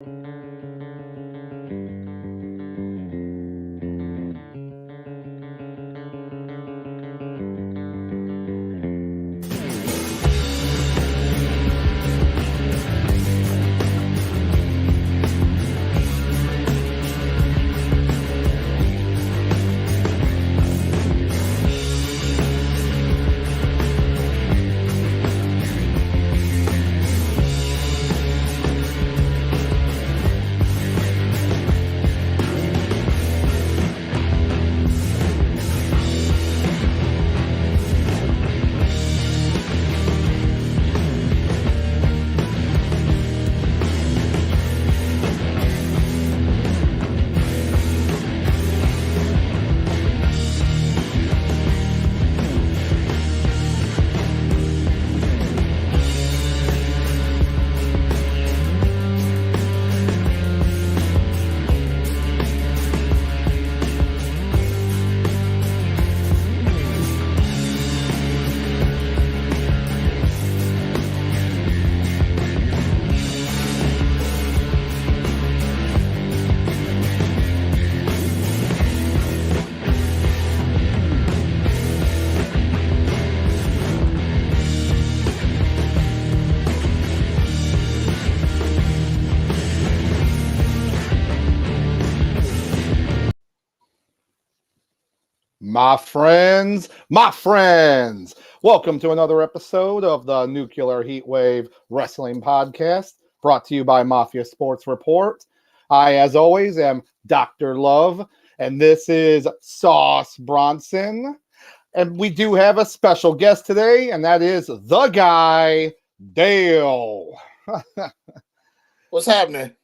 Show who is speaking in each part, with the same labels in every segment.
Speaker 1: My friends, welcome to another episode of the Nuclear Heatwave Wrestling Podcast, brought to you by Mafia Sports Report. I, as always, am Dr. Love, and this is Sauce Bronson. And we do have a special guest today, and that is the guy, Dale.
Speaker 2: What's happening?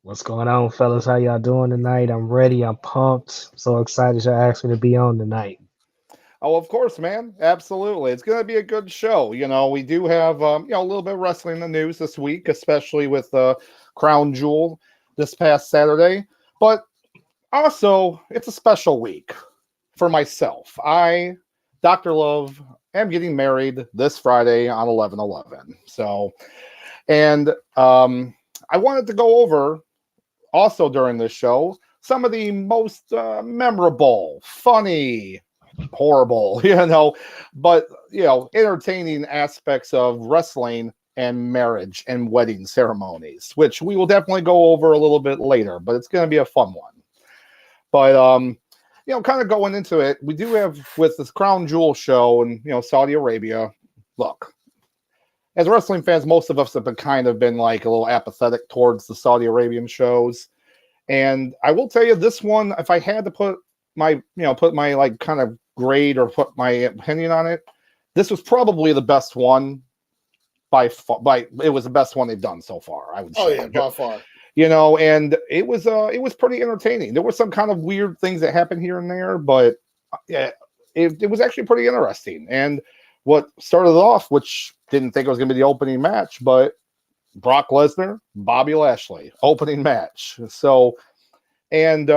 Speaker 3: What's going on, fellas? How y'all doing tonight? I'm ready. I'm pumped. So excited you asked me to be on tonight.
Speaker 1: Oh, of course, man. Absolutely. It's going to be a good show. You know, we do have, a little bit of wrestling in the news this week, especially with Crown Jewel this past Saturday. But also, it's a special week for myself. I, Dr. Love, am getting married this Friday on 11/11. So, and I wanted to go over also during this show some of the most memorable, funny, horrible, but entertaining aspects of wrestling and marriage and wedding ceremonies, which we will definitely go over a little bit later, but it's going to be a fun one. But kind of going into it, we do have with this Crown Jewel show and Saudi Arabia. Look, as wrestling fans, most of us have been like a little apathetic towards the Saudi Arabian shows. And I will tell you this one, if I had to put my like kind of grade or put my opinion on it, this was probably the best one by it was the best one they've done so far, I would say.
Speaker 2: Oh yeah, by far.
Speaker 1: And it was pretty entertaining. There were some kind of weird things that happened here and there, but it was actually pretty interesting. And what started off, which didn't think it was going to be the opening match, but Brock Lesnar, Bobby Lashley, opening match. So, and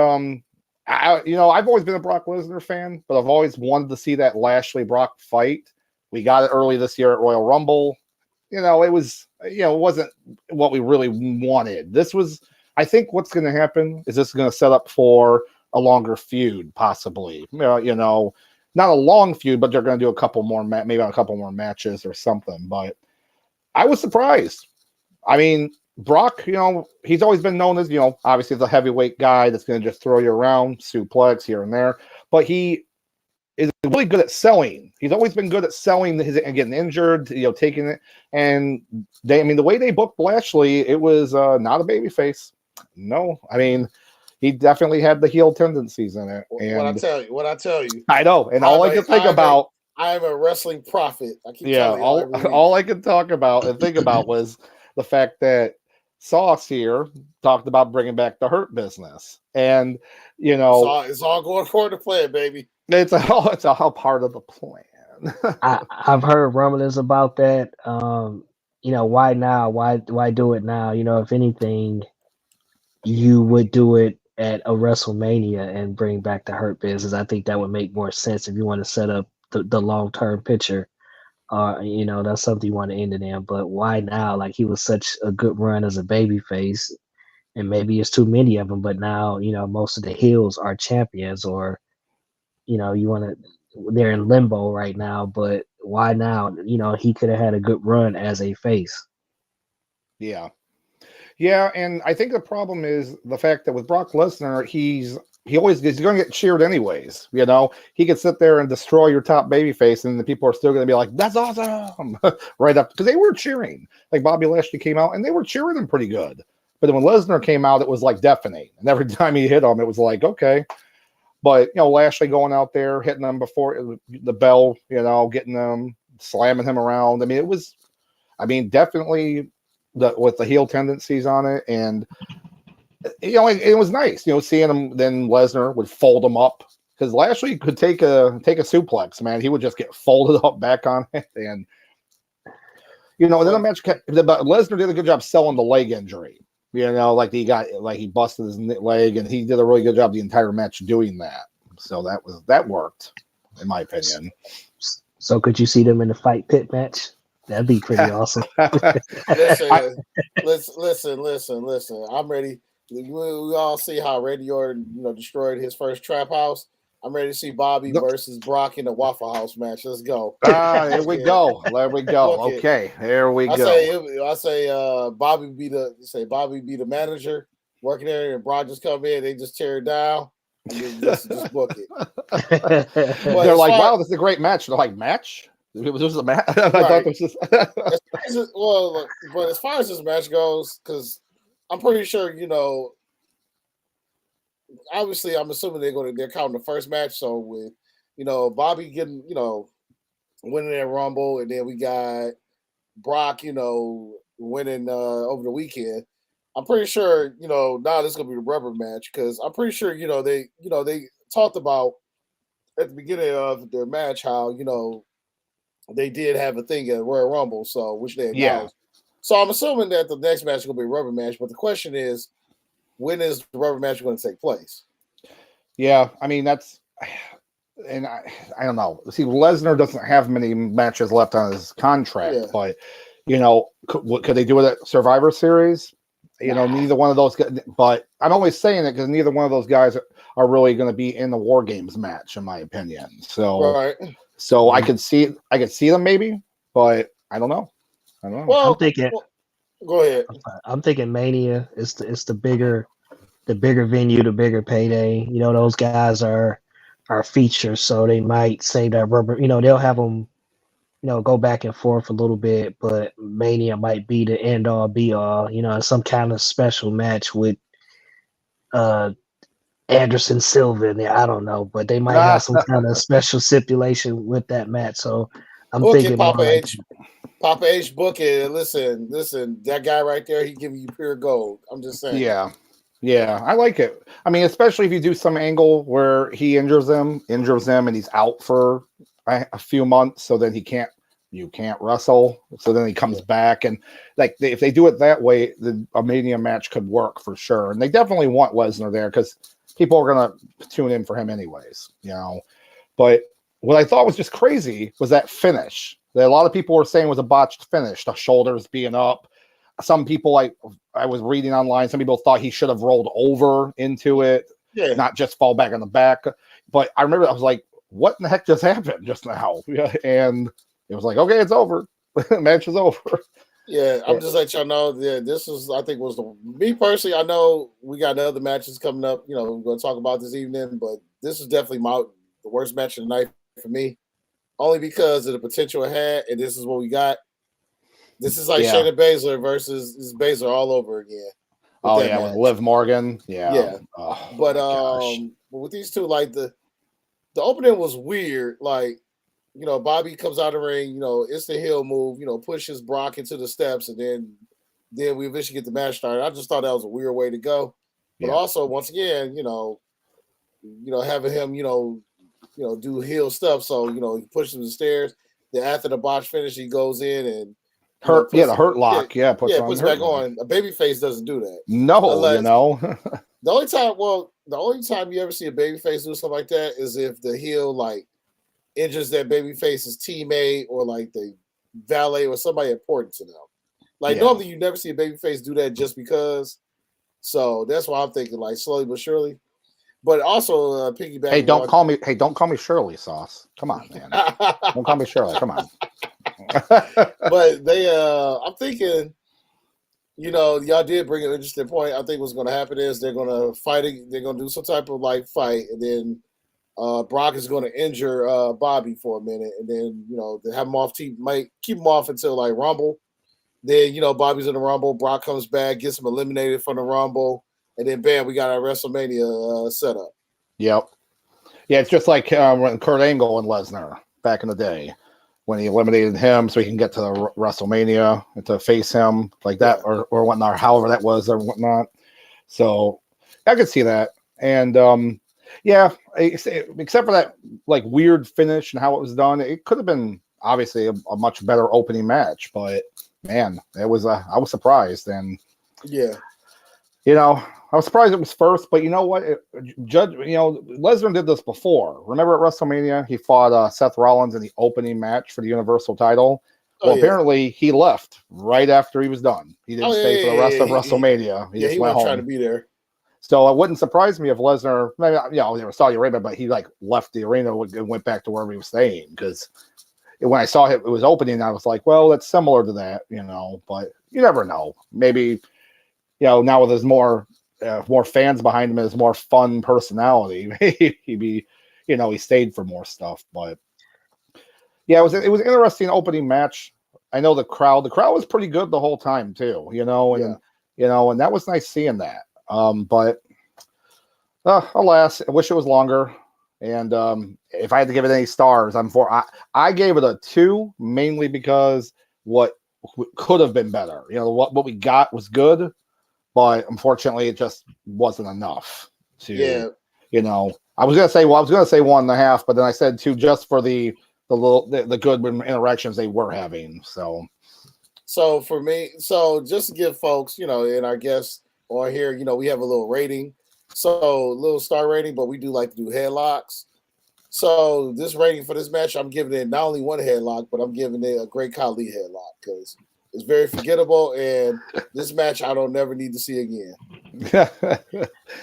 Speaker 1: I've always been a Brock Lesnar fan, but I've always wanted to see that Lashley Brock fight. We got it early this year at Royal Rumble. It wasn't what we really wanted. This was, I think, what's going to happen is this is going to set up for a longer feud, possibly. Not a long feud, but they're going to do a couple more matches or something. But I was surprised. I mean, Brock, he's always been known as, obviously the heavyweight guy that's going to just throw you around, suplex here and there. But he is really good at selling. He's always been good at selling and getting injured, taking it. And the way they booked Lashley, it was not a babyface. No, I mean, he definitely had the heel tendencies in it. And
Speaker 2: What I tell you.
Speaker 1: I know. And all I can think about.
Speaker 2: I am a wrestling prophet.
Speaker 1: All I could talk about and think about was the fact that Sauce here talked about bringing back the Hurt Business. And,
Speaker 2: it's all going forward to plan, baby.
Speaker 1: It's all part of the plan.
Speaker 3: I've heard rumblings about that. Why now? Why do it now? If anything, you would do it at a WrestleMania and bring back the Hurt Business. I think that would make more sense if you want to set up the long-term picture. That's something you want to end it in. But why now? Like, he was such a good run as a babyface. and maybe it's too many of them. But now, most of the heels are champions, or you want to. They're in limbo right now. But why now? He could have had a good run as a face.
Speaker 1: Yeah. Yeah, and I think the problem is the fact that with Brock Lesnar, he's going to get cheered anyways. He could sit there and destroy your top babyface, and the people are still going to be like, "That's awesome!" right up, because they were cheering. Like Bobby Lashley came out, and they were cheering him pretty good. But then when Lesnar came out, it was like deafening, and every time he hit him, it was like, okay. But Lashley going out there hitting him before the bell, getting him, slamming him around. I mean, it was, definitely. With the heel tendencies on it, and it was nice, seeing him. Then Lesnar would fold him up, because Lashley could take a suplex, man. He would just get folded up back on it, and then the match. But Lesnar did a good job selling the leg injury. Like he busted his leg, and he did a really good job the entire match doing that. So that worked, in my opinion.
Speaker 3: So could you see them in the fight pit match? That'd be pretty awesome.
Speaker 2: Listen. I'm ready. We all see how Randy Orton, destroyed his first trap house. I'm ready to see Bobby versus Brock in the Waffle House match. Let's go.
Speaker 1: Here we go. There we go. Okay, here we go.
Speaker 2: I say Bobby be the manager working there, and Brock just come in. They just tear it down. And just book it.
Speaker 1: They're like, wow, this is a great match. They're like, match? It was just a match. I thought this was
Speaker 2: but as far as this match goes, because I'm pretty sure, obviously I'm assuming they're counting the first match. So with Bobby getting, winning that Rumble, and then we got Brock, winning over the weekend. I'm pretty sure, now this is gonna be the rubber match, because I'm pretty sure, they talked about at the beginning of their match how, they did have a thing at Royal Rumble, so which they announced. Yeah. So I'm assuming that the next match is going to be a rubber match, but the question is, when is the rubber match going to take place?
Speaker 1: Yeah, that's, and I don't know. See, Lesnar doesn't have many matches left on his contract, but could they do it at Survivor Series? Neither one of those guys. But I'm always saying it because neither one of those guys are really going to be in the War Games match, in my opinion. So. Right. So I could see them maybe, but I don't know.
Speaker 3: Well, I'm thinking.
Speaker 2: Go ahead.
Speaker 3: I'm thinking Mania is the bigger venue, the bigger payday. Those guys are features, so they might save that rubber. They'll have them, go back and forth a little bit, but Mania might be the end all be all. Some kind of special match with Anderson Silva in there. I don't know, but they might have some kind of special stipulation with that match. So I'm thinking
Speaker 2: Papa H book it. Listen, that guy right there, he giving you pure gold. I'm just saying.
Speaker 1: Yeah, I like it. Especially if you do some angle where he injures them, and he's out for a few months, so then you can't wrestle. So then he comes back, and if they do it that way, a Mania match could work for sure. And they definitely want Lesnar there because people are going to tune in for him anyways, But what I thought was just crazy was that finish. That a lot of people were saying was a botched finish, the shoulders being up. Some people, I was reading online, some people thought he should have rolled over into it, not just fall back on the back. But I remember I was like, what in the heck just happened just now? And it was like, okay, it's over. Match is over.
Speaker 2: Yeah, I'm just letting y'all know. Yeah, this is, I think, me personally. I know we got other matches coming up. We're going to talk about this evening, but this is definitely the worst match of the night for me, only because of the potential it had, and this is what we got. This is like Shayna Baszler versus Baszler all over again.
Speaker 1: Oh yeah, with Liv Morgan. Yeah.
Speaker 2: Oh, but with these two, the opening was weird. Bobby comes out of the ring, it's the heel move, pushes Brock into the steps, and then we eventually get the match started. I just thought that was a weird way to go. But also, once again, having him, do heel stuff. So, he pushes him to the stairs. Then after the botch finish, he goes in and
Speaker 1: the hurt lock.
Speaker 2: Puts back on. A babyface doesn't do that.
Speaker 1: No,
Speaker 2: The only time you ever see a babyface do something like that is if the heel injures that babyface's teammate or the valet or somebody important to them. Normally you never see a babyface do that just because. So that's why I'm thinking like slowly but surely. But also piggyback.
Speaker 1: Hey, don't call me. Hey, don't call me Shirley Sauce. Come on, man. Don't call me Shirley. Come on.
Speaker 2: But I'm thinking, y'all did bring an interesting point. I think what's going to happen is they're going to fight. They're going to do some type of like fight, and then Brock is going to injure Bobby for a minute, and then they have him off. Might keep him off until like Rumble. Then Bobby's in the Rumble. Brock comes back, gets him eliminated from the Rumble, and then bam, we got our WrestleMania setup.
Speaker 1: Yep. Yeah, it's just like when Kurt Angle and Lesnar back in the day, when he eliminated him so he can get to the WrestleMania and to face him like that, or whatnot, or however that was or whatnot. So I could see that. And except for that like weird finish and how it was done, it could have been obviously a much better opening match. But man, I was surprised. And I was surprised it was first, but you know what? Lesnar did this before. Remember at WrestleMania, he fought Seth Rollins in the opening match for the Universal title. Well, apparently he left right after he was done. He didn't stay for the rest of WrestleMania. He just went home.
Speaker 2: Trying to be there.
Speaker 1: So it wouldn't surprise me if Lesnar, maybe, they were Saudi Arabia, but he like left the arena and went back to wherever he was staying. Because when I saw it was opening, I was like, well, that's similar to that, But you never know. Maybe, now with his more fans behind him, his more fun personality, maybe he stayed for more stuff. But yeah, it was an interesting opening match. I know the crowd was pretty good the whole time too, and that was nice seeing that. But alas, I wish it was longer. And if I had to give it any stars, I gave it a 2, mainly because what could have been better. What we got was good. But unfortunately, it just wasn't enough to, I was gonna say 1.5, but then I said 2 just for the good interactions they were having. So
Speaker 2: for me, just to give folks, and our guests on here, we have a little rating, so a little star rating, but we do like to do headlocks. So this rating for this match, I'm giving it not only one headlock, but I'm giving it a Great Khali headlock because it's very forgettable, and this match I don't never need to see again.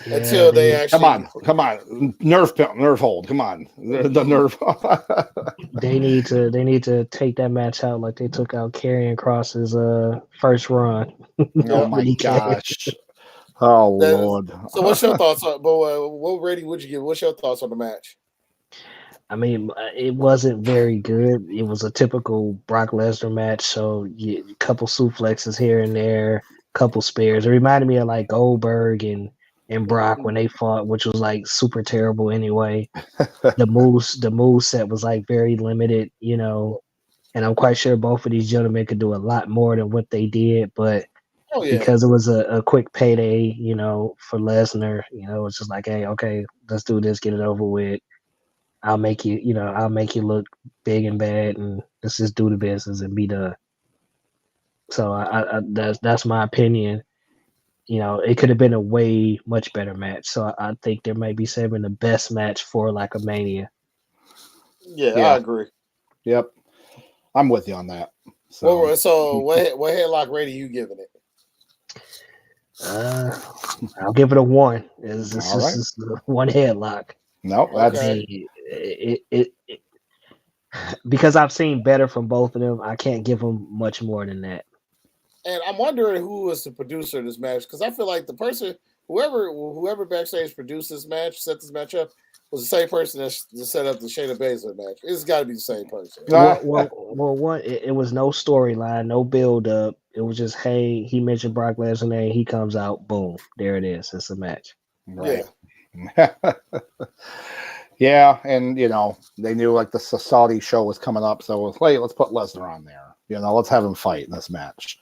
Speaker 2: Until they actually
Speaker 1: come on, nerve hold, come on, the nerve.
Speaker 3: They need to take that match out like they took out Karrion Kross's first run.
Speaker 1: Oh my gosh! Oh Lord!
Speaker 2: So what's your thoughts on? But what rating would you give? What's your thoughts on the match?
Speaker 3: I mean, it wasn't very good. It was a typical Brock Lesnar match. So a couple suplexes here and there, couple spears. It reminded me of like Goldberg and Brock when they fought, which was like super terrible anyway. The move set was like very limited, and I'm quite sure both of these gentlemen could do a lot more than what they did, but because it was a quick payday, for Lesnar, it's just like, hey, okay, let's do this, get it over with. I'll make you look big and bad, and let's just do the business and be done. So I that's my opinion. It could have been a way much better match. So I think they might be saving the best match for like a Mania.
Speaker 2: Yeah, I agree.
Speaker 1: Yep, I'm with you on that.
Speaker 2: So, what headlock rating are you giving it?
Speaker 3: I'll give it a 1. This is one headlock.
Speaker 1: No, that's
Speaker 3: it, because I've seen better from both of them. I can't give them much more than that. And
Speaker 2: I'm wondering who was the producer of this match, because I feel like the person, whoever backstage produced this match, set this match up, was the same person that set up the Shayna Baszler match. It's got to be the same person.
Speaker 3: It was no storyline, no build up. It was just, hey, he mentioned Brock Lesnar name, he comes out, boom, there it is. It's a match.
Speaker 1: Right. Yeah. Yeah, and they knew like the Saudi show was coming up, so it was, hey, let's put Lesnar on there. Let's have him fight in this match.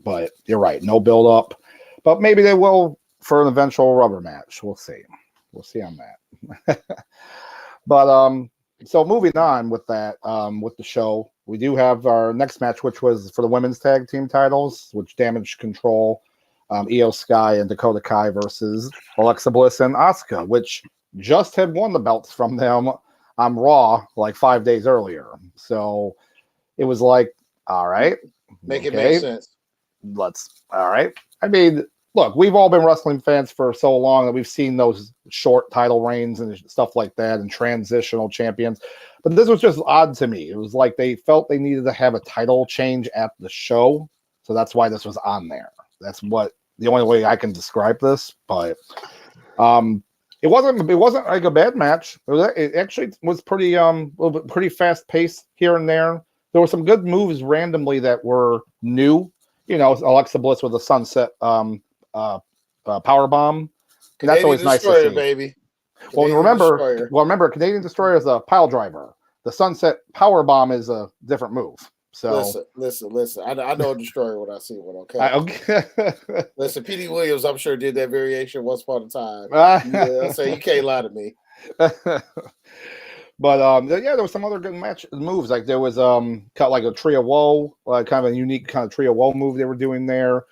Speaker 1: But you're right, no build up. But maybe they will for an eventual rubber match. We'll see. We'll see on that. But so moving on with that, with the show, we do have our next match, which was for the women's tag team titles, which Damage Control, Io Sky and Dakota Kai versus Alexa Bliss and Asuka, which just had won the belts from them on Raw like 5 days earlier. So it was like, all right,
Speaker 2: it make sense.
Speaker 1: All right. I mean, look, we've all been wrestling fans for so long that we've seen those short title reigns and stuff like that and transitional champions. But this was just odd to me. It was like they felt they needed to have a title change at the show. So that's why this was on there. That's the only way I can describe this. But it wasn't like a bad match. It actually was pretty fast paced here and there. There were some good moves randomly that were new. Alexa Bliss with a sunset power bomb. That's always nice to see.
Speaker 2: Baby.
Speaker 1: Remember, Canadian Destroyer is a pile driver. The sunset power bomb is a different move. So
Speaker 2: listen. I know a Destroyer when I see one. Okay.
Speaker 1: Okay.
Speaker 2: Listen, P.D. Williams, I'm sure did that variation once upon a time. I say you can't lie to me.
Speaker 1: But there was some other good match moves. Like there was cut like a Tree of Woe, kind of a unique kind of Tree of Woe move they were doing there.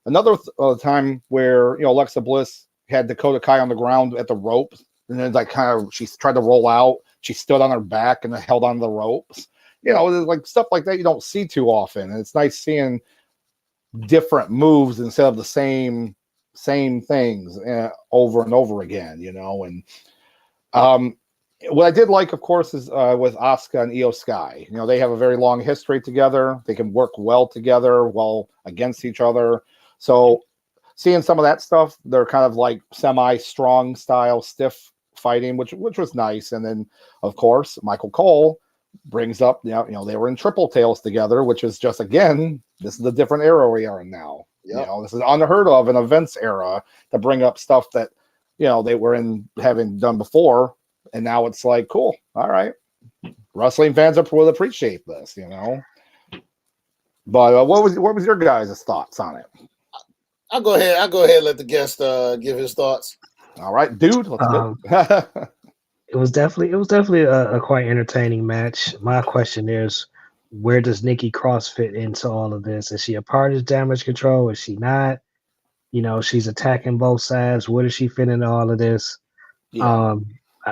Speaker 1: Another time where Alexa Bliss had Dakota Kai on the ground at the ropes, and then she tried to roll out. She stood on her back and then held on the ropes. Like stuff like that you don't see too often, and it's nice seeing different moves instead of the same things over and over again. And what I did like, of course, is with Asuka and Io Sky. They have a very long history together. They can work well together, well against each other. So seeing some of that stuff, they're kind of like semi-strong style, stiff fighting, which was nice. And then, of course, Michael Cole brings up, they were in Triple Tails together, which is just, again, this is a different era we are in now. Yep. This is unheard of in events era to bring up stuff that, they were in having done before. And now it's like, cool. All right. Wrestling fans will appreciate this, But what was your guys' thoughts on it?
Speaker 2: I'll go ahead and let the guest give his thoughts.
Speaker 1: All right, dude. Let's go.
Speaker 3: It was definitely a quite entertaining match. My question is, where does Nikki Cross fit into all of this? Is she a part of Damage Control? Is she not? She's attacking both sides. Where does she fit into all of this? Yeah.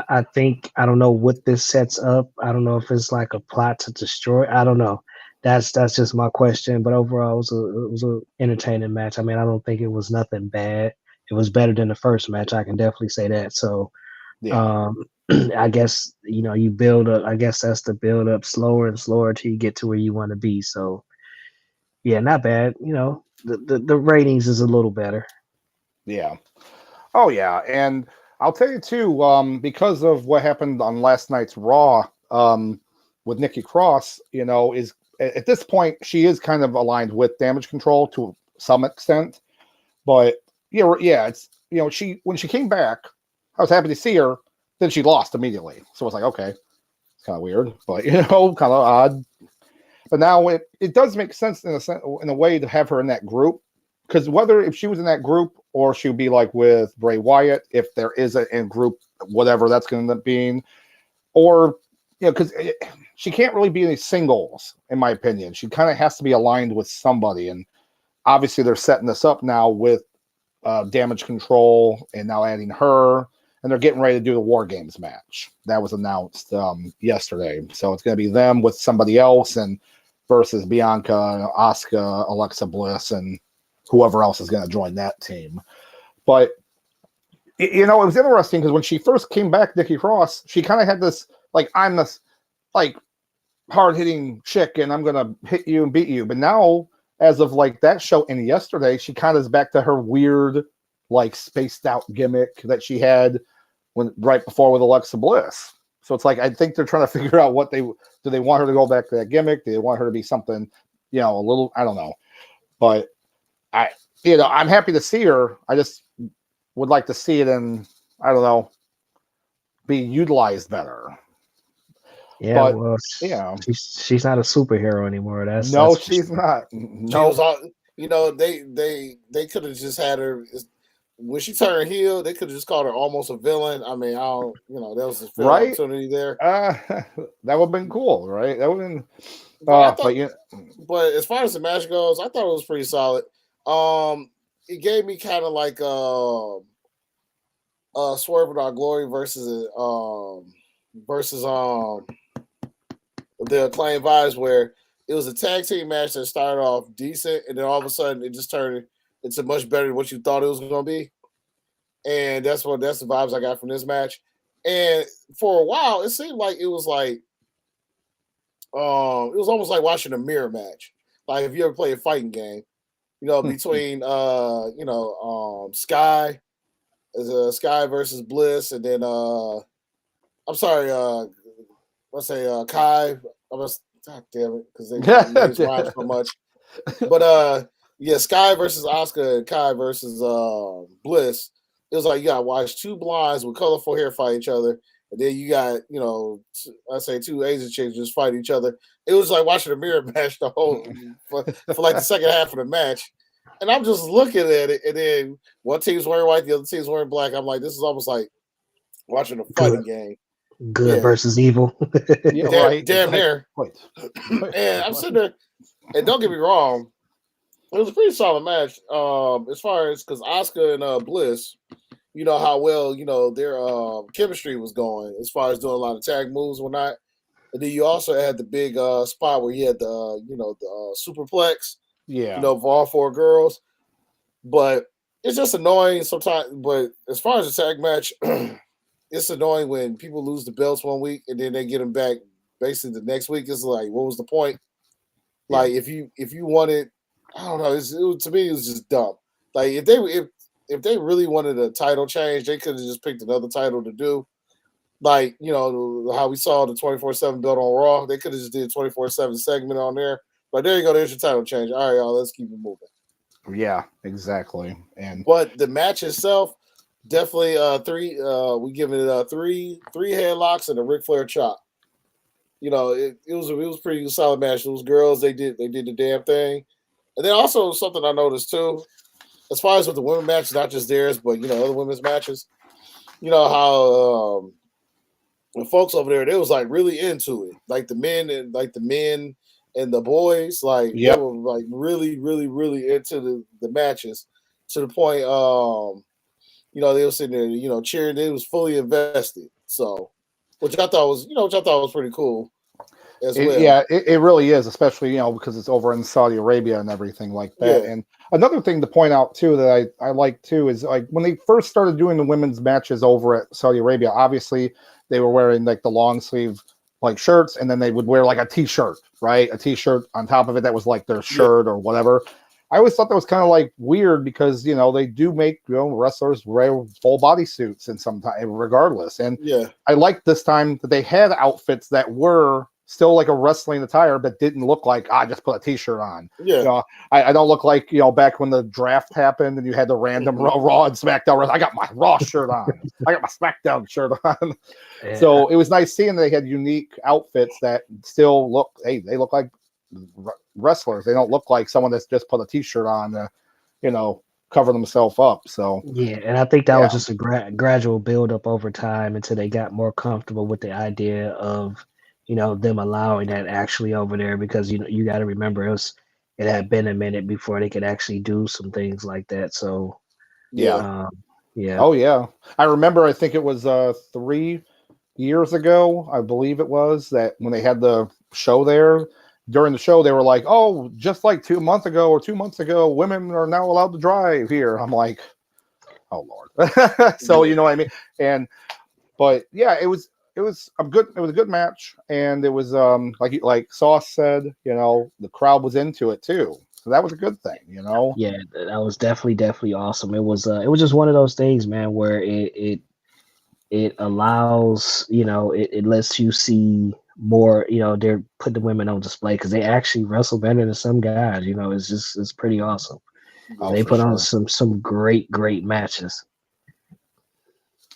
Speaker 3: I think, I don't know what this sets up. I don't know if it's like a plot to destroy. I don't know. That's just my question. But overall, it was a entertaining match. I mean, I don't think it was nothing bad. It was better than the first match. I can definitely say that. So, yeah. I guess you build up. I guess that's the build up slower and slower till you get to where you want to be. So, yeah, not bad. The ratings is a little better.
Speaker 1: Yeah. Oh yeah, and I'll tell you too, because of what happened on last night's Raw with Nikki Cross, is at this point she is kind of aligned with Damage Control to some extent. But it's she when she came back, I was happy to see her. Then she lost immediately, so it's like, okay, it's kind of weird, but kind of odd. But now it does make sense in a way to have her in that group, because if she was in that group or she would be like with Bray Wyatt, if there is a group, whatever that's going to end up being, or because she can't really be any singles, in my opinion. She kind of has to be aligned with somebody, and obviously they're setting this up now with Damage Control and now adding her, and they're getting ready to do the War Games match that was announced yesterday. So it's going to be them with somebody else and versus Bianca, Asuka, Alexa Bliss, and whoever else is going to join that team. But it was interesting because when she first came back, Nikki Cross, she kind of had this like, I'm this like hard-hitting chick and I'm going to hit you and beat you. But now, as of like that show and yesterday, she kind of is back to her weird, like spaced out gimmick that she had right before with Alexa Bliss. So it's like, I think they're trying to figure out do they want her to go back to that gimmick? Do they want her to be something, a little, I don't know. But I'm happy to see her. I just would like to see it in, I don't know, be utilized better.
Speaker 3: Yeah, but, well, she's not a superhero anymore.
Speaker 1: She's not.
Speaker 2: No, they could have just had her when she turned heel. They could have just called her almost a villain. I mean, I don't, there was a
Speaker 1: right?
Speaker 2: opportunity there.
Speaker 1: That would have been cool, right? That would have been.
Speaker 2: But as far as the match goes, I thought it was pretty solid. It gave me kind of like Swerve with Our Glory versus the Acclaimed vibes, where it was a tag team match that started off decent, and then all of a sudden it just turned It's a much better than what you thought it was going to be. And that's the vibes I got from this match. And for a while, it seemed like it was almost like watching a mirror match. Like if you ever play a fighting game, between Sky versus Bliss, and then I'm sorry, let's say Kai. God damn it, because they names rhyme so much. But Sky versus Asuka and Kai versus Bliss. It was like you got to watch two blondes with colorful hair fight each other, and then you got I say two Asian chicks just fight each other. It was like watching a mirror match the whole for like the second half of the match. And I'm just looking at it, and then one team's wearing white, the other team's wearing black. I'm like, this is almost like watching a fighting game.
Speaker 3: Good versus evil.
Speaker 2: Damn near. And I'm sitting there, and don't get me wrong, it was a pretty solid match. As far as because Asuka and Bliss, you know how well their chemistry was going as far as doing a lot of tag moves and whatnot. And then you also had the big spot where you had the superplex.
Speaker 1: Yeah.
Speaker 2: For all four girls. But it's just annoying sometimes. But as far as the tag match, it's annoying when people lose the belts one week and then they get them back basically the next week. It's like, what was the point? Yeah. Like if you wanted, I don't know. To me, it was just dumb. Like if they really wanted a title change, they could have just picked another title to do. Like how we saw the 24/7 belt on Raw, they could have just did a 24/7 segment on there. But there you go. There's your title change. All right, y'all. Let's keep it moving.
Speaker 1: Yeah, exactly.
Speaker 2: But the match itself, definitely three. We give it three headlocks and a Ric Flair chop. It was a pretty solid match. Those girls, they did the damn thing. And then also something I noticed too, as far as with the women matches, not just theirs, but other women's matches. How the folks over there, they was like really into it, like the men and the boys, like they were like really, really, really into the matches to the point, they were sitting there, cheering. They was fully invested. So, which I thought was pretty cool as well.
Speaker 1: Yeah, it really is, especially because it's over in Saudi Arabia and everything like that. Yeah. And another thing to point out too that I like too is like when they first started doing the women's matches over at Saudi Arabia, obviously they were wearing like the long sleeve like shirts, and then they would wear like a t-shirt, right? A t-shirt on top of it that was like their shirt or whatever. I always thought that was kind of like weird because they do make wrestlers wear full body suits and sometimes regardless. And I liked this time that they had outfits that were still like a wrestling attire, but didn't look like I just put a t-shirt on.
Speaker 2: Yeah,
Speaker 1: I don't look like back when the draft happened and you had the random Raw and SmackDown. I got my Raw shirt on. I got my SmackDown shirt on. Yeah. So it was nice seeing they had unique outfits that still look. Hey, they look like wrestlers. They don't look like someone that's just put a t-shirt on to, cover themselves up. So
Speaker 3: yeah, and I think that was just a gradual build up over time until they got more comfortable with the idea of them allowing that actually over there, because you got to remember it had been a minute before they could actually do some things like that. So
Speaker 1: yeah. Oh yeah, I remember. I think it was 3 years ago, I believe it was, that when they had the show there, during the show they were like, oh, just like 2 months ago, women are now allowed to drive here. I'm like, oh Lord. So you know what I mean? But yeah, it was a good match, and it was like Sauce said, the crowd was into it too, so that was a good thing.
Speaker 3: Yeah, that was definitely awesome. It was just one of those things, man, where it allows, it lets you see more. They're putting the women on display because they actually wrestle better than some guys. It's pretty awesome. They put on some great matches.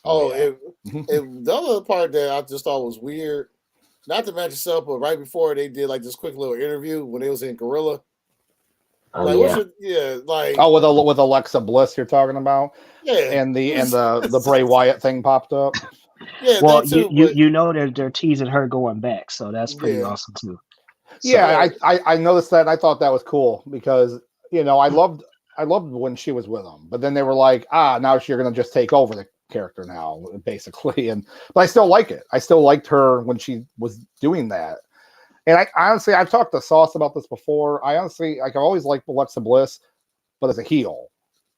Speaker 2: Oh, the other part that I just thought was weird, not the match itself, but right before they did like this quick little interview when they was in Gorilla.
Speaker 1: With Alexa Bliss you're talking about, and the Bray Wyatt thing popped up.
Speaker 2: Yeah,
Speaker 3: well, they're teasing her going back, so that's pretty awesome too.
Speaker 1: I noticed that. And I thought that was cool because I loved when she was with them, but then they were like, now you're gonna just take over the character now, basically. But I still like it. I still liked her when she was doing that. And I've talked to Sauce about this before. I've always liked Alexa Bliss, but as a heel,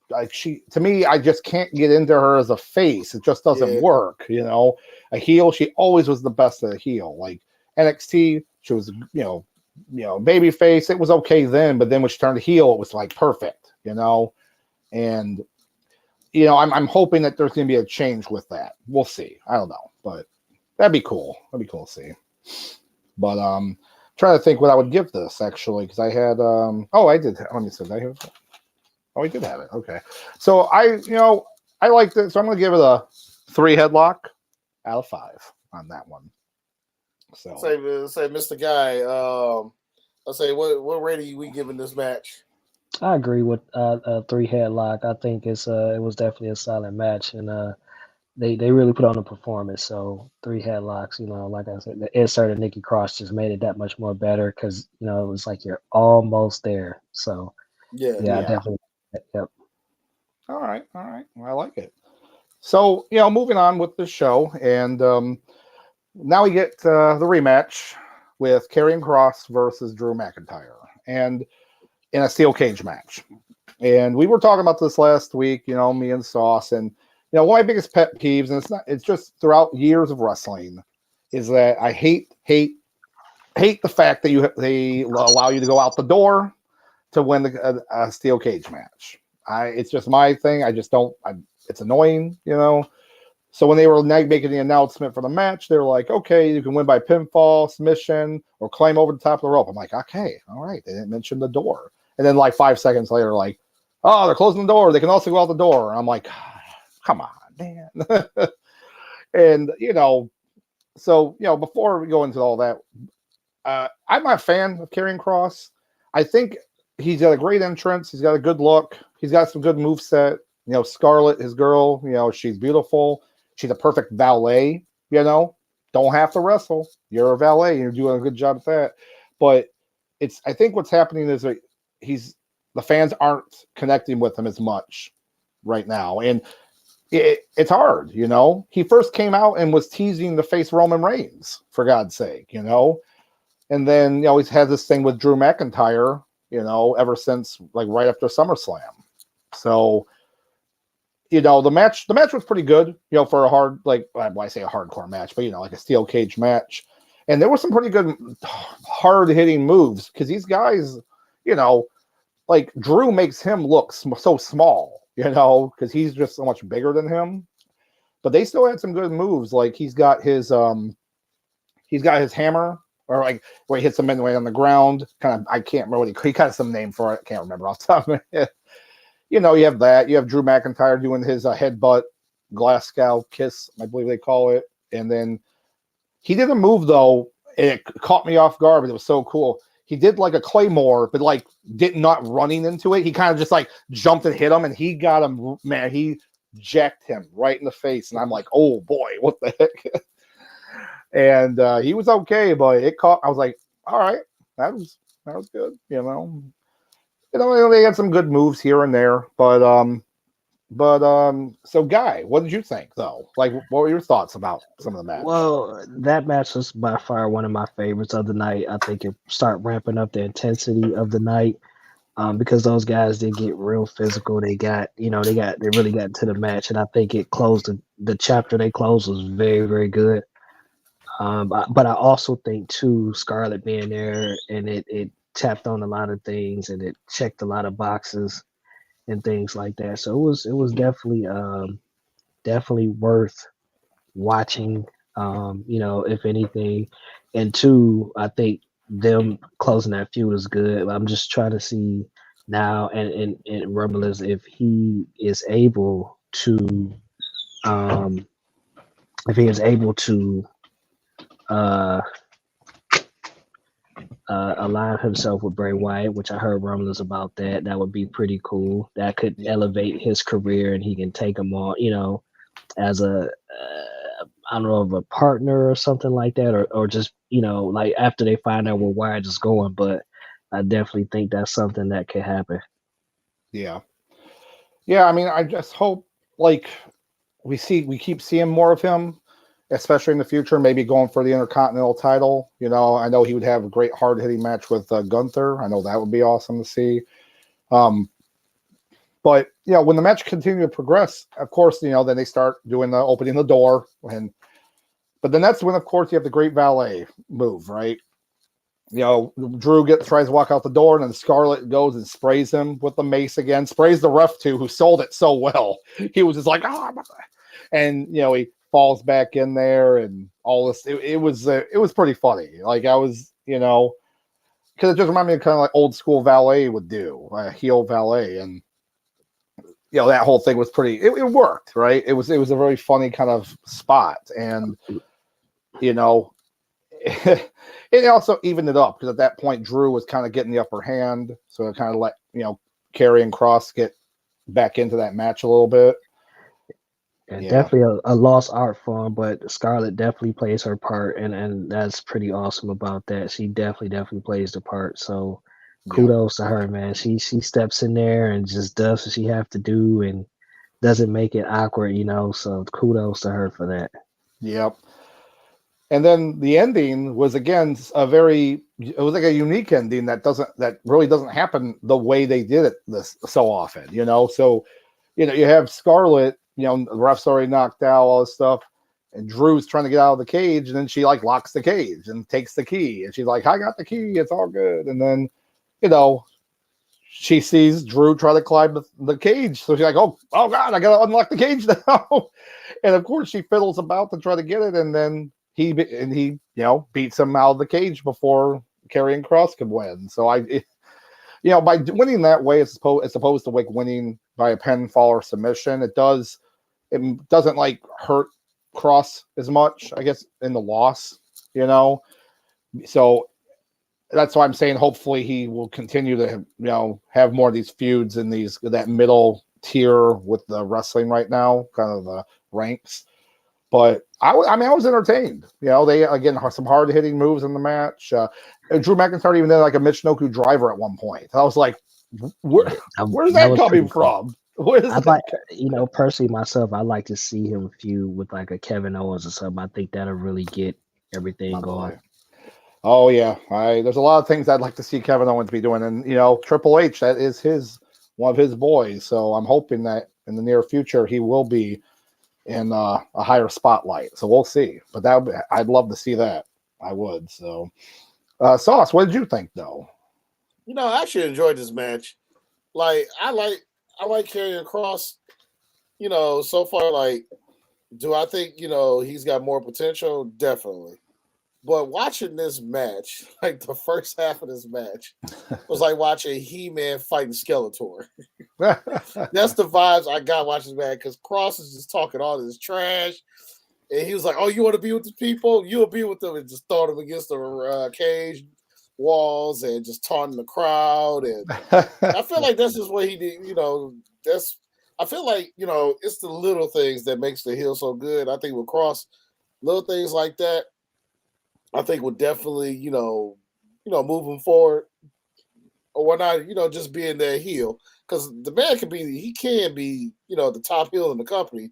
Speaker 1: like to me, I just can't get into her as a face. It just doesn't work, you know. A heel, she always was the best at a heel. Like NXT, she was, baby face. It was okay then, but then when she turned heel, it was like perfect, you know. And I'm hoping that there's going to be a change with that. We'll see. I don't know, but that'd be cool. That'd be cool to see. But trying to think what I would give this actually, because I had I did. Let me see. Did I have? Oh, we did have it. Okay. So I liked it. So I'm going to give it a 3 headlock out of 5 on that one. So
Speaker 2: say Mr. Guy, I'll say what rating we giving this match?
Speaker 3: I agree with a 3 headlock. I think it was definitely a solid match, and they really put on a performance. So 3 headlocks, like I said, the insert of Nikki Cross just made it that much more better because it was like you're almost there. So yeah, definitely. Yep.
Speaker 1: All right. Well, I like it. So moving on with the show, and now we get the rematch with Karrion Kross versus Drew McIntyre, and in a steel cage match. And we were talking about this last week, me and Sauce, and one of my biggest pet peeves, and it's just throughout years of wrestling, is that I hate the fact that they allow you to go out the door to win a steel cage match. It's just my thing. I just don't. It's annoying, So when they were making the announcement for the match, they were like, okay, you can win by pinfall, submission, or climb over the top of the rope. I'm like, okay, all right. They didn't mention the door. And then like 5 seconds later, like, oh, they're closing the door. They can also go out the door. And I'm like, come on, man. And, so, before we go into all that, I'm not a fan of Karrion Kross. I think he's got a great entrance. He's got a good look. He's got some good moveset. Scarlett, his girl, she's beautiful. She's a perfect valet, Don't have to wrestle. You're a valet. You're doing a good job at that. But I think what's happening is that the fans aren't connecting with him as much right now. And it's hard, He first came out and was teasing to face Roman Reigns, for God's sake, And then, he's had this thing with Drew McIntyre, ever since like right after SummerSlam. So, the match was pretty good, for a hard, like, I say a hardcore match, but, like a steel cage match. And there were some pretty good hard hitting moves because these guys, like Drew makes him look so small, because he's just so much bigger than him. But they still had some good moves. Like he's got his hammer, or like where he hits them midway on the ground. Kind of, I can't remember what he got some name for it. I can't remember off the top of my head. You have that. You have Drew McIntyre doing his headbutt, Glasgow kiss, I believe they call it. And then he did a move though, and it caught me off guard, but it was so cool. He did like a Claymore, but like not running into it. He kind of just like jumped and hit him, and he got him. Man, he jacked him right in the face, and I'm like, oh boy, what the heck? And he was okay, but it caught. I was like, all right, that was good, they had some good moves here and there, but so Guy, what did you think though? Like, what were your thoughts about some of the match?
Speaker 3: Well, that match was by far one of my favorites of the night. I think it started ramping up the intensity of the night, because those guys did get real physical. They really got into the match, and I think it closed the chapter they closed was very, very good. But I also think too, Scarlett being there, and it tapped on a lot of things, and it checked a lot of boxes and things like that. So it was definitely worth watching. If anything, and two, I think them closing that feud is good. I'm just trying to see now, and Rumble is if he is able to, align himself with Bray Wyatt, which I heard rumblings about that. That would be pretty cool. That could elevate his career, and he can take him on, as a I don't know, of a partner or something like that, or just like after they find out where Wyatt is going. But I definitely think that's something that could happen.
Speaker 1: Yeah. I mean, I just hope like we keep seeing more of him, especially in the future, maybe going for the Intercontinental title. I know he would have a great hard-hitting match with Gunther. I know that would be awesome to see. But, when the match continued to progress, of course, then they start doing the opening the door, but then that's when, of course, you have the great valet move, right? Drew tries to walk out the door, and then Scarlett goes and sprays him with the mace again, sprays the ref too, who sold it so well. He was just like, and he falls back in there, and all this. It was pretty funny. Like I was, because it just reminded me of kind of like old school valet would do, heel valet, and that whole thing was pretty. It worked, right? It was a very funny kind of spot, and it also evened it up because at that point Drew was kind of getting the upper hand, so it kind of let Kerry and Cross get back into that match a little bit.
Speaker 3: Definitely a lost art form, but Scarlett definitely plays her part, and that's pretty awesome about that. She definitely plays the part. So kudos to her, man. She steps in there and just does what she have to do and doesn't make it awkward, So kudos to her for that.
Speaker 1: Yep. And then the ending was again it was like a unique ending that really doesn't happen the way they did it so often, So, you have Scarlett, the ref's already knocked out, all this stuff, and Drew's trying to get out of the cage, and then she like locks the cage and takes the key, and she's like, "I got the key, it's all good." And then, she sees Drew try to climb the cage, so she's like, "Oh God, I gotta unlock the cage now." And of course, she fiddles about to try to get it, and then he beats him out of the cage before Karrion Kross could win. So by winning that way, as opposed to like winning by a pinfall or submission, it doesn't like hurt Kross as much, I guess, in the loss. So that's why I'm saying hopefully he will continue to have more of these feuds in that middle tier with the wrestling right now, kind of the ranks. But I was entertained. They again have some hard hitting moves in the match. Drew McIntyre even did like a Michinoku driver at one point. I was like, where's that coming from?
Speaker 3: Personally myself, I like to see him feud with like a Kevin Owens or something. I think that'll really get everything going.
Speaker 1: Oh yeah, there's a lot of things I'd like to see Kevin Owens be doing, and Triple H, that is one of his boys. So I'm hoping that in the near future he will be in a higher spotlight. So we'll see. But I'd love to see that. I would. So, Sauce, what did you think though?
Speaker 2: I actually enjoyed this match. Like I like Karrion Kross. So far, like, do I think he's got more potential? Definitely. But watching this match, like the first half of this match, was like watching He-Man fighting Skeletor. That's the vibes I got watching this match, because Kross is just talking all this trash. And he was like, "Oh, you want to be with the people? You'll be with them," and just throwing them against the cage walls and just taunting the crowd. And I feel like that's just what he did. I feel like, it's the little things that makes the heel so good. I think with Kross, little things like that, I think would definitely, move him forward or whatnot, just being their heel. Because the man can be the top heel in the company.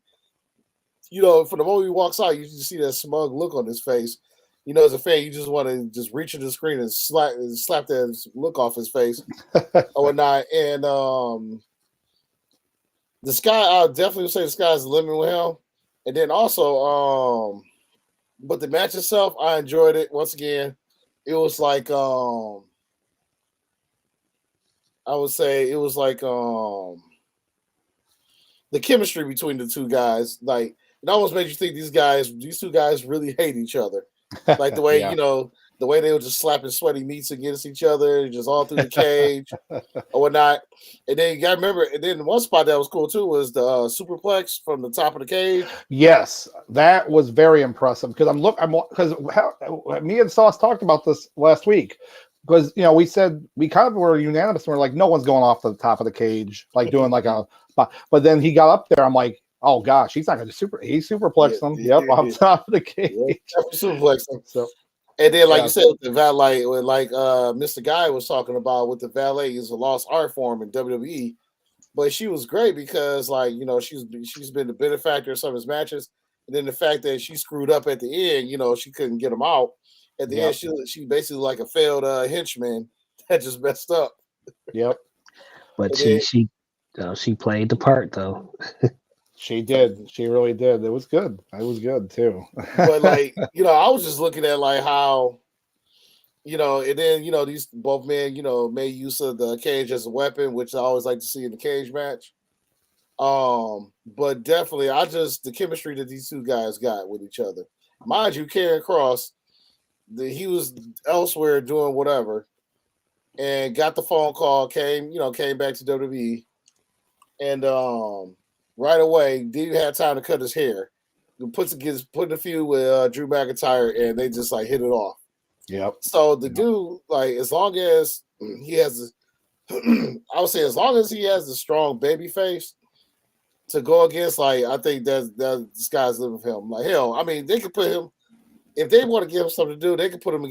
Speaker 2: From the moment he walks out, you just see that smug look on his face. As a fan, you just want to just reach to the screen and slap that look off his face or whatnot. And the sky, I'll definitely say the sky's the limit with him. And then also, but the match itself, I enjoyed it. Once again, it was like I would say it was like the chemistry between the two guys. Like it almost made you think these two guys really hate each other. Like the way the way they were just slapping sweaty meats against each other, just all through the cage or whatnot. And then you got to remember, and then one spot that was cool too was the superplex from the top of the cage.
Speaker 1: Yes, that was very impressive because me and Sauce talked about this last week because we said we kind of were unanimous. And we're like, no one's going off the top of the cage, like doing like a. But then he got up there. I'm like, oh gosh, he's not going to he superplexed him. Yep, off top of the cage.
Speaker 2: Superplexed him. So. And then, like you said, with the valet, like Mr. Guy was talking about, with the valet is a lost art form in WWE, but she was great because, like, she's been the benefactor of some of his matches, and then the fact that she screwed up at the end, she couldn't get him out at the end. She basically like a failed henchman that just messed up.
Speaker 1: Yep.
Speaker 3: But She played the part though.
Speaker 1: She did. She really did. It was good. It was good too.
Speaker 2: But like, I was just looking at like how, and then these both men, made use of the cage as a weapon, which I always like to see in the cage match. But definitely, the chemistry that these two guys got with each other. Mind you, Karrion Kross, he was elsewhere doing whatever, and got the phone call, came back to WWE, and right away didn't even have time to cut his hair. Put in a feud with Drew McIntyre, and they just like hit it off.
Speaker 1: Yep.
Speaker 2: So the dude, like, as long as he has, I would say, as long as he has a strong baby face to go against, like, I think that the sky's the limit for him. Like, hell, I mean, they could put him, if they want to give him something to do, they could put him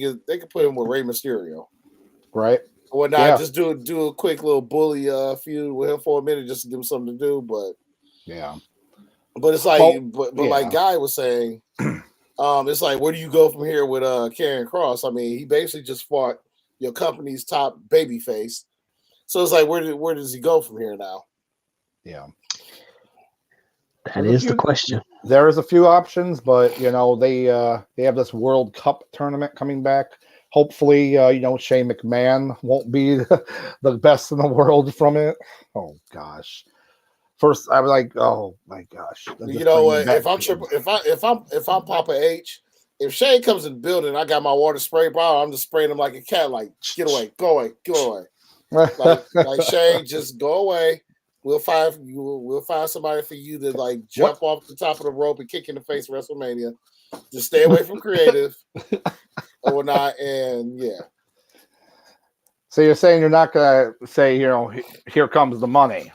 Speaker 2: with Rey Mysterio,
Speaker 1: right?
Speaker 2: Or not, just do a quick little bully feud with him for a minute just to give him something to do. But but it's like, like Guy was saying, it's like, where do you go from here with Karrion Kross? I mean, he basically just fought your company's top baby face. So it's like, where does he go from here now?
Speaker 1: Yeah.
Speaker 3: That is the question.
Speaker 1: There is a few options, but they have this World Cup tournament coming back. Hopefully, Shane McMahon won't be the best in the world from it. Oh gosh. First, I was like, "Oh my gosh!"
Speaker 2: You know what? If I'm Papa H, if Shane comes in the building, I got my water spray bottle. I'm just spraying him like a cat. Like, get away, go away, go away. like Shane, just go away. We'll find somebody for you to like jump off the top of the rope and kick in the face of WrestleMania. Just stay away from creative or not, and yeah.
Speaker 1: So you're saying you're not gonna say, here comes the money,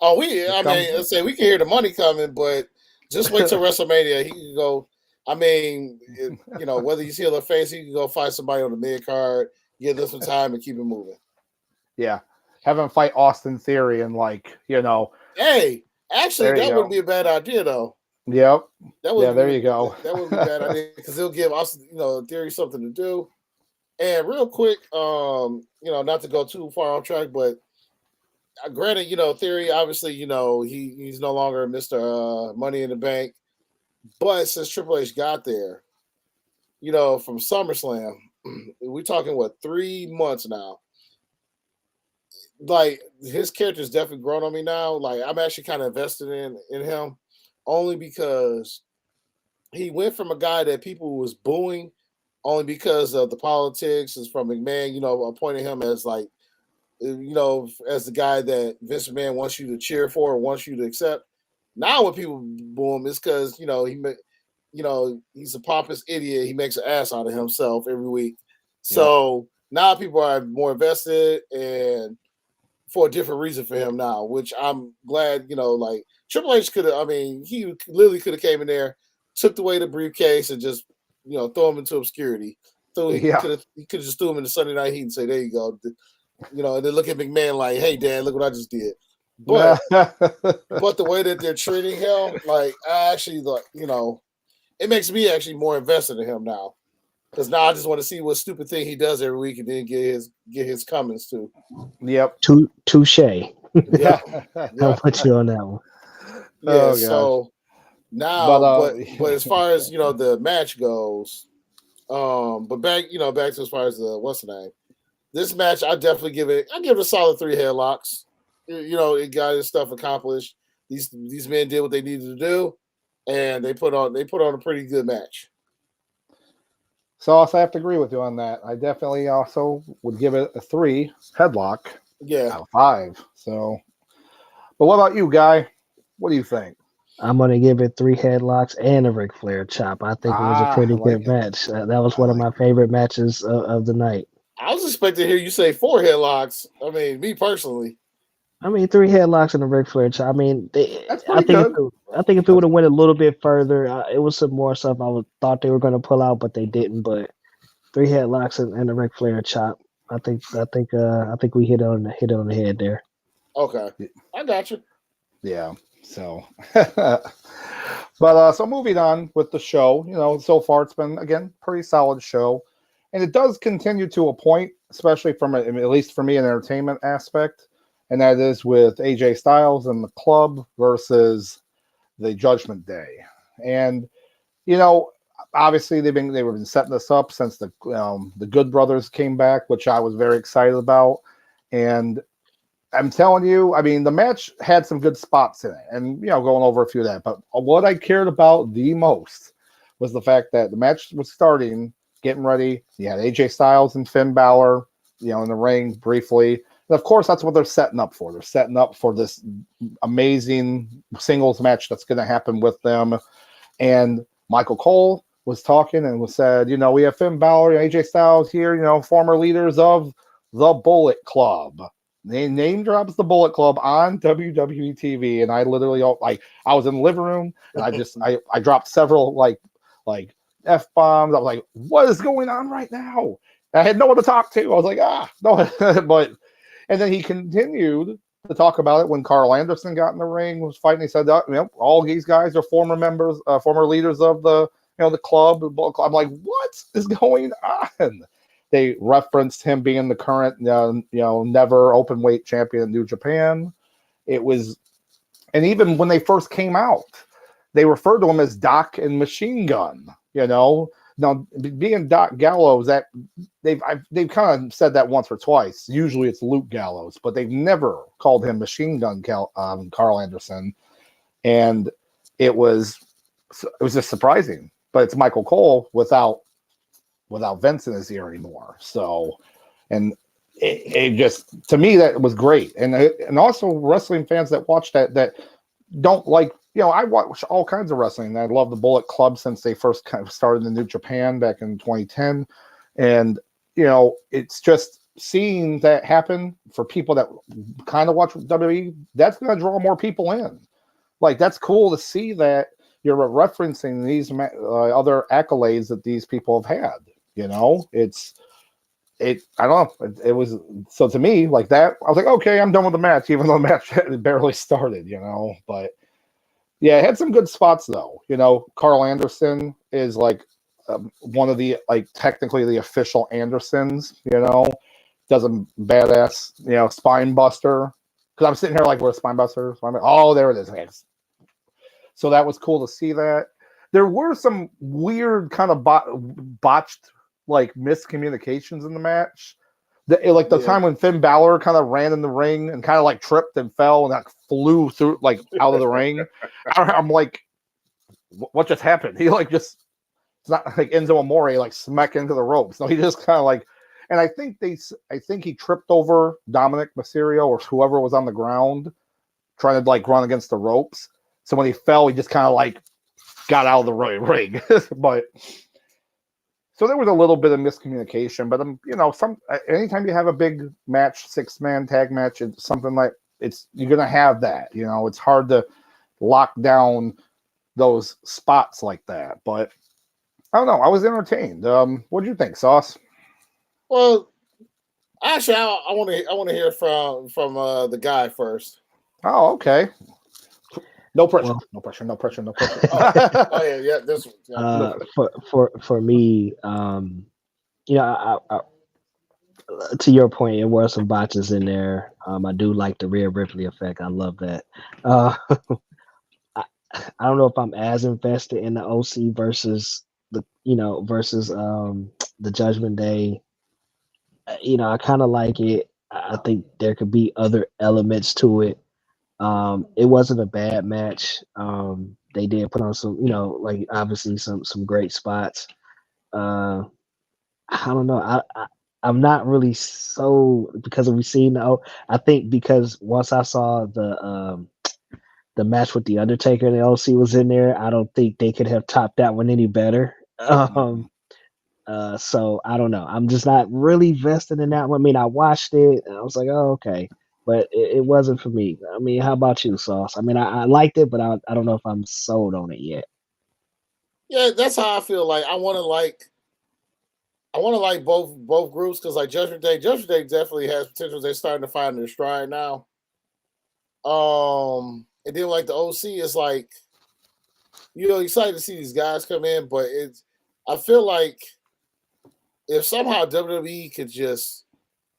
Speaker 2: Oh, let's say we can hear the money coming, but just wait till WrestleMania. He can go. I mean, whether he's heel or face, he can go fight somebody on the mid card, give them some time, and keep it moving.
Speaker 1: Yeah, have him fight Austin Theory and
Speaker 2: Hey, actually, that wouldn't be a bad idea though.
Speaker 1: Yep. There you go.
Speaker 2: That wouldn't be a bad idea because he'll give Austin, Theory something to do. And real quick, not to go too far off track, but. Granted, Theory, obviously, he's no longer Mr. Money in the Bank. But since Triple H got there, from SummerSlam, we're talking, 3 months now. Like, his character's definitely grown on me now. Like, I'm actually kind of invested in him only because he went from a guy that people was booing only because of the politics is from McMahon, appointing him as, like, as the guy that Vince McMahon wants you to cheer for or wants you to accept. Now when people boo him, it's because, he's a pompous idiot. He makes an ass out of himself every week. So now people are more invested and for a different reason for him now, which I'm glad, like Triple H he literally could have came in there, took away the briefcase and just, throw him into obscurity. So he could have just threw him in the Sunday Night Heat and say, there you go. And then look at McMahon like, hey, Dan, look what I just did. But but the way that they're treating him, like, I actually, it makes me actually more invested in him now. Because now I just want to see what stupid thing he does every week and then get his comments too.
Speaker 1: Yep.
Speaker 3: Touche.
Speaker 2: Yeah.
Speaker 3: I'll put you on that one.
Speaker 2: Yeah, so now, but as far as, the match goes, but back to as far as the, what's the name? This match, I definitely give it a solid 3 headlocks. It got its stuff accomplished. These men did what they needed to do, and they put on a pretty good match.
Speaker 1: So I have to agree with you on that. I definitely also would give it a 3 headlock.
Speaker 2: Yeah.
Speaker 1: Out of 5. So, but what about you, Guy? What do you think?
Speaker 3: I'm going to give it 3 headlocks and a Ric Flair chop. I think it was a pretty good match. That was one of my favorite matches of the night.
Speaker 2: I was expecting to hear you say 4 headlocks. I mean, me personally.
Speaker 3: 3 headlocks and a Ric Flair chop. I mean, I think if it would have went a little bit further, it was some more stuff I thought they were going to pull out, but they didn't. But 3 headlocks and a Ric Flair chop. I think we hit it on the head there.
Speaker 2: Okay, I got you.
Speaker 1: Yeah. So, but so moving on with the show, so far it's been again pretty solid show. And it does continue to a point, especially from at least for me, an entertainment aspect. and that is with AJ Styles and the Club versus the Judgment Day. And obviously they've been setting this up since the Good Brothers came back, which I was very excited about. And I'm telling you, I mean, the match had some good spots in it, and going over a few of that. But what I cared about the most was the fact that the match was starting, getting ready. You had AJ Styles and Finn Balor, in the ring briefly. And of course, that's what they're setting up for. They're setting up for this amazing singles match that's going to happen with them. And Michael Cole was talking and said, we have Finn Balor and AJ Styles here, former leaders of the Bullet Club. They name drops the Bullet Club on WWE TV, and I literally I was in the living room and I dropped several like F-bombs. I was like, what is going on right now? I had no one to talk to. I was like, no. But and then he continued to talk about it when Carl Anderson got in the ring, was fighting. He said, all these guys are former members, former leaders of the the club. I'm like, what is going on? They referenced him being the current, never open weight champion in New Japan. It was, and even when they first came out, they referred to him as Doc and Machine Gun. Now being Doc Gallows, that they've kind of said that once or twice. Usually it's Luke Gallows, but they've never called him Machine Gun Carl Anderson, and it was just surprising. But it's Michael Cole without Vince in his ear anymore. So, and it just, to me, that was great. And also wrestling fans that watch that don't like, I watch all kinds of wrestling. I love the Bullet Club since they first kind of started in New Japan back in 2010. And, it's just seeing that happen for people that kind of watch WWE, that's going to draw more people in. Like, that's cool to see that you're referencing these other accolades that these people have had. I don't know. It was, so to me, like that, I was like, okay, I'm done with the match, even though the match had barely started, but yeah, it had some good spots though. Carl Anderson is like one of the, technically the official Andersons, does a badass, spine buster. Cause I'm sitting here like, we're a spine buster. Oh, there it is. Okay. So that was cool to see that. There were some weird kind of botched miscommunications in the match. The time when Finn Balor kind of ran in the ring and kind of tripped and fell and flew through out of the ring. I'm like, what just happened? He it's not like Enzo Amore smack into the ropes. No, he just kind of and I think he tripped over Dominic Mysterio or whoever was on the ground trying to run against the ropes. So when he fell, he just kind of got out of the ring. But so there was a little bit of miscommunication, but anytime you have a big match, 6-man tag match, it's something you're gonna have that. It's hard to lock down those spots like that. But I don't know. I was entertained. What do you think, Sauce?
Speaker 2: Well, actually, I want to hear from the guy first.
Speaker 1: Oh, okay. No pressure.
Speaker 3: Well,
Speaker 1: no pressure.
Speaker 2: Oh yeah, this one. Yeah.
Speaker 3: For me, to your point, there were some botches in there. I do like the Rhea Ripley effect. I love that. I don't know if I'm as invested in the OC versus the Judgment Day. I kind of like it. I think there could be other elements to it. It wasn't a bad match. They did put on some, obviously some great spots. I don't know. I'm not really so, because we've seen I think because once I saw the match with the Undertaker and the OC was in there, I don't think they could have topped that one any better. So I don't know. I'm just not really vested in that one. I mean, I watched it and I was like, oh, okay. But it wasn't for me. I mean, how about you, Sauce? I mean, I liked it, but I don't know if I'm sold on it yet.
Speaker 2: Yeah, that's how I feel. I want to like both groups because Judgment Day definitely has potential. They're starting to find their stride now. And then the OC is excited to see these guys come in, but I feel like if somehow WWE could just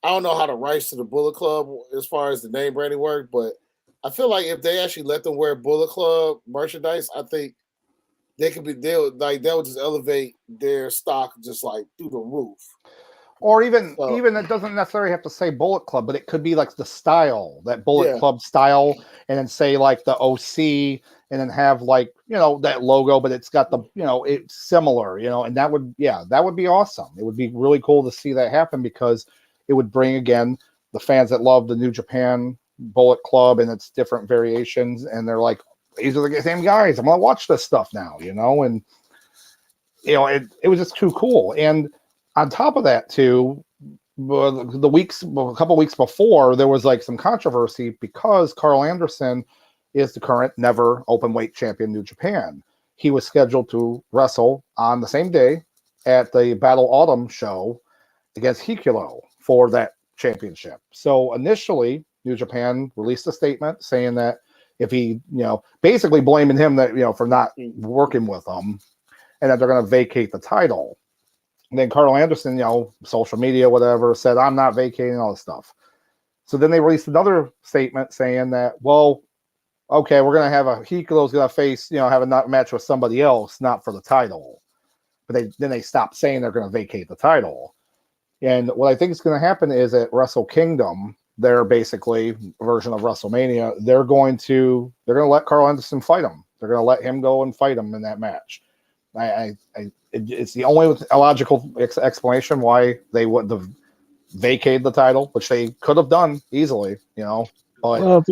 Speaker 2: I don't know how the rights to the Bullet Club as far as the name branding work, but I feel like if they actually let them wear Bullet Club merchandise, I think they'll just elevate their stock just like through the roof.
Speaker 1: Or even it doesn't necessarily have to say Bullet Club, but it could be like the style, that Bullet Club style, and then say like the OC, and then have like, you know, that logo, but it's got the, you know, it's similar, you know, and that would be awesome. It would be really cool to see that happen, because it would bring again the fans that love the New Japan Bullet Club and its different variations, and they're like, these are the same guys. I'm gonna watch this stuff now, you know, and you know, it was just too cool. And on top of that, too, a couple weeks before, there was like some controversy because Carl Anderson is the current never open weight champion in New Japan. He was scheduled to wrestle on the same day at the Battle Autumn show against Hikilo for that championship. So initially, New Japan released a statement saying that if he, you know, basically blaming him that, you know, for not working with them, and that they're going to vacate the title. And then Carl Anderson, you know, social media, whatever, said, I'm not vacating, all this stuff. So then they released another statement saying that, well, okay, we're going to have Hikilo's going to face, you know, have a match with somebody else, not for the title. But then they stopped saying they're going to vacate the title. And what I think is going to happen is at Wrestle Kingdom, their basically version of WrestleMania, they're going to let Carl Anderson fight him. They're going to let him go and fight him in that match. It's the only logical explanation why they wouldn't have vacated the title, which they could have done easily, you know. But
Speaker 3: well,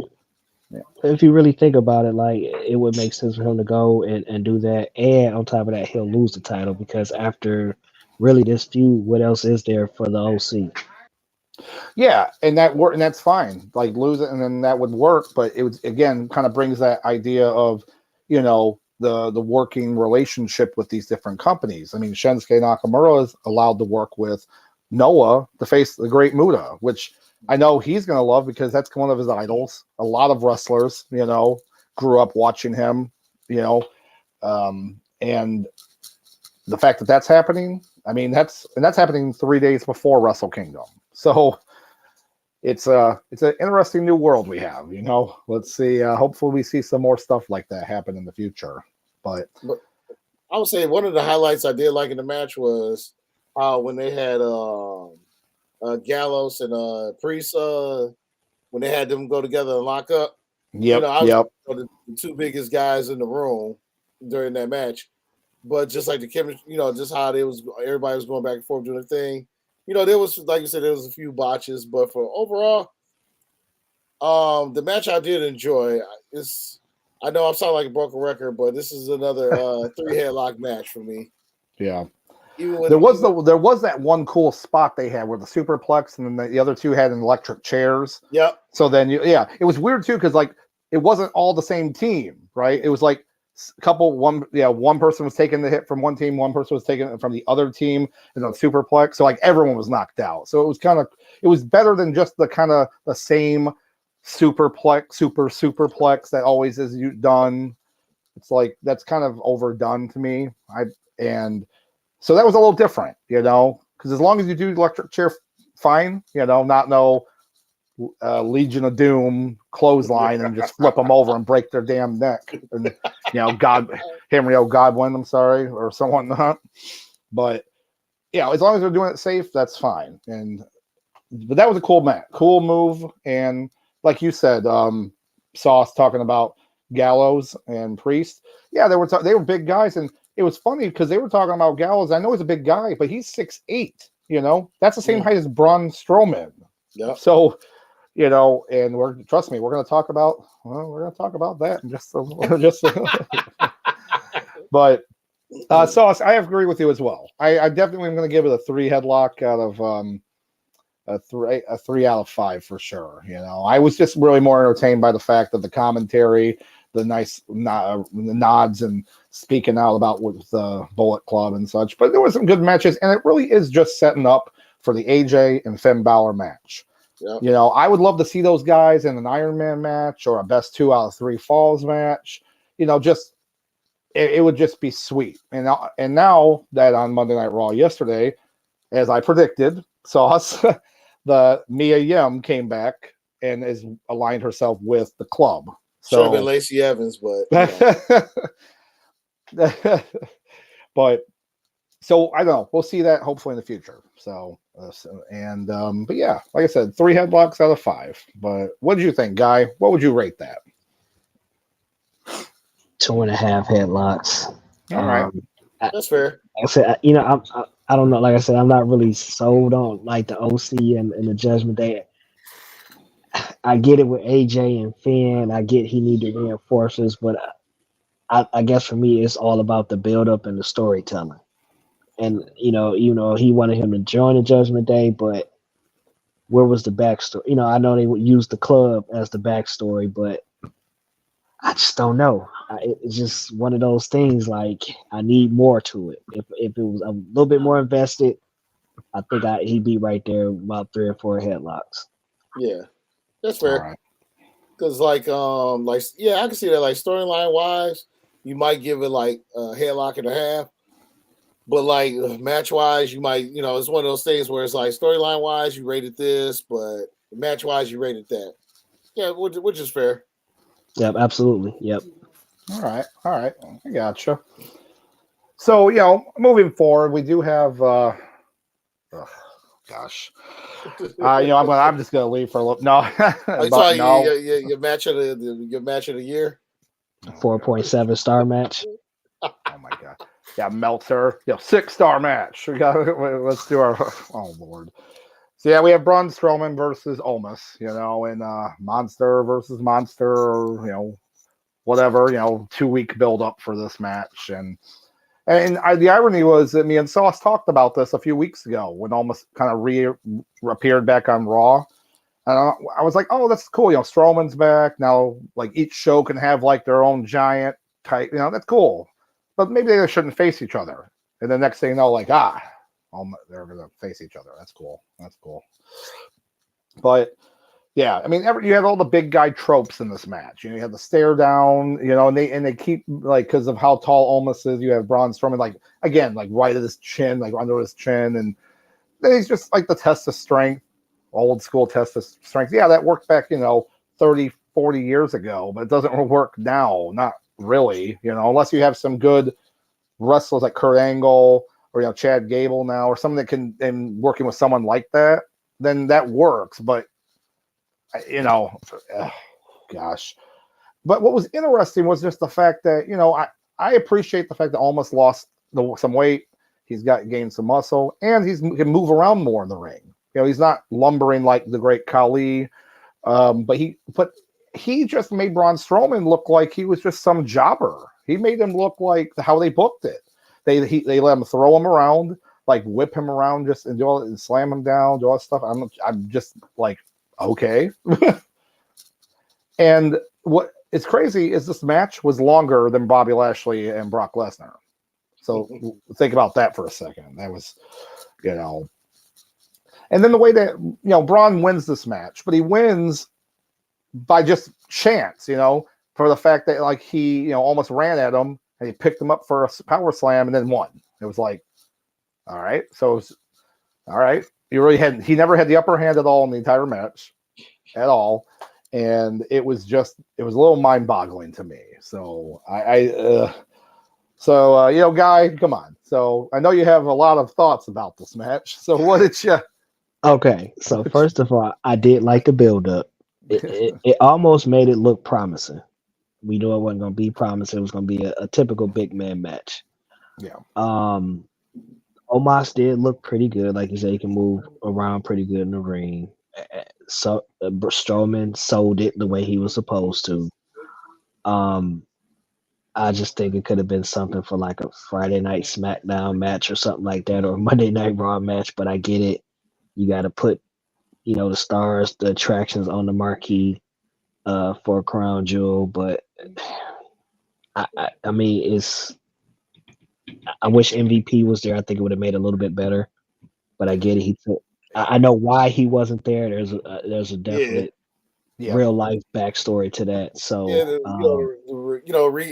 Speaker 3: if you really think about it, like, it would make sense for him to go and do that, and on top of that, he'll lose the title, because after really this feud, what else is there for the OC?
Speaker 1: Yeah, and that's fine. Like, lose it, and then that would work. But it would, again, kind of brings that idea of, you know, the working relationship with these different companies. I mean, Shinsuke Nakamura is allowed to work with Noah to face the Great Muta, which I know he's going to love, because that's one of his idols. A lot of wrestlers, you know, grew up watching him, you know, and the fact that that's happening, I mean, that's happening 3 days before Wrestle Kingdom. So it's an interesting new world we have, you know. Let's see. Hopefully we see some more stuff like that happen in the future. But
Speaker 2: I would say one of the highlights I did like in the match was when they had Gallows and Priest, when they had them go together and lock up.
Speaker 1: Yep.
Speaker 2: You know, I was the two biggest guys in the room during that match. But just like the chemistry, you know, just how everybody was going back and forth doing the thing. You know, there was, like you said, there was a few botches, but for overall, the match I did enjoy. I know I'm sounding like a broken record, but this is another 3-headlock match for me.
Speaker 1: Yeah. There was that one cool spot they had where the superplex, and then the other two had electric chairs.
Speaker 2: Yep.
Speaker 1: So then it was weird too, because like it wasn't all the same team, right? It was like one person was taking the hit from one team, one person was taking it from the other team, and then superplex. So like everyone was knocked out. So it was better than just the kind of the same superplex that always is done. It's like that's kind of overdone to me. So that was a little different, you know, because as long as you do electric chair, fine, you know, not no Legion of Doom clothesline and just flip them over and break their damn neck. And, you know, Henry O. Godwin, I'm sorry, or someone not. But, you know, as long as they're doing it safe, that's fine. But that was a cool move. And like you said, Sauce talking about Gallows and Priest. Yeah, they were big guys, and it was funny because they were talking about Gallows. I know he's a big guy, but he's 6'8". You know, that's the same height as Braun Strowman.
Speaker 2: Yeah.
Speaker 1: So, you know, and trust me, we're going to talk about that in just But Sauce, I agree with you as well. I definitely am going to give it a 3 headlock out of a 3 out of 5 for sure. You know, I was just really more entertained by the fact that the commentary, the nice nods and speaking out about with the Bullet Club and such. But there were some good matches, and it really is just setting up for the AJ and Finn Balor match. Yep. You know, I would love to see those guys in an Iron Man match or a best 2 out of 3 falls match. You know, just it would just be sweet. And now that on Monday Night Raw yesterday, as I predicted, Sauce, the Mia Yim came back and is aligned herself with the club.
Speaker 2: Should have
Speaker 1: So
Speaker 2: been Lacey Evans, but
Speaker 1: but so I don't know. We'll see that hopefully in the future. So but yeah, like I said, 3 headlocks out of 5. But what did you think, Guy? What would you rate that?
Speaker 3: 2.5 headlocks.
Speaker 1: All right.
Speaker 2: That's fair.
Speaker 3: Like I said, I don't know. Like I said, I'm not really sold on like the OC and the Judgment Day. I get it with AJ and Finn. I get he need to reinforce this, but I guess for me, it's all about the build up and the storytelling. And he wanted him to join the Judgment Day, but where was the backstory? I know they would use the club as the backstory, but I just don't know. It's just one of those things. Like I need more to it. If it was a little bit more invested, I think he'd be right there about 3 or 4 headlocks.
Speaker 2: Yeah, that's fair. Because I can see that. Like storyline wise, you might give it like a headlock and a half. But like match wise, you might, it's one of those things where it's like storyline wise, you rated this, but match wise, you rated that. Yeah, which is fair.
Speaker 3: Yep, absolutely. Yep.
Speaker 1: All right. I gotcha. So, moving forward, we do have I'm just gonna leave for a little. No,
Speaker 2: your match of the year.
Speaker 3: 4.7 star match.
Speaker 1: Oh my god. Yeah, Meltzer. 6-star match. Let's do our. Oh Lord. So yeah, we have Braun Strowman versus Omos. And Monster versus Monster, or whatever. 2-week build up for this match, and the irony was that me and Sauce talked about this a few weeks ago when Omos kind of reappeared back on Raw. And I was like, oh, that's cool. Strowman's back now. Like each show can have like their own giant type. That's cool. But maybe they shouldn't face each other. And the next thing you know, like, they're going to face each other. That's cool. But yeah, I mean, you have all the big guy tropes in this match. You have the stare down, and they keep like, because of how tall Omos is, you have Braun Strowman, like, again, like right at his chin, like under his chin. And then he's just like the test of strength, old school test of strength. Yeah, that worked back, 30, 40 years ago, but it doesn't work now. Not really, unless you have some good wrestlers like Kurt Angle or Chad Gable now, or someone that can, and working with someone like that, then that works. But gosh. But what was interesting was just the fact that I appreciate the fact that Almost lost some weight. He's gained some muscle, and he can move around more in the ring. He's not lumbering like the great Khali, but he just made Braun Strowman look like he was just some jobber. He made him look like how they booked it. They let him throw him around, like whip him around, just and do all and slam him down, do all that stuff. I'm just like, okay. And what is crazy is this match was longer than Bobby Lashley and Brock Lesnar. So think about that for a second. That was, and then the way that Braun wins this match, but he wins by just chance, for the fact that like he, almost ran at him and he picked him up for a power slam and then won. It was like, all right. So all right. He never had the upper hand at all in the entire match at all. And it was a little mind boggling to me. So Guy, come on. So I know you have a lot of thoughts about this match. So what did you?
Speaker 3: Okay. So first of all, I did like the build up. It almost made it look promising. We knew it wasn't going to be promising. It was going to be a typical big man match.
Speaker 1: Yeah.
Speaker 3: Omos did look pretty good. Like you said, he can move around pretty good in the ring. So Strowman sold it the way he was supposed to. I just think it could have been something for like a Friday Night SmackDown match or something like that, or a Monday Night Raw match. But I get it. You got to put the stars, the attractions on the marquee for a crown jewel. But I mean, I wish MVP was there. I think it would have made it a little bit better. But I get it. I know why he wasn't there. There's a definite real life backstory to that. So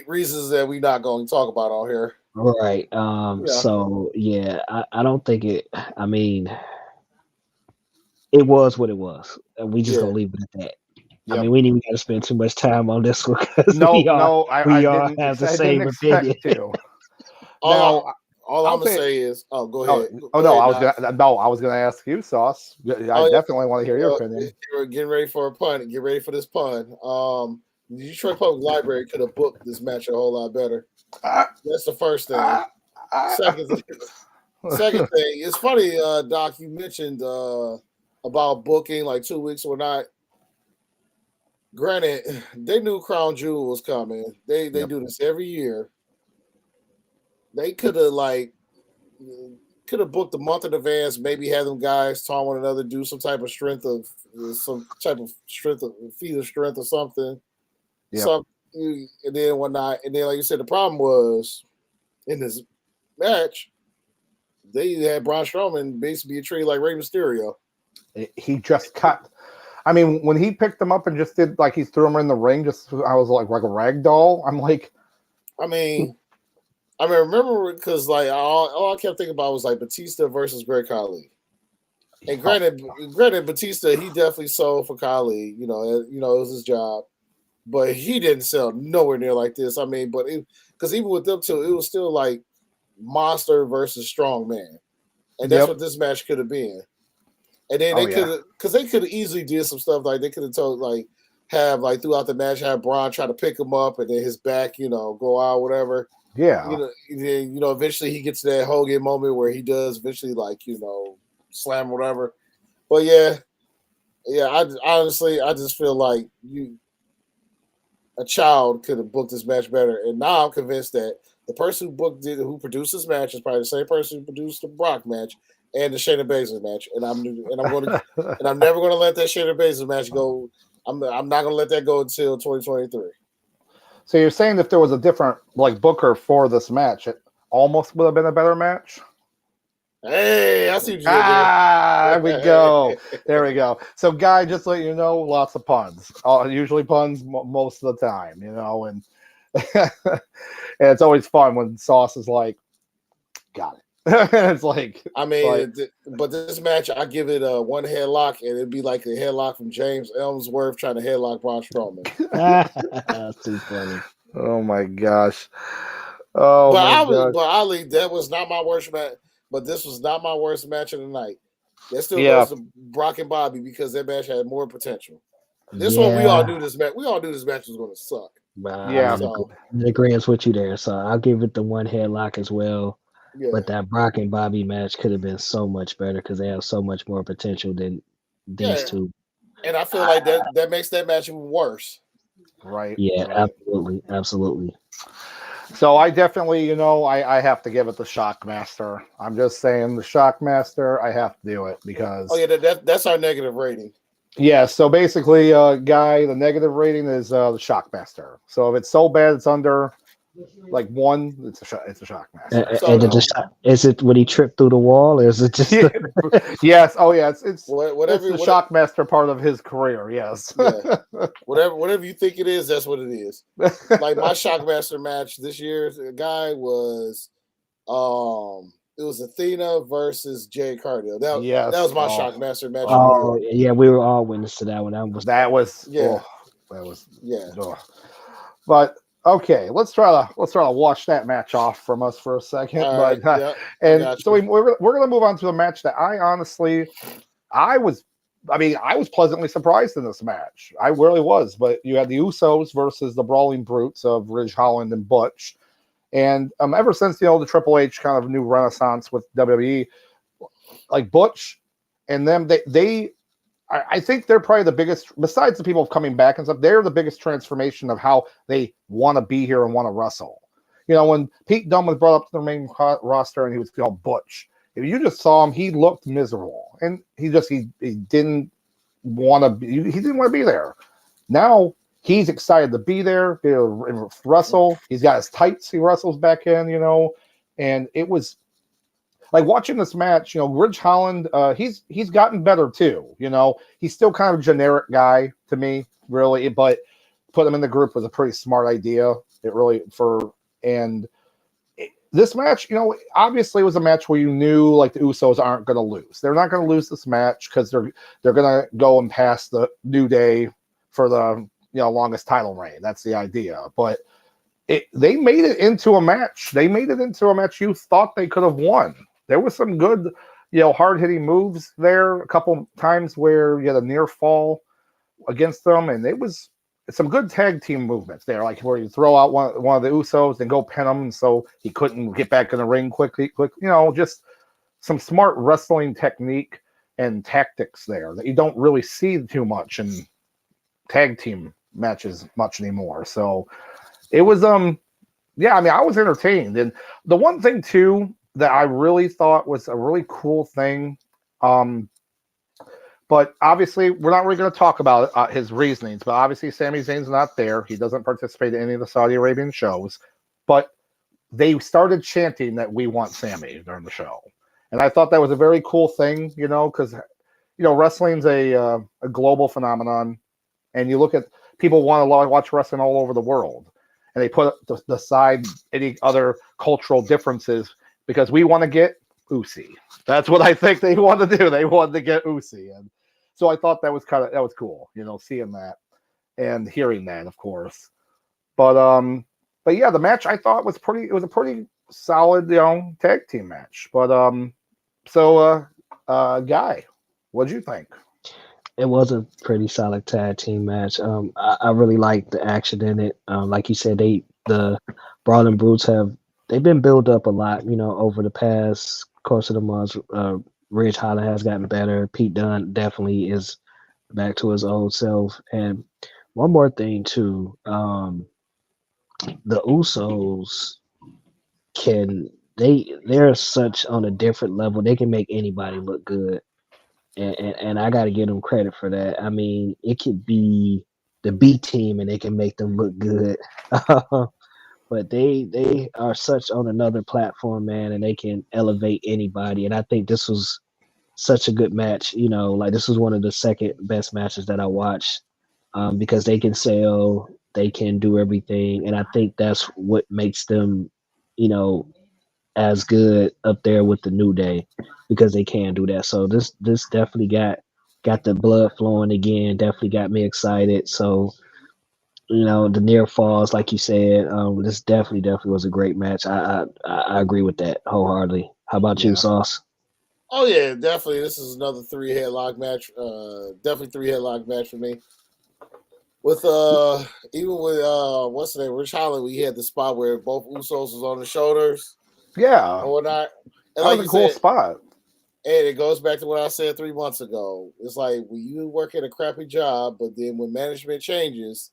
Speaker 2: reasons that we're not going to talk about on here.
Speaker 3: Right. So yeah, I don't think it. I mean, it was what it was. And we just
Speaker 2: Yeah.
Speaker 3: gonna leave it at that.
Speaker 1: Yep.
Speaker 3: I mean, we didn't even got to spend too much time on this one because
Speaker 1: No,
Speaker 3: we all
Speaker 1: I
Speaker 3: have
Speaker 1: didn't.
Speaker 3: the
Speaker 1: I didn't
Speaker 3: same
Speaker 1: expect
Speaker 3: opinion.
Speaker 1: to.
Speaker 2: All
Speaker 1: I'll
Speaker 2: I'm gonna
Speaker 1: say-
Speaker 2: say is, go
Speaker 1: Oh,
Speaker 2: ahead.
Speaker 1: oh
Speaker 2: Go
Speaker 1: no,
Speaker 2: ahead, Doc.
Speaker 1: I was gonna ask you, Sauce. I
Speaker 2: Oh, yeah.
Speaker 1: definitely want to hear your opinion.
Speaker 2: We're getting ready for a pun. Get ready for this pun. The Detroit Public Library could have booked this match a whole lot better. That's the first thing. Second thing, it's funny, Doc, you mentioned about booking like 2 weeks or not. Granted, they knew Crown Jewel was coming. They do this every year. They could have booked a month in advance, maybe have them guys taunt one another, do some type of feat of strength or something.
Speaker 1: Yep.
Speaker 2: And then whatnot. And then, like you said, the problem was in this match, they had Braun Strowman basically be treated like Rey Mysterio.
Speaker 1: He just cut. I mean, when he picked him up and just did like he threw him in the ring, I was like a rag doll. I'm like,
Speaker 2: I mean, remember because like all I kept thinking about was like Batista versus Great Khali. And granted, Batista, he definitely sold for Khali. You know, it was his job, but he didn't sell nowhere near like this. I mean, because even with them two, it was still like monster versus strong man, and that's what this match could have been. And then they could have easily did some stuff like they could have told like have like throughout the match have Braun try to pick him up and then his back go out whatever.
Speaker 1: Yeah.
Speaker 2: Eventually he gets to that Hogan moment where he does eventually slam whatever. But yeah. I honestly just feel like a child could have booked this match better, and now I'm convinced that the person who produced this match is probably the same person who produced the Brock match and the Shayna Baszler match, and I'm never going to let that Shayna Baszler match go. I'm not going to let that go until 2023.
Speaker 1: So you're saying if there was a different booker for this match, it almost would have been a better match?
Speaker 2: Hey, I see what you did
Speaker 1: there we go. There we go. So, Guy, just let you know, lots of puns. Usually puns most of the time, and and it's always fun when Sauce is like, got it. It's like,
Speaker 2: but this match, I give it a one headlock, and it'd be like the headlock from James Ellsworth trying to headlock Braun Strowman.
Speaker 3: That's too funny.
Speaker 1: Oh my gosh. Oh,
Speaker 2: but Ali, that was not my worst match. But this was not my worst match of the night. That still goes to Brock and Bobby because that match had more potential. This one, we all knew this match. We all knew this match was going to suck.
Speaker 3: I'm in agreement with you there. So I'll give it the one headlock as well. Yeah. But that Brock and Bobby match could have been so much better because they have so much more potential than these two.
Speaker 2: And I feel like that makes that match even worse.
Speaker 1: Right.
Speaker 3: Yeah,
Speaker 1: right.
Speaker 3: Absolutely.
Speaker 1: So I definitely, I have to give it the Shockmaster. I'm just saying the Shockmaster, I have to do it because...
Speaker 2: Oh, yeah, that's our negative rating.
Speaker 1: Yeah, so basically, Guy, the negative rating is the Shockmaster. So if it's so bad it's under... 1, it's a Shockmaster.
Speaker 3: Is it when he tripped through the wall, or is it just?
Speaker 1: Yes. Oh, yeah. It's
Speaker 2: whatever
Speaker 1: the Shockmaster part of his career. Yes.
Speaker 2: Yeah. Whatever you think it is, that's what it is. Like my Shockmaster match this year, Guy was, it was Athena versus Jade Cargill. That was my Shockmaster match.
Speaker 3: Oh, yeah, we were all witness to that one.
Speaker 1: But. Okay, let's try to wash that match off from us for a second. So we're gonna move on to a match that I was pleasantly surprised in this match. I really was. But you had the Usos versus the Brawling Brutes of Ridge Holland and Butch, and ever since the Triple H kind of new renaissance with WWE, like Butch and them, I think they're probably the biggest, besides the people coming back and stuff, they're the biggest transformation of how they want to be here and want to wrestle. When Pete Dunne was brought up to the main roster and he was called Butch, if you just saw him, he looked miserable. And he didn't want to be there. Now he's excited to be there, to wrestle. He's got his tights he wrestles back in, and it was like watching this match, Ridge Holland, he's gotten better too. He's still kind of a generic guy to me, really, but put him in the group was a pretty smart idea. this match, obviously was a match where you knew like the Usos aren't going to lose. They're not going to lose this match because they're going to go and pass the New Day for the longest title reign. That's the idea. But they made it into a match. They made it into a match you thought they could have won. There was some good, hard hitting moves there. A couple times where you had a near fall against them, and it was some good tag team movements there, like where you throw out one of the Usos and go pin him, so he couldn't get back in the ring quickly. Just some smart wrestling technique and tactics there that you don't really see too much in tag team matches much anymore. So it was, I was entertained. And the one thing too that I really thought was a really cool thing, but obviously, we're not really going to talk about his reasonings. But obviously, Sami Zayn's not there. He doesn't participate in any of the Saudi Arabian shows. But they started chanting that we want Sami during the show. And I thought that was a very cool thing, because, wrestling's a global phenomenon. And you look at people want to watch wrestling all over the world. And they put aside any other cultural differences because we want to get Usi. That's what I think they want to do. They wanted to get Usi. And so I thought that was cool, seeing that and hearing that, of course. But yeah, the match I thought was it was a pretty solid, tag team match. But Guy, what'd you think?
Speaker 3: It was a pretty solid tag team match. I really liked the action in it. Like you said, the Brawling Brutes they've been built up a lot, over the past course of the months. Ridge Holland has gotten better. Pete Dunne definitely is back to his old self. And one more thing too, the Usos they're such on a different level. They can make anybody look good. And I got to give them credit for that. I mean, it could be the B team and they can make them look good. But they are such on another platform, man, and they can elevate anybody. And I think this was such a good match. Like this was one of the second best matches that I watched because they can sell, they can do everything, and I think that's what makes them, as good up there with the New Day because they can do that. So this definitely got the blood flowing again. Definitely got me excited. So. The near falls, like you said, this definitely was a great match. I agree with that wholeheartedly. How about you, Sauce?
Speaker 2: Oh yeah, definitely. This is another 3-headlock match. Definitely 3-headlock match for me. With even with what's the name, Rich Holland, we had the spot where both Usos was on the shoulders.
Speaker 1: Yeah,
Speaker 2: or whatnot. And
Speaker 1: that
Speaker 2: like
Speaker 1: was a cool spot.
Speaker 2: And it goes back to what I said 3 months ago. It's like when you work at a crappy job, but then when management changes,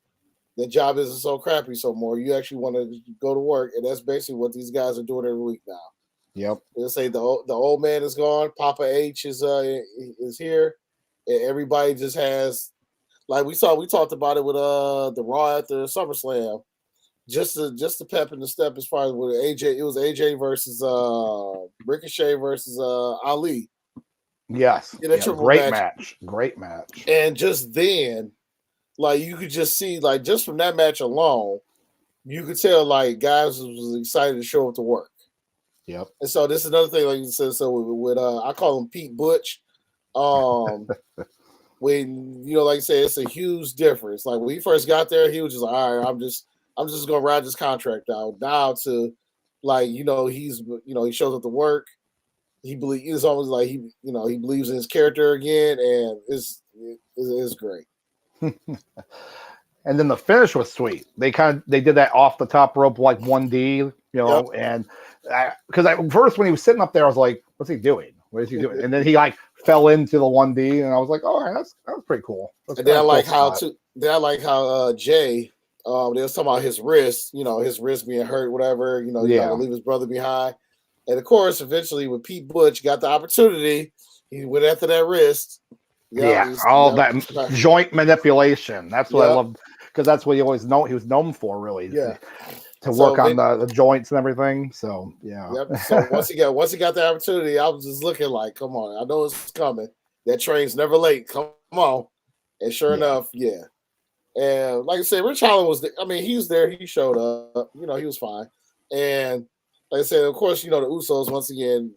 Speaker 2: the job isn't so crappy so more. You actually want to go to work, and that's basically what these guys are doing every week now.
Speaker 1: Yep.
Speaker 2: They'll say the old man is gone, Papa H is here, and everybody just has like we talked about it with the Raw after SummerSlam. Just the pep in the step as far as with AJ, it was AJ versus Ricochet versus Ali.
Speaker 1: Yes.
Speaker 2: In a triple
Speaker 1: great match. Great match.
Speaker 2: And just then, like you could just see, like just from that match alone, you could tell like guys was excited to show up to work.
Speaker 1: Yep.
Speaker 2: And so this is another thing, like you said. So with I call him Pete Butch. When like you say, it's a huge difference. Like when he first got there, he was just like, all right, I'm just gonna ride this contract out. Now to like he shows up to work. He believes it's almost like he believes in his character again, and it's great.
Speaker 1: And then the finish was sweet. They did that off the top rope like 1D,
Speaker 2: Yep.
Speaker 1: and because at first when he was sitting up there, I was like, "What's he doing? What is he doing?" And then he like fell into the 1D, and I was like, "Oh, that was pretty cool."
Speaker 2: And then I like how Jay, they was talking about his wrist, his wrist being hurt, whatever. He's not gonna leave his brother behind. And of course, eventually, when Pete Butch got the opportunity, he went after that wrist.
Speaker 1: That joint manipulation. That's what I love, because that's what he was known for, really.
Speaker 2: Yeah.
Speaker 1: To work on the joints and everything. So yeah.
Speaker 2: Yep. So once he got the opportunity, I was just looking like, come on, I know it's coming. That train's never late. Come on. And sure enough, yeah. And like I said, Rich Holland was there. I mean, he was there. He showed up. He was fine. And like I said, of course, the Usos once again,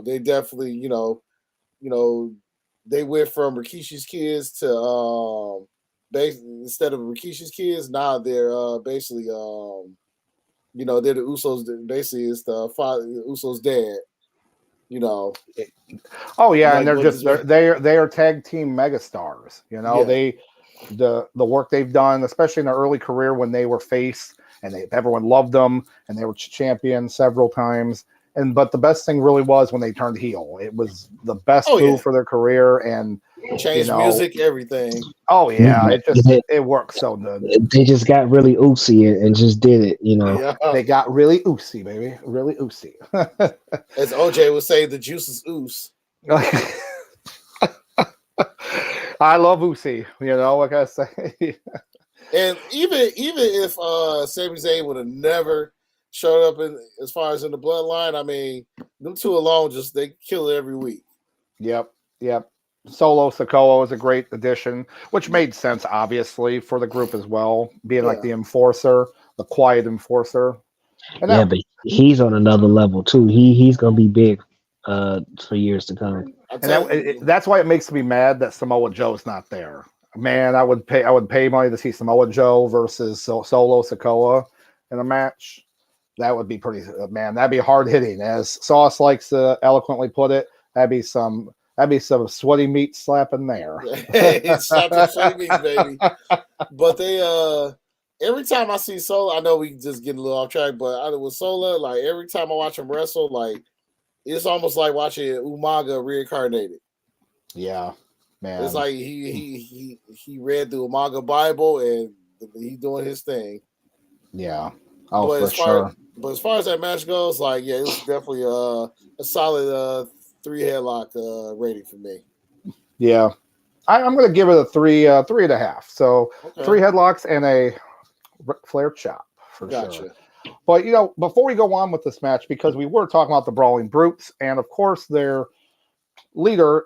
Speaker 2: they definitely, they went from Rikishi's kids to instead of Rikishi's kids, now they're basically they're the Usos. Basically, it's the father, Usos' dad.
Speaker 1: Oh yeah, and
Speaker 2: Like,
Speaker 1: they are tag team megastars.
Speaker 2: Yeah.
Speaker 1: The work they've done, especially in their early career when they were face and everyone loved them and they were champions several times. But the best thing really was when they turned heel. It was the best move for their career, and
Speaker 2: changed music, everything.
Speaker 1: Oh yeah, it works so good.
Speaker 3: They just got really oozy and just did it.
Speaker 2: Yeah.
Speaker 1: They got really oozy, baby, really oozy.
Speaker 2: As OJ would say, the juice is ooze.
Speaker 1: I love oozy. Like I say.
Speaker 2: And even if Sami Zayn would have never showed up as far as in the bloodline, I mean, them two alone they kill it every week.
Speaker 1: Yep. Solo Sikoa was a great addition, which made sense, obviously, for the group as well, being like the enforcer, the quiet enforcer.
Speaker 3: But he's on another level too. He's gonna be big for years to come.
Speaker 1: And that's why it makes me mad that Samoa Joe's not there. Man, I would pay money to see Samoa Joe versus Solo Sikoa in a match. That would be that'd be hard hitting, as Sauce likes to eloquently put it. That'd be some sweaty meat slapping there.
Speaker 2: It's not the sweaty meat, baby. But they every time I see Solo, I know we just get a little off track, but with Solo, like every time I watch him wrestle, like it's almost like watching Umaga reincarnated.
Speaker 1: Yeah, man.
Speaker 2: It's like he read the Umaga Bible and he's doing his thing.
Speaker 1: Yeah. Oh, for sure.
Speaker 2: But as far as that match goes, like, yeah, it was definitely a solid 3 headlock rating for me.
Speaker 1: Yeah. I'm going to give it a 3.5. So 3 headlocks and a Ric Flair chop for sure. But, before we go on with this match, because we were talking about the Brawling Brutes and, of course, their leader,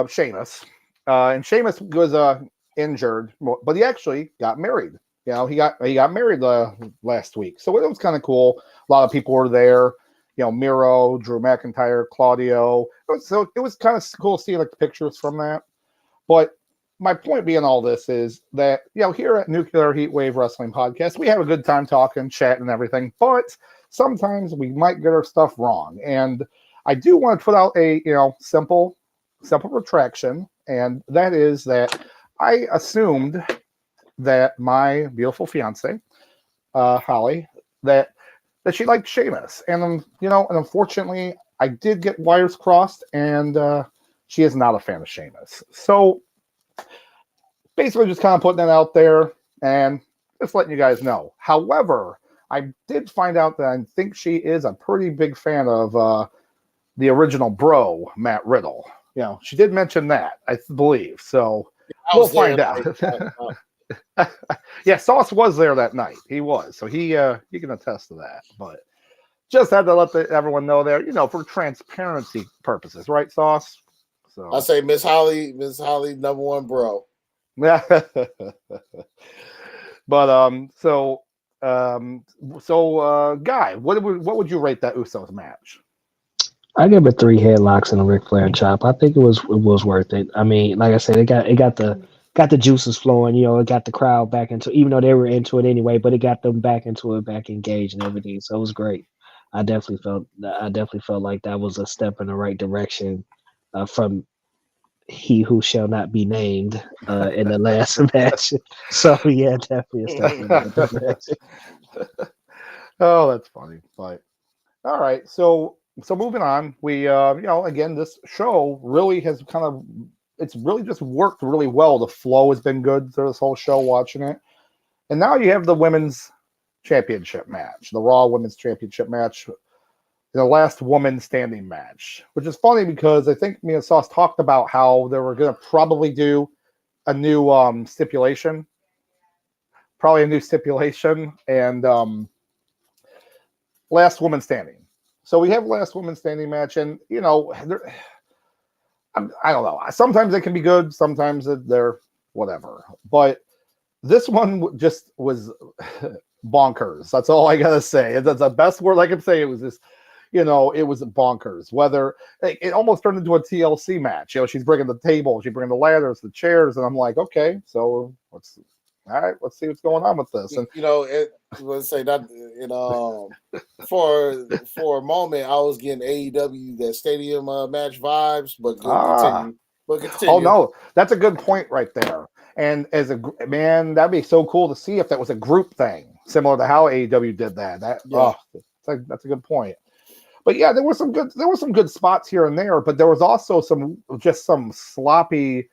Speaker 1: Sheamus. And Sheamus was injured, but he actually got married. He got married last week. So it was kind of cool. A lot of people were there. Miro, Drew McIntyre, Claudio. It was kind of cool seeing like the pictures from that. But my point being all this is that, here at Nuclear Heatwave Wrestling Podcast, we have a good time talking, chatting, and everything. But sometimes we might get our stuff wrong. And I do want to put out a, simple retraction. And that is that I assumed that my beautiful fiance, Holly, that she liked Sheamus. And, and unfortunately, I did get wires crossed, and she is not a fan of Sheamus. So basically just kind of putting that out there and just letting you guys know. However, I did find out that I think she is a pretty big fan of the original bro, Matt Riddle. She did mention that, I believe. So we'll find out. Yeah, Sauce was there that night. He was. So he can attest to that. But just had to let everyone know there, for transparency purposes, right, Sauce? So
Speaker 2: I say Miss Holly, number 1 bro.
Speaker 1: Yeah. But Guy, what would you rate that Usos match?
Speaker 3: I give it 3 headlocks and a Ric Flair chop. I think it was worth it. I mean, like I said, it got the juices flowing. It got the crowd back into, even though they were into it anyway, but it got them back into it, back engaged and everything. So it was great. I definitely felt like that was a step in the right direction from he who shall not be named in the last match. So yeah, definitely a step in the right direction.
Speaker 1: Oh, that's funny. But all right, so moving on, we again, this show really has it's really just worked really well. The flow has been good through this whole show, watching it. And now you have the women's championship match, the Raw Women's Championship match, the last woman standing match, which is funny because I think me and Sauce talked about how they were going to probably do a new stipulation, and last woman standing. So we have last woman standing match, and I don't know. Sometimes it can be good. Sometimes they're whatever. But this one just was bonkers. That's all I gotta say. That's the best word I can say. It was just, it was bonkers. Whether it almost turned into a TLC match. She's bringing the table, she's bringing the ladders, the chairs, and I'm like, okay, so let's see what's going on with this. And
Speaker 2: let's say that for a moment I was getting AEW that stadium match vibes, but continue.
Speaker 1: Oh no, that's a good point right there. And as that'd be so cool to see if that was a group thing, similar to how AEW did that. That's a good point. But yeah, there were some good spots here and there, but there was also some sloppy,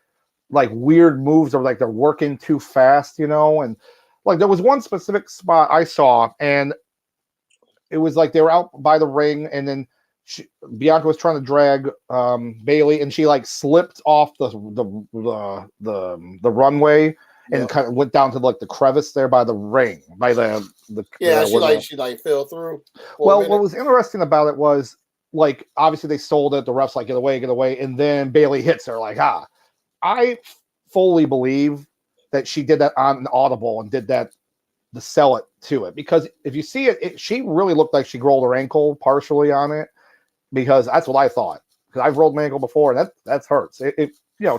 Speaker 1: like weird moves, or like they're working too fast, and like there was one specific spot I saw, and it was like they were out by the ring, and then Bianca was trying to drag Bailey, and she like slipped off the runway and kind of went down to like the crevice there by the ring, by the
Speaker 2: she fell through.
Speaker 1: Well, what was interesting about it was, like, obviously they sold it. The refs like, get away, and then Bailey hits her like, I fully believe that she did that on an audible and did that to sell it to it, because if you see it, she really looked like she rolled her ankle partially on it, because that's what I thought, because I've rolled my ankle before, and that hurts. It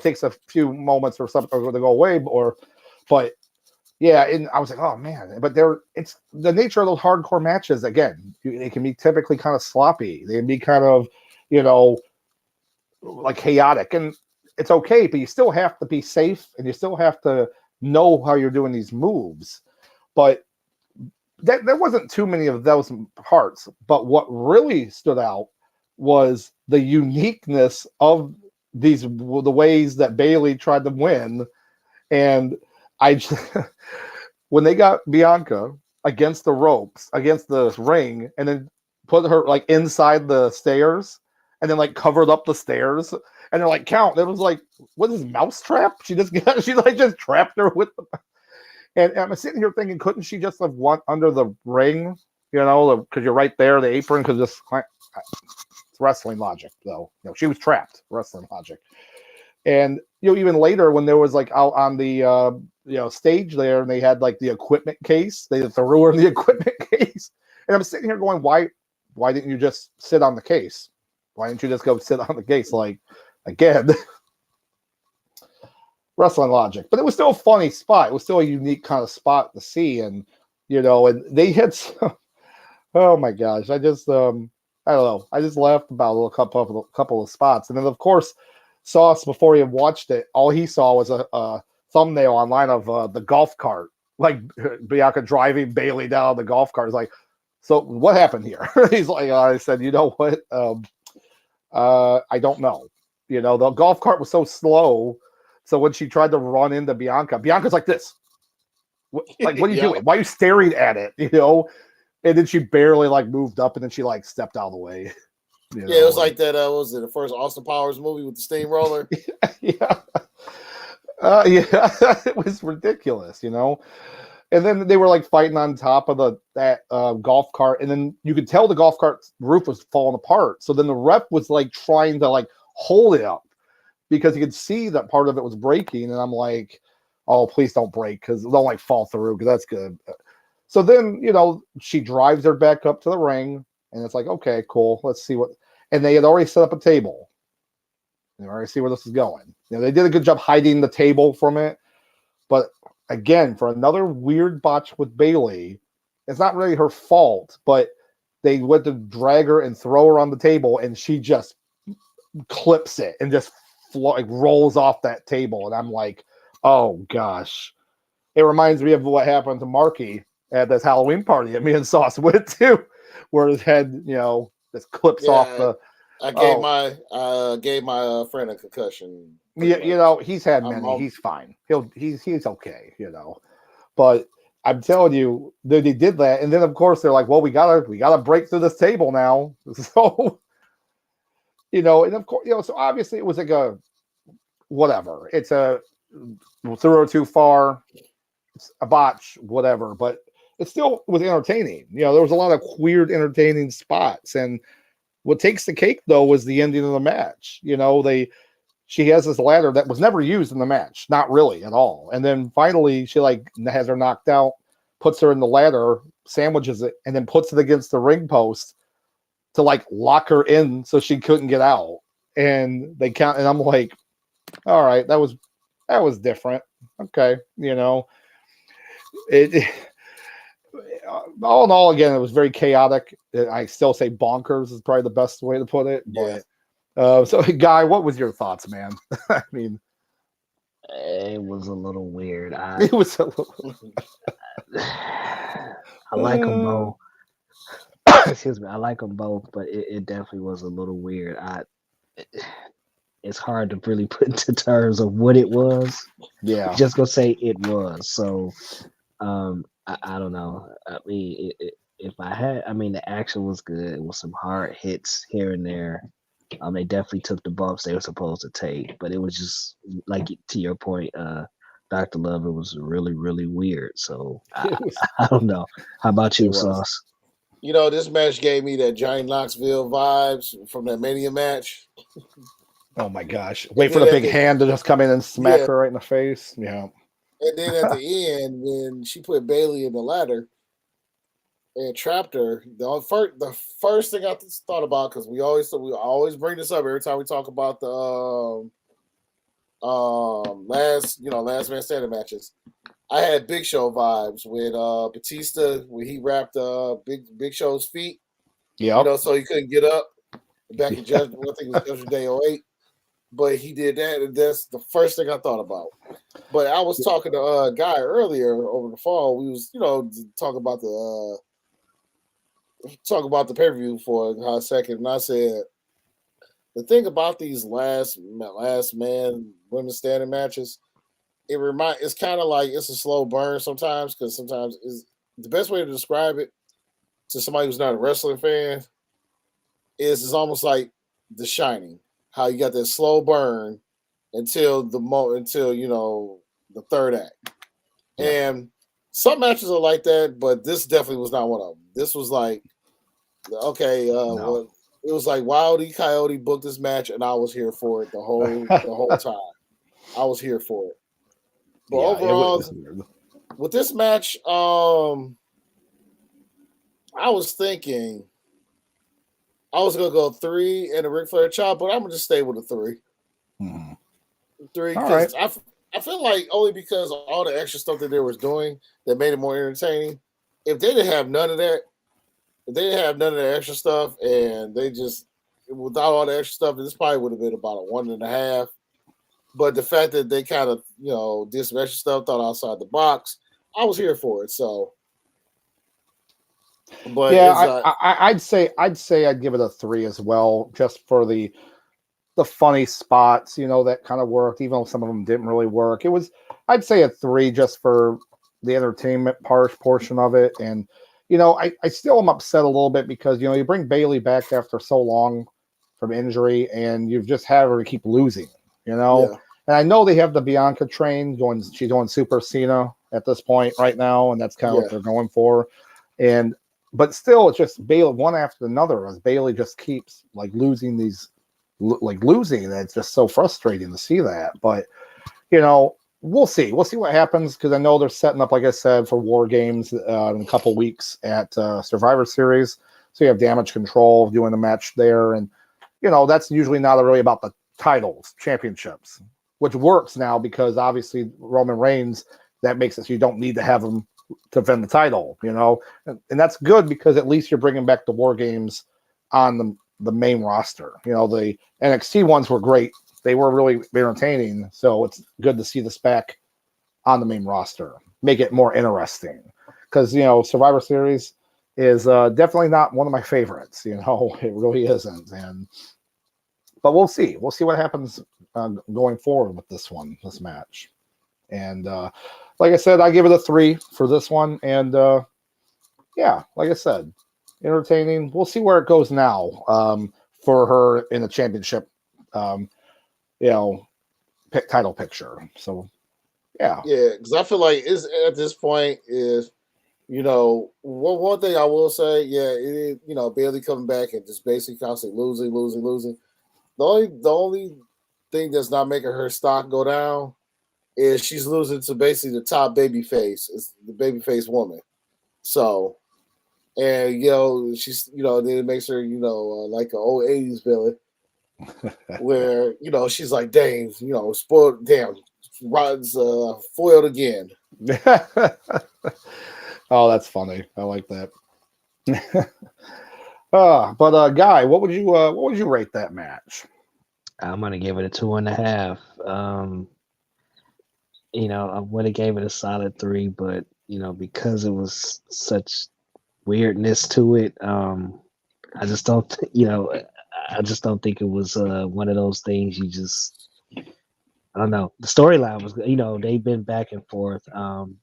Speaker 1: takes a few moments or something to go away, but yeah, and I was like, oh man, but it's the nature of those hardcore matches. Again, they can be typically kind of sloppy. They can be kind of, like chaotic, and it's okay, but you still have to be safe, and you still have to know how you're doing these moves. But there wasn't too many of those parts. But what really stood out was the uniqueness of the ways that Bailey tried to win. And when they got Bianca against the ropes, against the ring, and then put her like inside the stairs, and then like covered up the stairs, and they're like, count. It was like, what is this, mousetrap? She just trapped her with the. And I'm sitting here thinking, couldn't she just have went under the ring? Because you're right there, the apron could just. It's wrestling logic, though. She was trapped. Wrestling logic. And even later, when there was like out on the stage there, and they had like the equipment case, they threw her in the equipment case, and I'm sitting here going, why didn't you just sit on the case? Why didn't you just go sit on the case? Like, again, wrestling logic. But it was still a funny spot. It was still a unique kind of spot to see, and and they had some, oh my gosh, I just I don't know, I just laughed about a couple of spots, and then of course, Sauce, before he had watched it, all he saw was a thumbnail online of the golf cart, like Bianca driving Bailey down the golf cart. He's like, so what happened here? He's like, I said, you know what? I don't know. The golf cart was so slow. So when she tried to run into Bianca's like this. Like, what are you doing? Why are you staring at it? And then she barely like moved up, and then she like stepped out of the way.
Speaker 2: Yeah, it was like that. Was it the first Austin Powers movie with the steamroller?
Speaker 1: Yeah. It was ridiculous, And then they were like fighting on top of that golf cart, and then you could tell the golf cart's roof was falling apart. So then the ref was like trying to like hold it up, because you could see that part of it was breaking. And I'm like, oh, please don't break, because don't like fall through, because that's good. So then, she drives her back up to the ring, and it's like, okay, cool. Let's see what. And they had already set up a table. They already see where this is going. They did a good job hiding the table from it. But again, for another weird botch with Bailey, it's not really her fault, but they went to drag her and throw her on the table, and she just clips it and just rolls off that table. And I'm like, oh gosh. It reminds me of what happened to Marky at this Halloween party that me and Sauce went to, where his head, just clips off the.
Speaker 2: I gave my friend a concussion.
Speaker 1: Yeah, he's had many. He's fine. He's okay. But I'm telling you, they did that, and then of course they're like, well, we gotta break through this table now. So, and of course, so obviously it was like a whatever. It's a threw her too far. It's a botch, whatever. But it still was entertaining. There was a lot of weird, entertaining spots. And what takes the cake, though, was the ending of the match. She has this ladder that was never used in the match, not really at all. And then finally, she like has her knocked out. puts her in the ladder, sandwiches it, and then puts it against the ring post to like lock her in so she couldn't get out. And they count, and I'm like, all right, that was different. Okay, it all in all, again, it was very chaotic. I still say bonkers is probably the best way to put it.
Speaker 2: Yeah.
Speaker 1: But so, Guy, what was your thoughts, man? I mean,
Speaker 3: it was a little weird.
Speaker 1: it was a little.
Speaker 3: I like them both. Excuse me, I like them both, but it definitely was a little weird. It's hard to really put into terms of what it was.
Speaker 1: Yeah,
Speaker 3: Just gonna say it was. So, I don't know. I mean, the action was good. It was some hard hits here and there. They definitely took the bumps they were supposed to take, but it was just like to your point, Dr. Love. It was really, really weird. So I don't know. How about you, Sauce?
Speaker 2: This match gave me that Johnny Knoxville vibes from that Mania match.
Speaker 1: Oh my gosh! Wait for the big hand to just come in and smack her right in the face. Yeah.
Speaker 2: And then at the end, when she put Bailey in the ladder and trapped her, the first thing I thought about, because we always bring this up every time we talk about the last man standing matches. I had Big Show vibes with Batista when he wrapped Big Show's feet.
Speaker 1: Yeah.
Speaker 2: So he couldn't get up back in Judgment. I think it was Judgment Day 08. But he did that, and that's the first thing I thought about. But I was talking to a guy earlier over the phone. We was, talking about the pay-per-view for a hot second, and I said the thing about these last man women standing matches, it's kind of like it's a slow burn sometimes, because sometimes is the best way to describe it to somebody who's not a wrestling fan is it's almost like The Shining. How you got that slow burn until the third act. Yeah. And some matches are like that, but this definitely was not one of them. This was like, okay, well, it was like Wild E. Coyote booked this match, and I was here for it the whole time. I was here for it. But overall, with this match, I was thinking I was gonna go 3 and a Ric Flair chop, but I'm gonna just stay with a 3.
Speaker 1: Mm-hmm.
Speaker 2: 3 because I feel like only because of all the extra stuff that they was doing that made it more entertaining. If they didn't have none of that, if they didn't have none of the extra stuff, and they just without all the extra stuff, this probably would have been about a 1.5. But the fact that they kind of did some extra stuff, thought outside the box, I was here for it. So. But
Speaker 1: yeah, I'd say I'd give it a 3 as well, just for the funny spots, that kind of worked, even though some of them didn't really work. I'd say a 3 just for the entertainment portion of it. And, I still am upset a little bit because, you bring Bailey back after so long from injury and you've just had her keep losing,
Speaker 2: Yeah.
Speaker 1: And I know they have the Bianca train she's going Super Cena at this point right now. And that's kind of what they're going for. But still, it's just Bailey one after another as Bailey just keeps losing, and it's just so frustrating to see that. But we'll see what happens, because I know they're setting up, like I said, for War Games in a couple weeks at Survivor Series. So you have Damage Control doing a match there, and that's usually not really about the titles, championships, which works now because obviously Roman Reigns, that makes it so you don't need to have him to defend the title, and that's good because at least you're bringing back the War Games on the main roster. The NXT ones were great. They were really entertaining. So it's good to see this back on the main roster, make it more interesting, because, Survivor Series is definitely not one of my favorites. It really isn't. But we'll see what happens going forward with this match. And like I said, I give it a 3 for this one. And like I said, entertaining. We'll see where it goes now for her in the championship, title picture. So, yeah.
Speaker 2: Yeah, because I feel like it's at this point is, one thing I will say, it is, Bailey coming back and just basically constantly losing. The only thing that's not making her stock go down is she's losing to basically the top baby face. It's the baby face woman. So, and she's then it makes her like an old '80s villain, where she's like, dang, spoiled, damn, Rod's foiled again.
Speaker 1: Oh, that's funny. I like that. But Guy, what would you rate that match?
Speaker 3: I'm gonna give it a 2.5. I would have gave it a solid 3, but because it was such weirdness to it, I just don't, I just don't think it was one of those things you just. I don't know. The storyline was, they've been back and forth.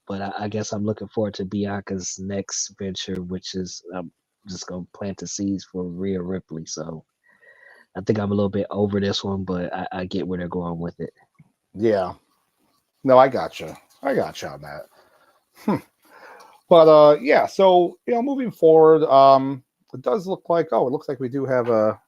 Speaker 3: But I guess I'm looking forward to Bianca's next venture, which is just gonna plant the seeds for Rhea Ripley. So I think I'm a little bit over this one, but I get where they're going with it.
Speaker 1: Yeah. No, I gotcha. on that. But yeah, so moving forward, it does look like it looks like we do have a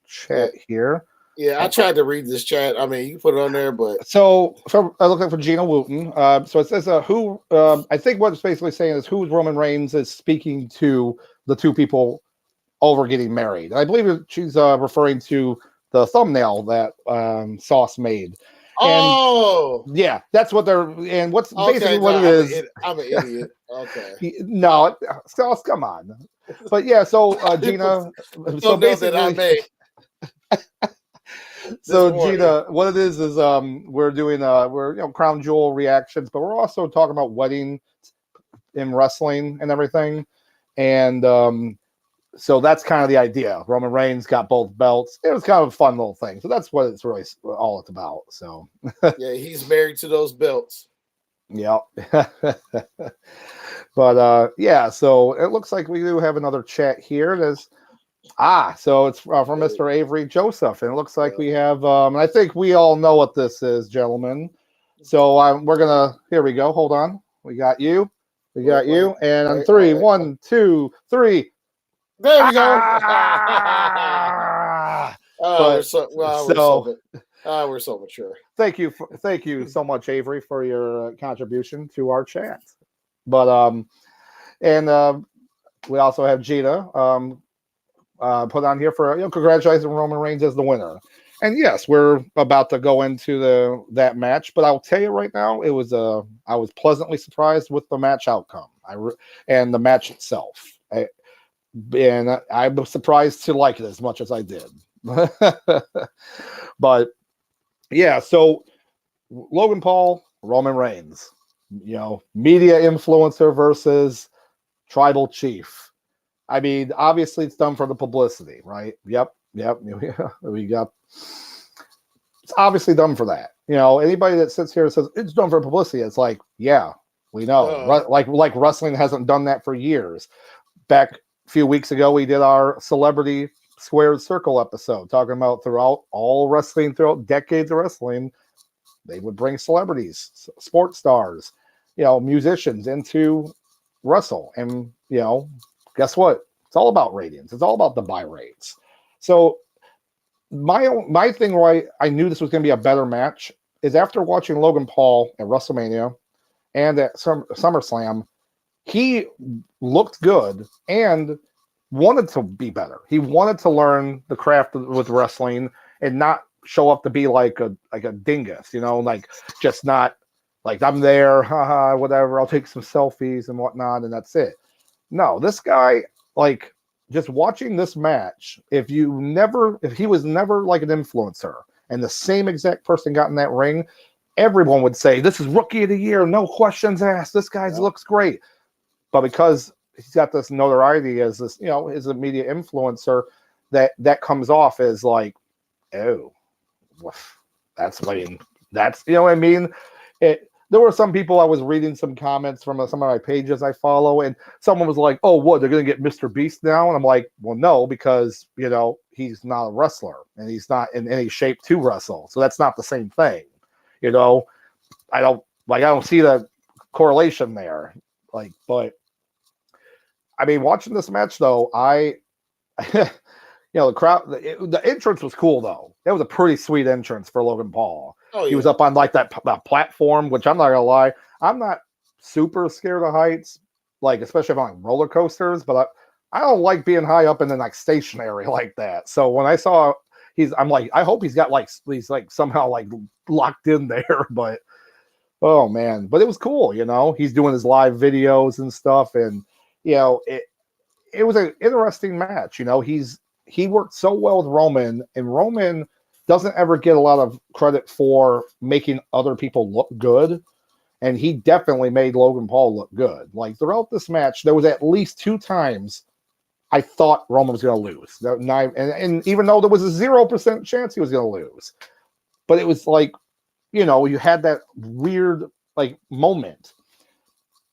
Speaker 1: chat here.
Speaker 2: Yeah, I tried to read this chat. I mean, you can put it on there, but
Speaker 1: so I look like for Gina Wooten. So it says who I think what it's basically saying is who Roman Reigns is speaking to the two people over getting married. And I believe she's referring to the thumbnail that Sauce made. And yeah, that's what they're and what's basically what it is.
Speaker 2: I'm an idiot. Okay.
Speaker 1: No, Sauce, come on. But yeah, so Gina, so basically
Speaker 2: that I made.
Speaker 1: So Gina, what it is we're doing Crown Jewel reactions, but we're also talking about wedding in wrestling and everything. And so that's kind of the idea. Roman Reigns got both belts. It was kind of a fun little thing. So that's what it's really all it's about. So
Speaker 2: yeah, he's married to those belts.
Speaker 1: Yep. But yeah, so it looks like we do have another chat here. So it's from Mr. Avery Joseph, and it looks like we have. And I think we all know what this is, gentlemen. So we're gonna. Here we go. Hold on. We got you. And on 3, 1, 2, 3.
Speaker 2: There we go. We're so mature.
Speaker 1: Thank you so much, Avery, for your contribution to our chat. But we also have Gina put on here for congratulating Roman Reigns as the winner. And yes, we're about to go into that match, but I'll tell you right now, I was pleasantly surprised with the match outcome. And the match itself. And I was surprised to like it as much as I did. But yeah, so Logan Paul, Roman Reigns, media influencer versus tribal chief. I mean, obviously it's done for the publicity, right? Yep. We got it's obviously done for that. Anybody that sits here and says it's done for publicity, it's like, yeah, we know. Like wrestling hasn't done that for years. Back a few weeks ago, we did our celebrity squared circle episode talking about throughout decades of wrestling, they would bring celebrities, sports stars, musicians into wrestle. And, guess what? It's all about ratings. It's all about the buy rates. So my thing why I knew this was going to be a better match is after watching Logan Paul at WrestleMania and at SummerSlam, he looked good and wanted to be better. He wanted to learn the craft with wrestling and not show up to be like a dingus, like just not like I'm there, haha, whatever. I'll take some selfies and whatnot, and that's it. No, this guy, like, just watching this match, if he was never like an influencer and the same exact person got in that ring, everyone would say, this is rookie of the year, no questions asked. This guy looks great. But because he's got this notoriety as this, as a media influencer, that comes off as like, oh, that's what I mean? There were some people, I was reading some comments from some of my pages I follow, and someone was like, oh, what, they're going to get Mr. Beast now? And I'm like, well, no, because, he's not a wrestler and he's not in any shape to wrestle. So that's not the same thing. I don't see the correlation there. But I mean, watching this match though, the crowd, the entrance was cool though. That was a pretty sweet entrance for Logan Paul. Oh, yeah. He was up on like that platform, which I'm not gonna lie, I'm not super scared of heights, like especially if I'm on roller coasters, but I don't like being high up and then like stationary like that. So when I saw I'm like, I hope he's like somehow like locked in there, but oh man, but it was cool, he's doing his live videos and stuff, and it was an interesting match. He worked so well with Roman, and Roman doesn't ever get a lot of credit for making other people look good. And he definitely made Logan Paul look good. Like throughout this match, there was at least 2 times I thought Roman was going to lose. And even though there was a 0% chance he was going to lose, but it was like, you had that weird like moment.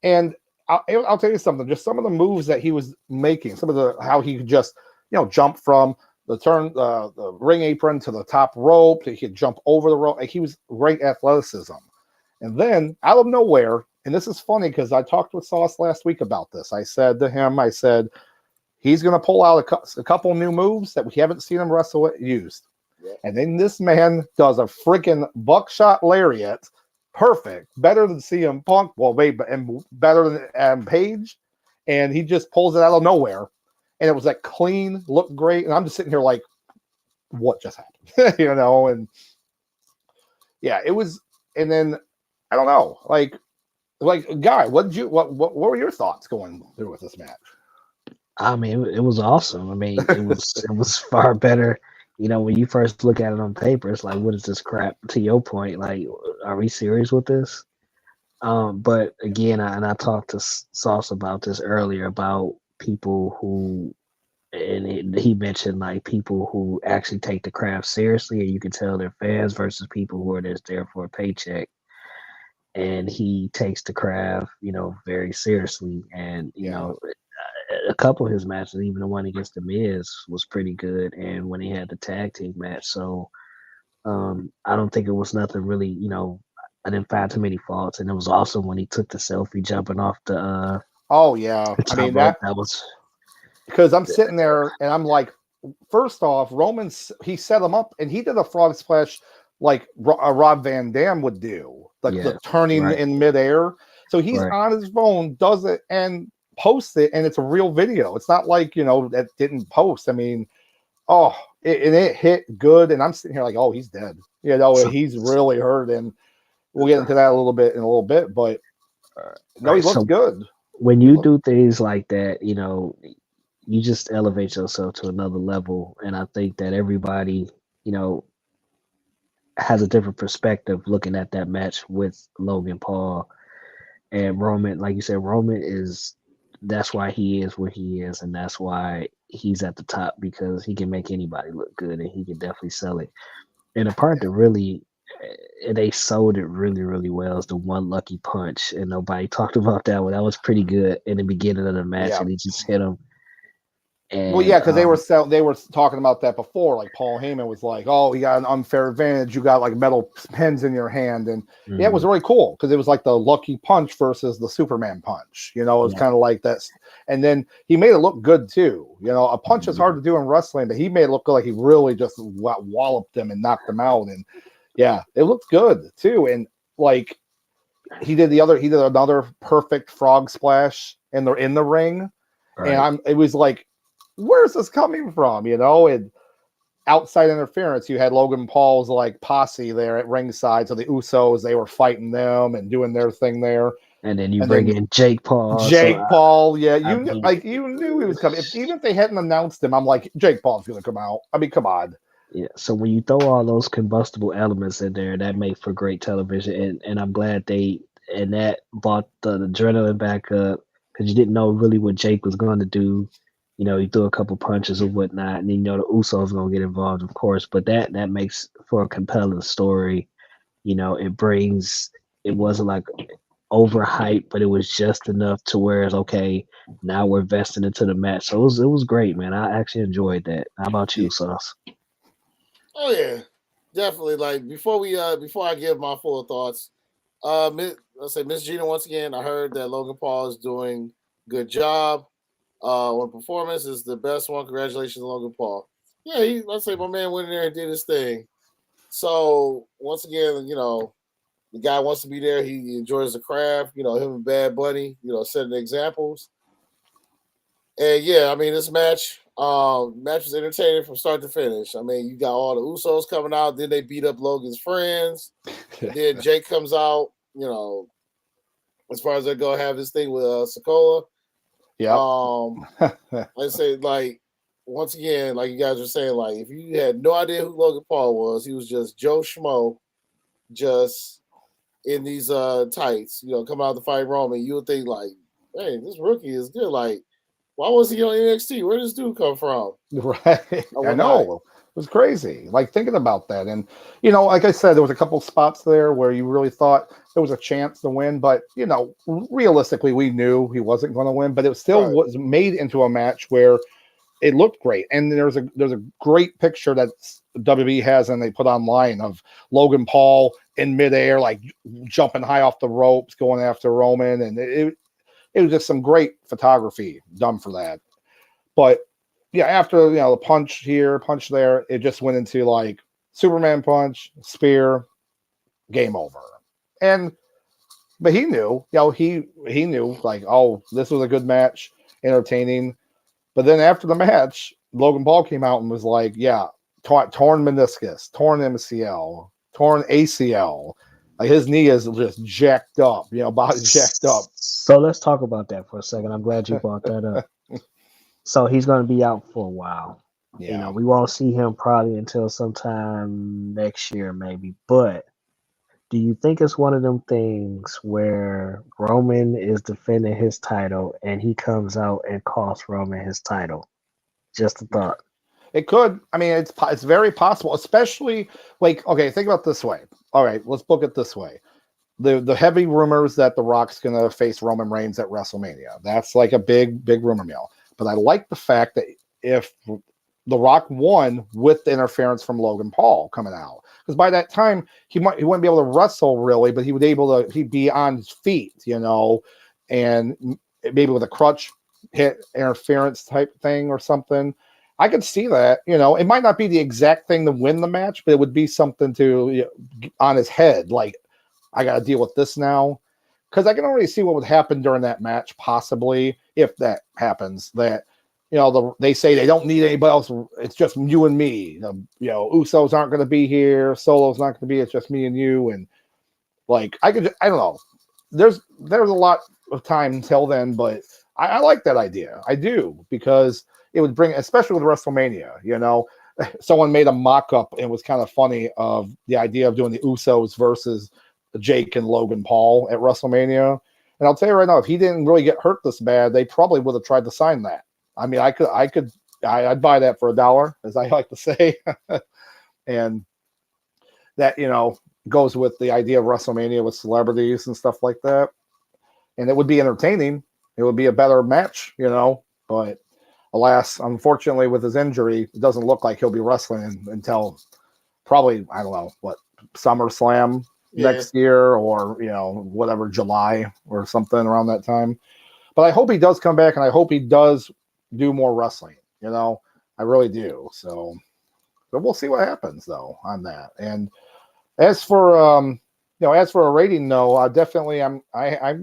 Speaker 1: And I'll tell you something, just some of the moves that he was making, how he could just, jump from the ring apron to the top rope, he could jump over the rope. Like, he was great athleticism. And then out of nowhere, and this is funny because I talked with Sauce last week about this. I said to him, he's going to pull out a couple new moves that we haven't seen him wrestle used. Yeah. And then this man does a freaking buckshot lariat. Perfect. Better than CM Punk. Well, and better than Page. And he just pulls it out of nowhere. And it was like clean, looked great. And I'm just sitting here like, what just happened? And yeah, it was. And then I don't know, like Guy, what were your thoughts going through with this match?
Speaker 3: I mean, it was awesome. I mean, it was far better. When you first look at it on paper, it's like, what is this crap? To your point, like, are we serious with this? But again, I talked to Sauce about this earlier about people who, and he mentioned like people who actually take the craft seriously, and you can tell they're fans versus people who are just there for a paycheck. And he takes the craft, very seriously. And a couple of his matches, even the one against the Miz, was pretty good. And when he had the tag team match, so I don't think it was nothing really. I didn't find too many faults. And it was awesome when he took the selfie jumping off the.
Speaker 1: Oh yeah, I mean that was because I'm sitting there and I'm like, first off, he set him up and he did a frog splash like Rob Van Dam would do, like the turning in midair. So he's on his phone, does it, and posts it, and it's a real video. It's not like that didn't post. I mean, it hit good, and I'm sitting here like, oh, he's dead. He's really hurt, and we'll get into that a little bit. But no, he looks good.
Speaker 3: When you do things like that, you just elevate yourself to another level, and I think that everybody, has a different perspective looking at that match with Logan Paul and Roman. Like you said, that's why he is where he is, and that's why he's at the top, because he can make anybody look good and he can definitely sell it. And the part that really they sold it really, really well is the one lucky punch, and nobody talked about that one. That was pretty good in the beginning of the match, and he just hit him. And,
Speaker 1: well, yeah, because they were talking about that before. Like Paul Heyman was like, "Oh, you got an unfair advantage. You got like metal pens in your hand," and yeah, it was really cool because it was like the lucky punch versus the Superman punch. It was kind of like that. And then he made it look good too. A punch is hard to do in wrestling, but he made it look like he really just walloped them and knocked them out. And yeah, it looked good too. And like he did another perfect frog splash in the ring, and it was like, where's this coming from? And outside interference, you had Logan Paul's like posse there at ringside. So the Usos, they were fighting them and doing their thing there.
Speaker 3: And then you bring in Jake Paul.
Speaker 1: Paul, yeah, you knew he was coming. Even if they hadn't announced him, I'm like, Jake Paul's gonna come out. I mean, come on.
Speaker 3: Yeah. So when you throw all those combustible elements in there, that made for great television. And I'm glad that brought the adrenaline back up, because you didn't know really what Jake was going to do. He threw a couple punches or whatnot, and then the Usos gonna get involved, of course. But that makes for a compelling story. It wasn't like overhyped, but it was just enough to where it's okay. Now we're investing into the match, so it was great, man. I actually enjoyed that. How about you, Sauce?
Speaker 2: Oh yeah, definitely. Like before I give my full thoughts, let's say Miss Gina once again. I heard that Logan Paul is doing good job. When performance is the best one. Congratulations, Logan Paul. Yeah, let's say my man went in there and did his thing. So once again, The guy wants to be there. He enjoys the craft. You know, him and Bad Bunny, you know, setting examples. And yeah, I mean, this match was entertaining from start to finish. I mean, you got all the Usos coming out, then they beat up Logan's friends. And then Jake comes out, you know, as far as they're gonna have this thing with Sokola.
Speaker 1: Yeah.
Speaker 2: I say, like, once again, like you guys were saying, like, if you had no idea who Logan Paul was, he was just Joe Schmo, just in these tights, you know, coming out to fight Roman. You would think, like, hey, this rookie is good. Like, why was he on NXT? Where did this dude come from?
Speaker 1: Right. I know. It was crazy. Like, thinking about that. And, you know, like I said, there was a couple spots there where you really thought there was a chance to win. But, you know, realistically, we knew he wasn't going to win. But it still was made into a match where it looked great. And there's a great picture that WWE has and they put online of Logan Paul in midair, like jumping high off the ropes, going after Roman. And it was just some great photography done for that. But yeah, after, you know, the punch here, punch there, it just went into like Superman punch, spear, game over. But he knew, you know, he knew, like, oh, this was a good match, entertaining. But then after the match, Logan Paul came out and was like, yeah, torn meniscus, torn MCL, torn ACL. Like, his knee is just jacked up, you know, body jacked up.
Speaker 3: So let's talk about that for a second. I'm glad you brought that up. So he's going to be out for a while. Yeah. You know, we won't see him probably until sometime next year, maybe. But do you think it's one of them things where Roman is defending his title and he comes out and costs Roman his title? Just a thought.
Speaker 1: It could. I mean, it's very possible, especially, like, okay, think about it this way. All right, let's book it this way. The heavy rumors that The Rock's going to face Roman Reigns at WrestleMania. That's like a big rumor mill. But I like the fact that if The Rock won with the interference from Logan Paul coming out, because by that time he wouldn't be able to wrestle really, but he'd be on his feet, you know, and maybe with a crutch hit interference type thing or something. I could see that, you know. It might not be the exact thing to win the match, but it would be something to, you know, on his head, like, I got to deal with this now. Because I can already see what would happen during that match, possibly, if that happens. That, you know, they say they don't need anybody else. It's just you and me. You know, Usos aren't going to be here. Solo's not going to be. It's just me and you. And, like, I don't know. There's a lot of time until then, but I like that idea. I do, because it would bring, especially with WrestleMania, you know, someone made a mock-up and it was kind of funny of the idea of doing the Usos versus Jake and Logan Paul at WrestleMania. And I'll tell you right now, if he didn't really get hurt this bad, they probably would have tried to sign that. I mean, I'd buy that for $1, as I like to say. And that, you know, goes with the idea of WrestleMania with celebrities and stuff like that. And it would be entertaining. It would be a better match, you know, but alas, unfortunately, with his injury, it doesn't look like he'll be wrestling until probably, I don't know, what, SummerSlam next year, or, you know, whatever, July or something around that time. But I hope he does come back, and I hope he does do more wrestling, you know. I really do. So, but we'll see what happens though on that. And as for as for a rating, though, definitely I'm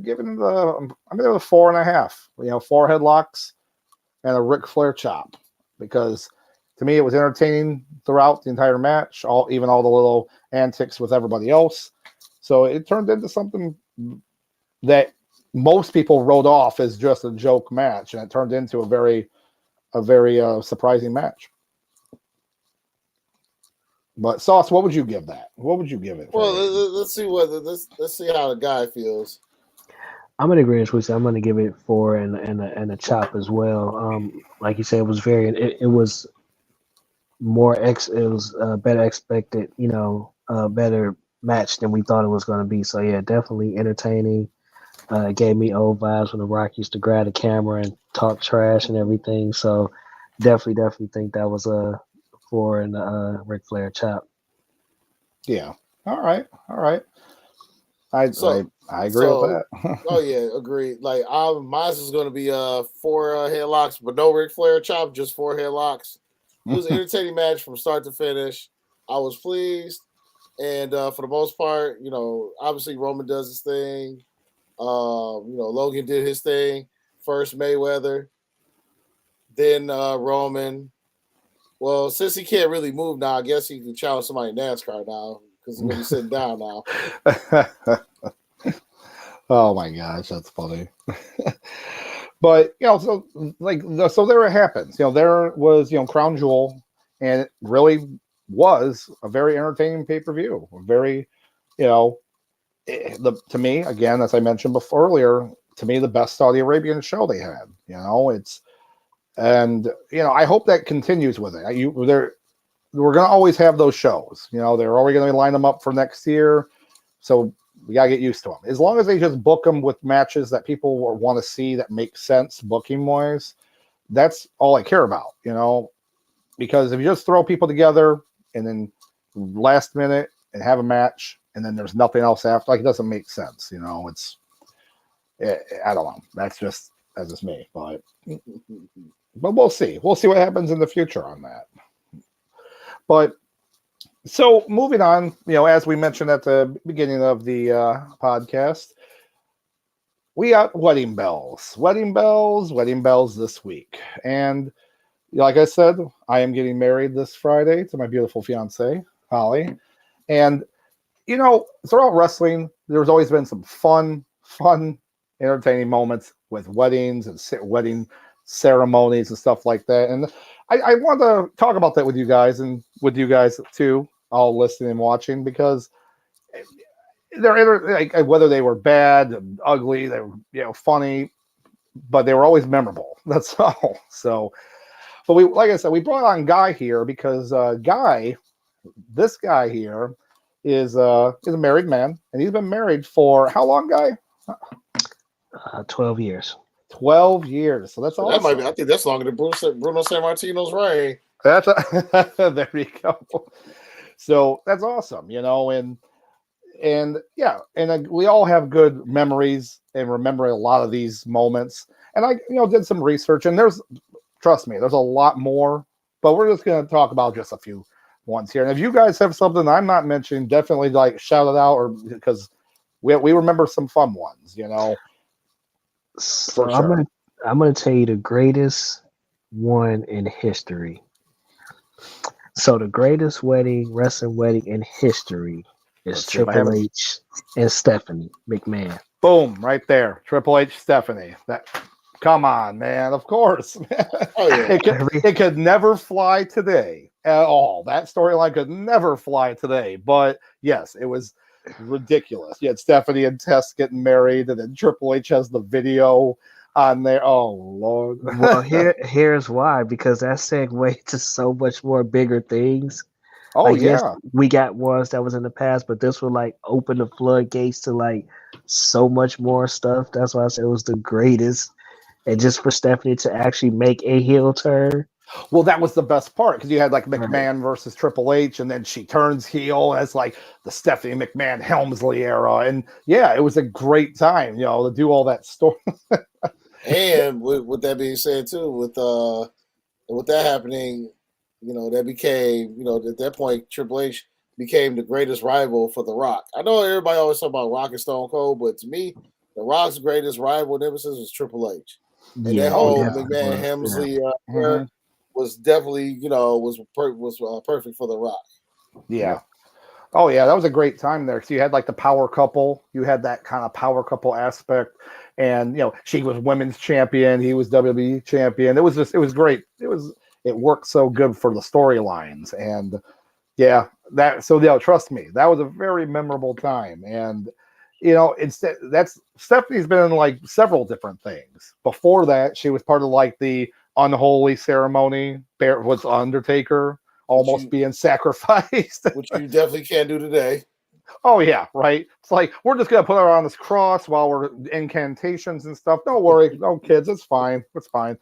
Speaker 1: giving it a 4.5. You know, 4 headlocks and a Ric Flair chop, because to me it was entertaining throughout the entire match, even all the little antics with everybody else. So it turned into something that most people wrote off as just a joke match, and it turned into a very surprising match. But Sauce, what would you give that? What would you give it?
Speaker 2: Well, let's see how the guy feels.
Speaker 3: I'm gonna agree with you. I'm gonna give it 4 and a chop as well. Like you said, it was it was better expected, you know, better match than we thought it was gonna be. So yeah, definitely entertaining. It gave me old vibes when The Rock used to grab the camera and talk trash and everything. So definitely think that was a 4 and a Ric Flair chop.
Speaker 1: Yeah. All right. I agree with that.
Speaker 2: Oh yeah, agreed. Like mine is going to be 4 headlocks, but no Ric Flair chop, just 4 headlocks. It was an entertaining match from start to finish. I was pleased, And for the most part, obviously Roman does his thing. Logan did his thing. First Mayweather, then Roman. Well, since he can't really move now, I guess he can challenge somebody in NASCAR now because he's gonna be sitting down now.
Speaker 1: Oh my gosh, that's funny. But so there it happens. There was Crown Jewel, and it really was a very entertaining pay-per-view. Very, to me, again, as I mentioned before earlier, to me the best Saudi Arabian show they had. I hope that continues with it. We're going to always have those shows. They're already going to line them up for next year, so we got to get used to them. As long as they just book them with matches that people want to see that make sense booking wise, that's all I care about. Because if you just throw people together and then last minute and have a match and then there's nothing else after, it doesn't make sense. I don't know. That's just me, but we'll see. We'll see what happens in the future on that. But so moving on, as we mentioned at the beginning of the podcast, we got wedding bells this week. And like I said, I am getting married this Friday to my beautiful fiance, Holly. And, throughout wrestling, there's always been some fun, entertaining moments with weddings and wedding ceremonies and stuff like that. And I want to talk about that with you guys and with you guys too, all listening and watching, because they're whether they were bad, ugly, they were funny, but they were always memorable. That's all. So, but like I said, we brought on Guy here because this guy here is a married man, and he's been married for how long, Guy?
Speaker 3: 12 years.
Speaker 1: 12 years. So that's awesome.
Speaker 2: I think that's longer than Bruno Sammartino's reign.
Speaker 1: There you go. So that's awesome, and we all have good memories and remember a lot of these moments. And I, did some research, and trust me, there's a lot more, but we're just going to talk about just a few ones here. And if you guys have something I'm not mentioning, definitely shout it out, or because we remember some fun ones,
Speaker 3: So
Speaker 1: sure.
Speaker 3: I'm gonna tell you the greatest one in history. So the greatest wrestling wedding in history is Triple H and Stephanie McMahon.
Speaker 1: Boom, right there. Triple H, Stephanie. Come on, man. Of course. Oh, yeah. It could never fly today at all. That storyline could never fly today. But yes, it was ridiculous. You had Stephanie and Tess getting married, and then Triple H has the video on there. Oh Lord.
Speaker 3: Well, here's why, because that segued to so much more bigger things.
Speaker 1: Oh
Speaker 3: yes, we got ones that was in the past, but this would open the floodgates to so much more stuff. That's why I said it was the greatest. And just for Stephanie to actually make a heel turn.
Speaker 1: Well, that was the best part, because you had McMahon versus Triple H, and then she turns heel as the Stephanie McMahon Helmsley era. And yeah, it was a great time, to do all that story.
Speaker 2: And with that being said too, with that happening, that became, at that point, Triple H became the greatest rival for The Rock. I know everybody always talk about Rock and Stone Cold, but to me, The Rock's greatest rival nemesis was Triple H. And that whole McMahon Helmsley era was definitely, was perfect for The Rock.
Speaker 1: Yeah. Oh yeah, that was a great time there. So you had the power couple. You had that kind of power couple aspect, and she was women's champion, he was WWE champion. It was great. It worked so good for the storylines, and yeah, trust me, that was a very memorable time. And Stephanie's been in several different things. Before that, she was part of the unholy ceremony. Was Undertaker almost being sacrificed,
Speaker 2: which you definitely can't do today.
Speaker 1: Oh yeah, right. It's we're just gonna put her on this cross while we're incantations and stuff. Don't worry, no kids, it's fine. It's fine,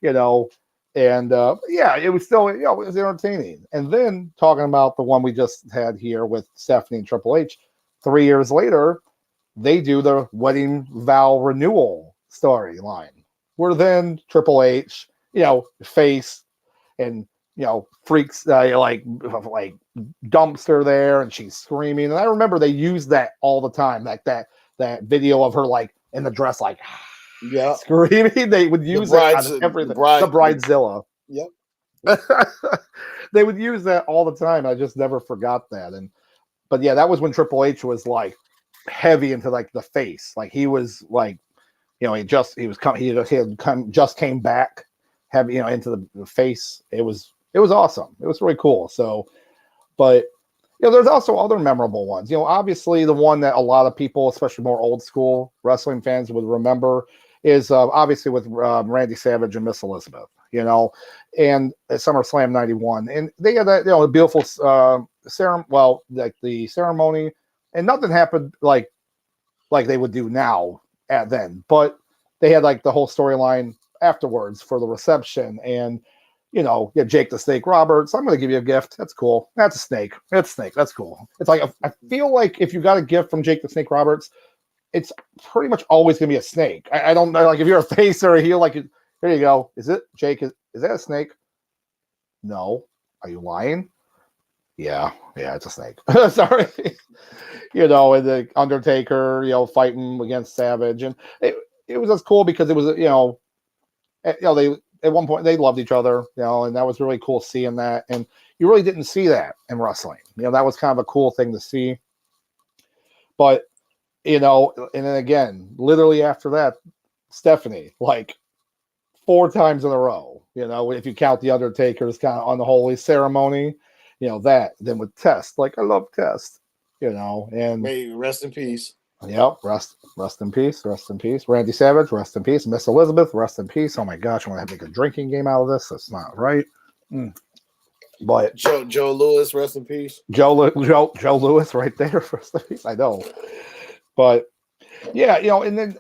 Speaker 1: And it was still, it was entertaining. And then talking about the one we just had here with Stephanie and Triple H, 3 years later, they do the wedding vow renewal storyline, where then Triple H, face, and freaks like dumps her there, and she's screaming. And I remember they used that all the time, like that video of her like in the dress, like screaming. They would use it on everything. The Bridezilla.
Speaker 2: Yep.
Speaker 1: They would use that all the time. I just never forgot that. But yeah, that was when Triple H was like heavy into like the face. Like he was like, he just came back heavy, into the face. It was awesome. It was really cool. So, but there's also other memorable ones. Obviously the one that a lot of people, especially more old school wrestling fans, would remember is obviously with Randy Savage and Miss Elizabeth. And at SummerSlam '91, and they had that beautiful the ceremony, and nothing happened like they would do now at then, but they had like the whole storyline afterwards for the reception, and Jake the Snake Roberts, I'm going to give you a gift. That's cool. That's a snake. That's cool. It's like I feel like if you got a gift from Jake the Snake Roberts, it's pretty much always going to be a snake. I don't know, like if you're a face or a heel, like here you go. Is it Jake? Is that a snake? No. Are you lying? Yeah, it's a snake. Sorry. And the Undertaker, fighting against Savage, and it was just cool because it was, they at one point they loved each other, and that was really cool seeing that. And you really didn't see that in wrestling. That was kind of a cool thing to see. But and then again, literally after that, Stephanie, like 4 times in a row, if you count the Undertaker's kind of unholy ceremony, that, then with Test, like I love Test, and
Speaker 2: may rest in peace.
Speaker 1: Yep, rest in peace, Randy Savage, rest in peace, Miss Elizabeth, rest in peace. Oh my gosh, I want to make a drinking game out of this. That's not right. But
Speaker 2: Joe Lewis, rest in peace.
Speaker 1: Joe Lewis, right there, rest in peace. I know, but yeah, and then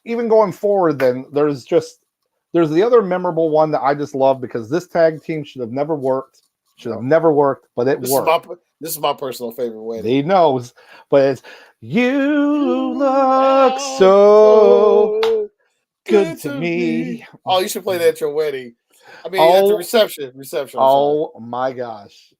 Speaker 1: even going forward, then there's the other memorable one that I just love because this tag team should have never worked, but it worked.
Speaker 2: This is my personal favorite way.
Speaker 1: He knows, but it's you look so good to me.
Speaker 2: Oh, you should play that at your wedding. I mean, at the reception.
Speaker 1: Oh my gosh.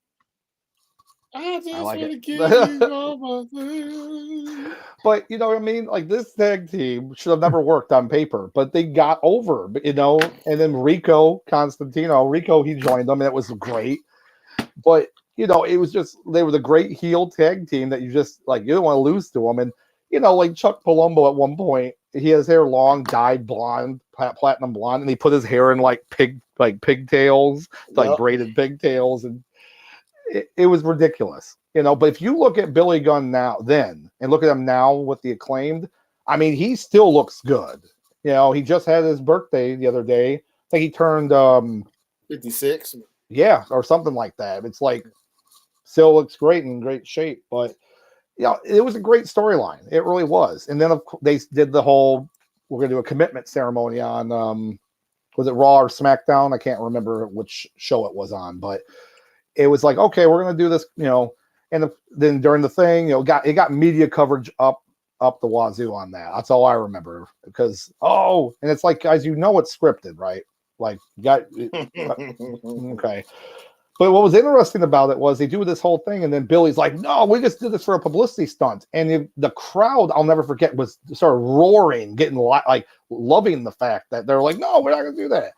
Speaker 2: I just
Speaker 1: like
Speaker 2: want
Speaker 1: it.
Speaker 2: to give you all my things.
Speaker 1: But you know what I mean? Like this tag team should have never worked on paper, but they got over, and then Rico Constantino, he joined them, and it was great. But it was just, they were the great heel tag team that you just like, you don't want to lose to them. And like Chuck Palumbo at one point, he has hair long, dyed blonde, platinum blonde, and he put his hair in like pigtails, like braided pigtails, and it was ridiculous, But if you look at Billy Gunn then, and look at him now with the Acclaimed, I mean, he still looks good. He just had his birthday the other day. I think he turned
Speaker 2: 56.
Speaker 1: Yeah, or something like that. It's like still looks great, in great shape, but it was a great storyline. It really was. And then they did the whole, we're gonna do a commitment ceremony on was it Raw or SmackDown? I can't remember which show it was on, but it was like, okay, we're gonna do this, and then during the thing, it got media coverage up the wazoo on that. That's all I remember, because and it's like, guys, it's scripted, right? Like, okay. But what was interesting about it was they do this whole thing, and then Billy's like, no, we just did this for a publicity stunt. And the crowd, I'll never forget, was sort of roaring, getting like loving the fact that they're like, no, we're not going to do that.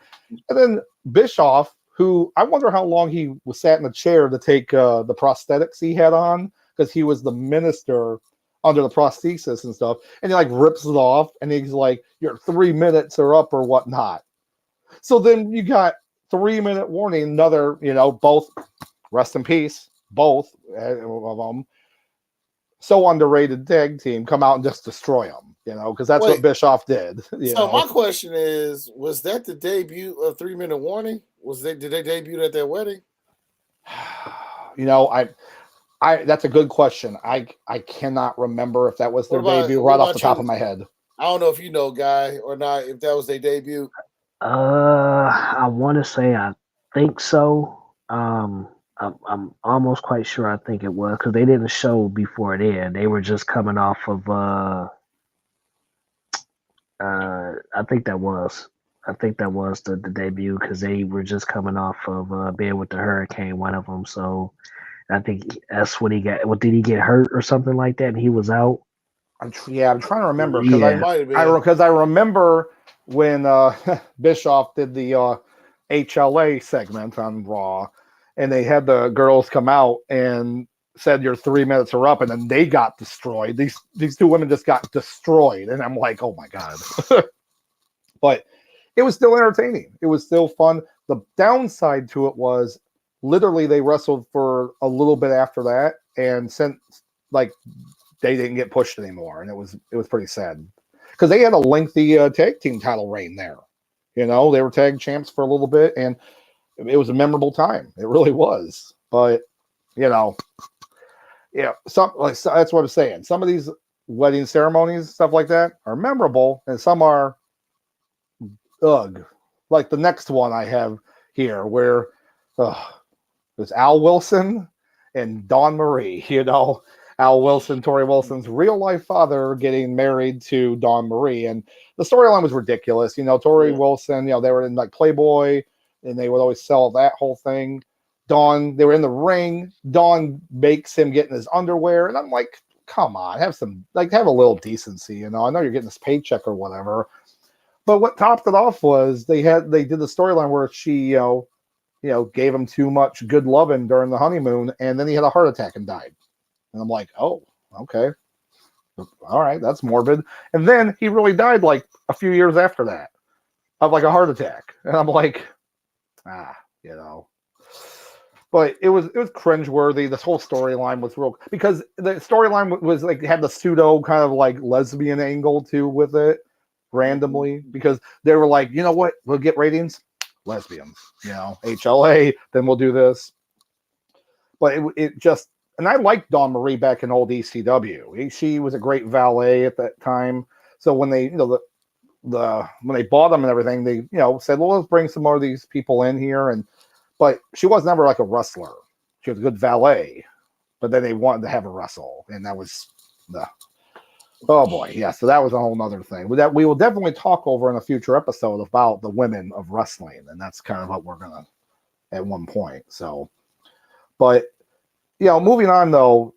Speaker 1: And then Bischoff, who I wonder how long he was sat in the chair to take the prosthetics he had on, because he was the minister under the prosthesis and stuff. And he like rips it off, and he's like, your 3 minutes are up or whatnot. So then you got 3-minute warning, another, both rest in peace, both of them, so underrated tag team come out and just destroy them, because that's what Bischoff did.
Speaker 2: My question is, was that the debut of 3-minute warning? Did they debut at their wedding?
Speaker 1: I that's a good question. I cannot remember if that was their debut right off the top of my head.
Speaker 2: I don't know if you know, Guy, or not, if that was their debut.
Speaker 3: I want to say I think so. I'm almost quite sure I think it was, because they didn't show before then. They were just coming off of I think that was. I think that was the debut because they were just coming off of being with the Hurricane, one of them. So I think that's when he got. What did he get hurt or something like that? And he was out.
Speaker 1: I'm trying to remember because
Speaker 3: Yeah.
Speaker 1: I remember when Bischoff did the HLA segment on Raw, and they had the girls come out and said your 3 minutes are up, and then they got destroyed. These two women just got destroyed, and I'm like, oh my god. But it was still entertaining. It was still fun. The downside to it was literally they wrestled for a little bit after that, and since like they didn't get pushed anymore, and it was pretty sad because they had a lengthy tag team title reign there. You know, they were tag champs for a little bit, and it was a memorable time. It really was. But you know, yeah, so that's what I'm saying. Some of these wedding ceremonies, stuff like that, are memorable, and some are ugh. Like the next one I have here, where there's Al Wilson and Dawn Marie. You know, Al Wilson, Tori Wilson's real life father, getting married to Dawn Marie, and the storyline was ridiculous. You know, Tori Wilson, you know, they were in like Playboy, and they would always sell that whole thing. Dawn, they were in the ring. Dawn makes him get in his underwear, and I'm like, come on, have a little decency. You know, I know you're getting this paycheck or whatever. But what topped it off was they did the storyline where she, you know, gave him too much good loving during the honeymoon, and then he had a heart attack and died. And I'm like, oh, okay. All right, that's morbid. And then he really died like a few years after that of like a heart attack. And I'm like, you know. But it was cringeworthy. This whole storyline was real because the storyline was like had the pseudo kind of like lesbian angle too with it randomly because they were like, you know what, we'll get ratings, lesbians, you know, HLA, then we'll do this. But it just, and I liked Dawn Marie back in old ECW. She was a great valet at that time. So when they, you know, when they bought them and everything, they, you know, said, well, let's bring some more of these people in here. But she was never like a wrestler. She was a good valet. But then they wanted to have her wrestle, and that was oh boy, yeah. So that was a whole nother thing. That we will definitely talk over in a future episode about the women of wrestling, and that's kind of what we're gonna at one point. So, but you know, moving on though,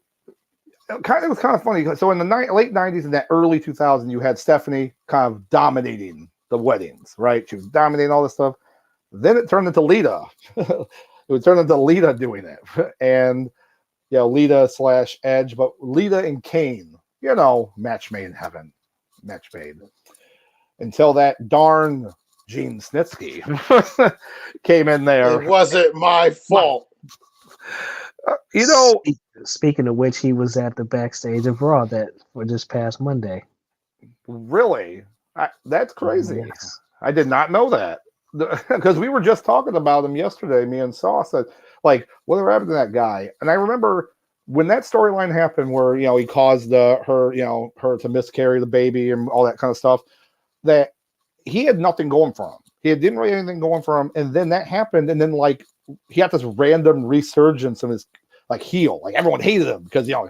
Speaker 1: it was kind of funny. So in the late '90s and that early 2000s, you had Stephanie kind of dominating the weddings, right? She was dominating all this stuff. Then it turned into Lita. It would turn into Lita doing it, and you know, Lita / Edge, but Lita and Kane. You know, match made in heaven. Match made. Until that darn Gene Snitsky came in there.
Speaker 2: It wasn't my fault.
Speaker 1: You know,
Speaker 3: speaking of which, he was at the backstage of Raw for this past Monday.
Speaker 1: Really? That's crazy.
Speaker 3: Yes.
Speaker 1: I did not know that. Because we were just talking about him yesterday, me and Sauce said, like, whatever happened to that guy? And I remember when that storyline happened where, you know, he caused her to miscarry the baby and all that kind of stuff, that he had nothing going for him. He didn't really have anything going for him. And then that happened. And then like he had this random resurgence of his like heel. Like everyone hated him because, you know,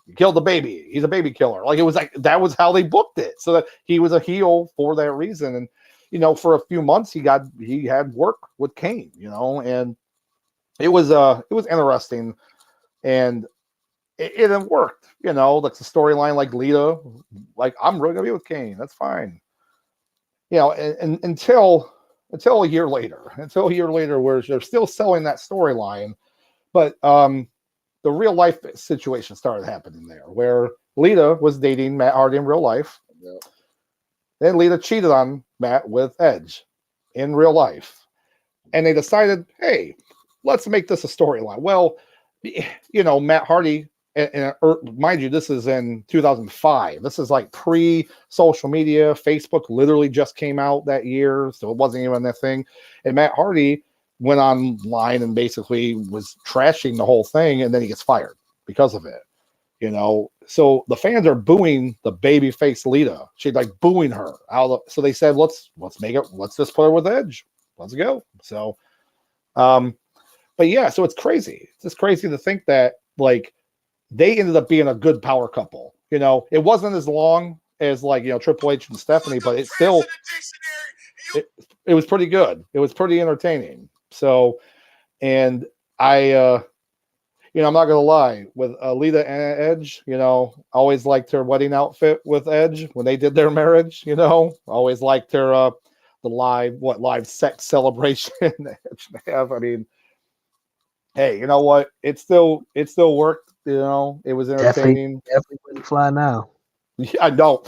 Speaker 1: he killed the baby. He's a baby killer. Like it was like, that was how they booked it. So that he was a heel for that reason. And, you know, for a few months he had work with Kane, you know, and it was interesting. And it worked, you know, like the storyline, like Lita, like I'm really gonna be with Kane. That's fine, you know. And until a year later, where they're still selling that storyline, but the real life situation started happening there, where Lita was dating Matt Hardy in real life. Yep. Then Lita cheated on Matt with Edge in real life, and they decided, hey, let's make this a storyline. Well, you know, Matt Hardy, and mind you, this is in 2005. This is like pre-social media. Facebook literally just came out that year, so it wasn't even that thing. And Matt Hardy went online and basically was trashing the whole thing, and then he gets fired because of it. You know, so the fans are booing the babyface Lita. She's like booing her out. So they said, let's just put her with Edge. Let's go. So, but yeah, so it's crazy. It's just crazy to think that like they ended up being a good power couple. You know, it wasn't as long as like, you know, Triple H and Stephanie, but it's still it was pretty good. It was pretty entertaining. So, and I'm not gonna lie, with Alita and Edge, always liked her wedding outfit with Edge when they did their marriage. Always liked her the live sex celebration Edge have. I mean, hey, you know what? It still worked. It was entertaining.
Speaker 3: Definitely wouldn't fly now.
Speaker 1: Yeah, I don't.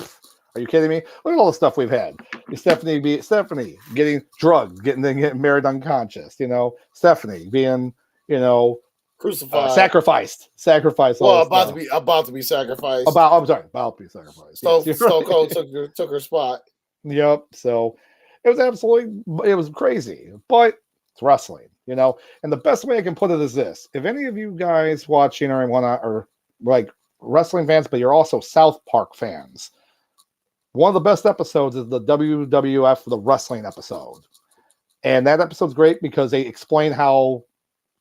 Speaker 1: Are you kidding me? Look at all the stuff we've had. Stephanie getting drugged, getting married unconscious. Stephanie being
Speaker 2: crucified,
Speaker 1: sacrificed.
Speaker 2: Well, about to be sacrificed.
Speaker 1: About to be sacrificed.
Speaker 2: Stone Cold took her spot.
Speaker 1: Yep. So it was crazy, but it's wrestling, And the best way I can put it is this: if any of you guys watching are like wrestling fans, but you're also South Park fans, one of the best episodes is the WWF the wrestling episode, and that episode's great because they explain how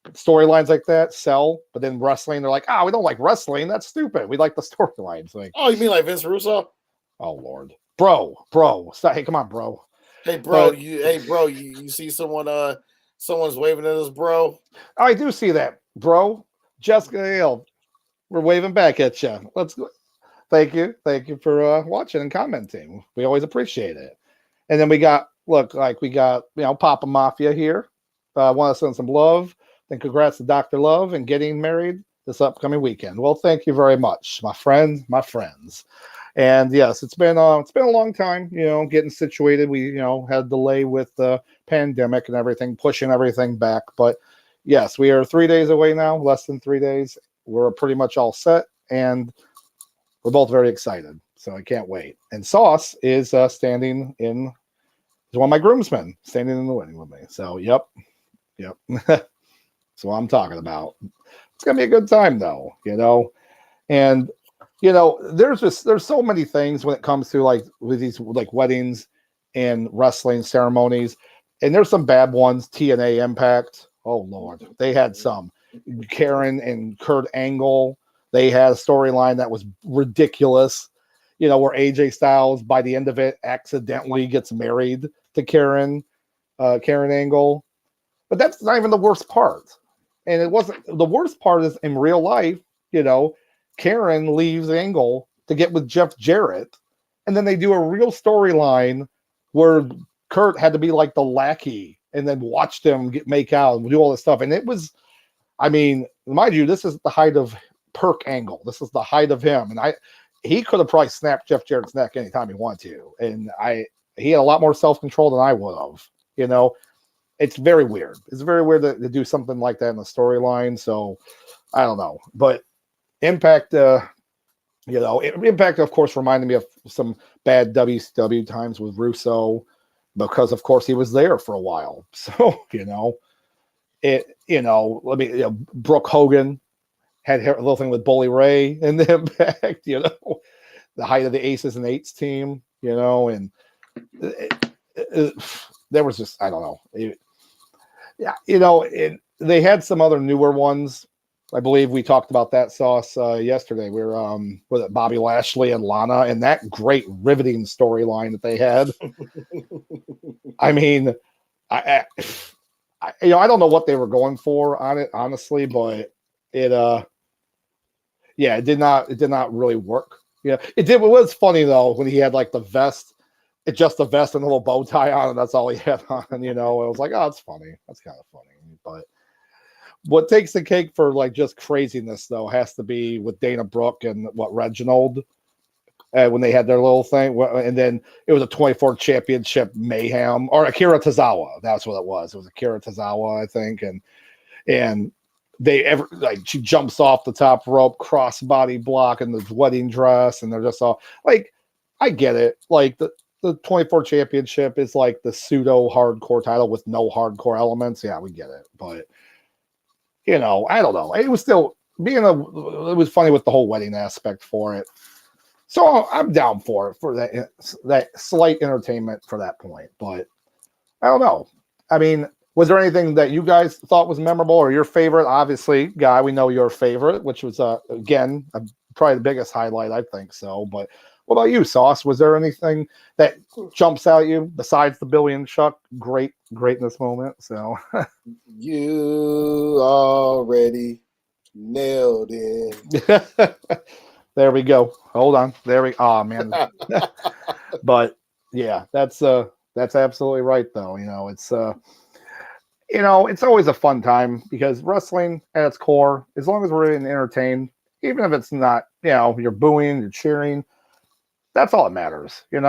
Speaker 1: storylines like that sell, but then wrestling, they're like, we don't like wrestling. That's stupid. We like the storylines. Like,
Speaker 2: oh, you mean like Vince Russo?
Speaker 1: Oh Lord, bro, stop. Hey, come on, bro.
Speaker 2: Hey, bro, you see someone's waving at us, bro.
Speaker 1: I do see that, bro. Jessica Hale, we're waving back at you. Let's go. Thank you for watching and commenting. We always appreciate it. And then we got Papa Mafia here. Want to send some love. Then congrats to Dr. Love and getting married this upcoming weekend. Well, thank you very much, my friends. And yes, it's been a long time, getting situated. We, had a delay with the pandemic and everything, pushing everything back. But yes, we are 3 days away now, less than 3 days. We're pretty much all set, and we're both very excited. So I can't wait. And Sauce is is one of my groomsmen standing in the wedding with me. So yep. That's what I'm talking about. It's gonna be a good time though, and there's so many things when it comes to like with these like weddings and wrestling ceremonies, and there's some bad ones. TNA Impact, oh Lord, they had some. Karen and Kurt Angle, they had a storyline that was ridiculous, where AJ Styles by the end of it accidentally gets married to Karen Angle. But that's not even the worst part. And it wasn't the worst part is in real life, Karen leaves Angle to get with Jeff Jarrett. And then they do a real storyline where Kurt had to be like the lackey and then watch them make out and do all this stuff. And it was, mind you, this is the height of Perk Angle. This is the height of him. And he could have probably snapped Jeff Jarrett's neck anytime he wanted to. And he had a lot more self-control than I would have, It's very weird. It's very weird to do something like that in the storyline. So I don't know. But Impact, Impact, of course, reminded me of some bad WCW times with Russo because, of course, he was there for a while. So, Brooke Hogan had a little thing with Bully Ray in the Impact, the height of the Aces and Eights team, and there was just, I don't know. They had some other newer ones. I believe we talked about that, Sauce, yesterday. We were with it Bobby Lashley and Lana, and that great riveting storyline that they had. I don't know what they were going for on it, honestly, but it did not really work. It was funny though when he had like the vest. It's just a vest and a little bow tie on, and that's all he had on. It was like, oh, it's funny. That's kind of funny. But what takes the cake for like just craziness though has to be with Dana Brooke and Reginald when they had their little thing, and then it was a 24 championship mayhem or Akira Tozawa. That's what it was. It was Akira Tozawa, I think, and she jumps off the top rope, crossbody block in the wedding dress, and they're just all like, I get it, like the 24 championship is like the pseudo hardcore title with no hardcore elements. Yeah, we get it. But, I don't know. It was still it was funny with the whole wedding aspect for it. So I'm down for it, for that slight entertainment for that point. But I don't know. Was there anything that you guys thought was memorable or your favorite? Obviously, Guy, we know your favorite, which was, again, probably the biggest highlight, I think so. But What about you, Sauce? Was there anything that jumps out at you besides the Billy and Chuck great in this moment? So
Speaker 2: You already nailed it.
Speaker 1: there we go. Hold on. There we. Oh man. But yeah, that's absolutely right though. It's it's always a fun time because wrestling at its core, as long as we're being entertained, even if it's not, you're booing, you're cheering, that's all that matters. We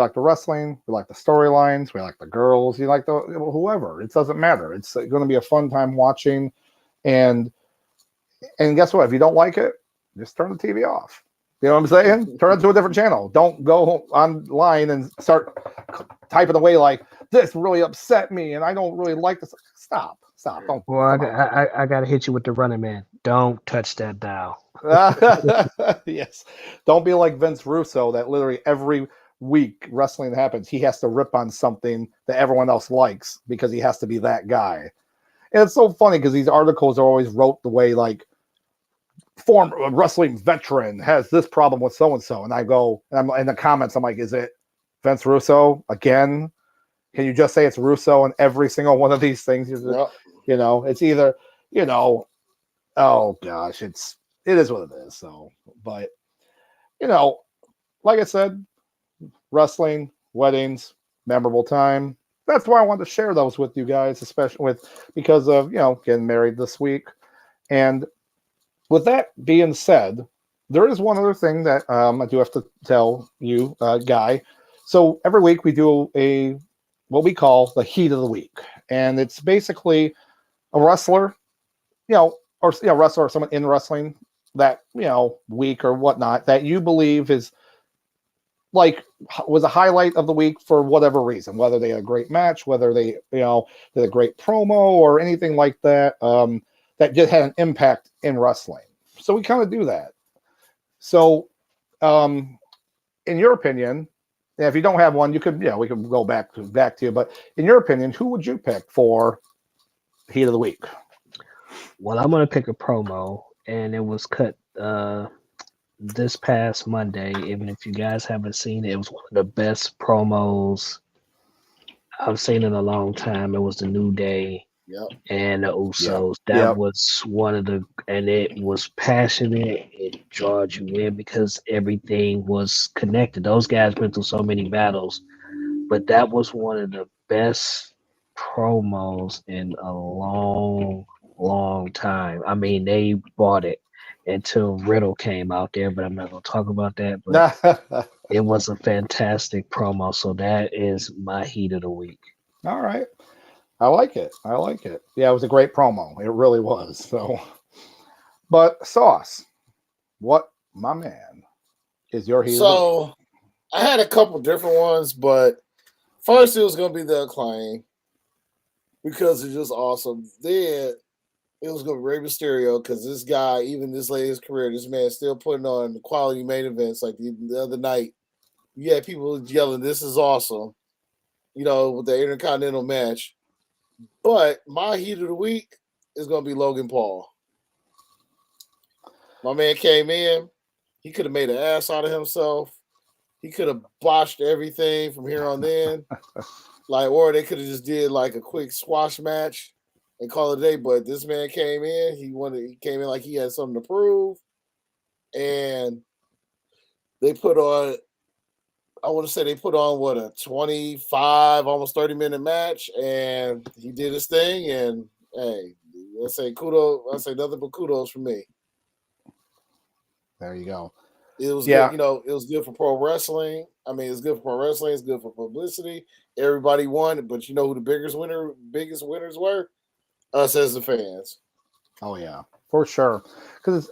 Speaker 1: like the wrestling, we like the storylines, we like the girls, you like the whoever. It doesn't matter. It's going to be a fun time watching, and guess what? If you don't like it, just turn the TV off. You know what I'm saying? Turn it to a different channel. Don't go online and start typing away like, this really upset me and I don't really like this. Stop. Don't.
Speaker 3: Well, I got to hit you with the Running Man. Don't touch that dial.
Speaker 1: Yes. Don't be like Vince Russo that literally every week wrestling happens, he has to rip on something that everyone else likes because he has to be that guy. And it's so funny because these articles are always wrote the way like, former wrestling veteran has this problem with so-and-so. And I go, and I'm in the comments, I'm like, is it Vince Russo again? Can you just say it's Russo in every single one of these things? It's either, oh gosh, it is what it is. So, but, like I said, wrestling, weddings, memorable time. That's why I wanted to share those with you guys, especially because of, getting married this week. And with that being said, there is one other thing that I do have to tell you, Guy. So every week we do what we call the heat of the week, and it's basically a wrestler, wrestler or someone in wrestling that week or whatnot that you believe is like was a highlight of the week for whatever reason, whether they had a great match, whether they did a great promo or anything like that. That just had an impact in wrestling. So we kind of do that. So, in your opinion, if you don't have one, you could, we could go back to you. But in your opinion, who would you pick for Heat of the Week?
Speaker 3: Well, I'm going to pick a promo, and it was cut this past Monday. Even if you guys haven't seen it, it was one of the best promos I've seen in a long time. It was the New Day.
Speaker 2: Yep.
Speaker 3: And the Usos. That was one of and it was passionate. It drawed you in because everything was connected. Those guys went through so many battles, but that was one of the best promos in a long, long time. I mean, they bought it until Riddle came out there, but I'm not going to talk about that. But it was a fantastic promo. So that is my Heat of the Week.
Speaker 1: All right. I like it. Yeah, it was a great promo. It really was. So, but Sauce, what, my man, is your hero?
Speaker 2: So, I had a couple different ones, but first it was going to be the Acclaim because it's just awesome. Then it was going to be Rey Mysterio because this guy, even this late in his career, this man still putting on quality main events. Like the other night, you had people yelling, "This is awesome," with the Intercontinental match. But my Heat of the Week is going to be Logan Paul. My man came in. He could have made an ass out of himself. He could have botched everything from here on in. Or they could have just did like a quick squash match and call it a day. But this man came in. He came in like he had something to prove. And they put on, I want to say they put on a 25, almost 30-minute match, and he did his thing. And hey, I say kudos. I say nothing but kudos for me.
Speaker 1: There you go.
Speaker 2: It was good. It was good for pro wrestling. I mean, it's good for pro wrestling. It's good for publicity. Everybody won, but you know who the biggest winners were? Us as the fans.
Speaker 1: Oh yeah, for sure. Because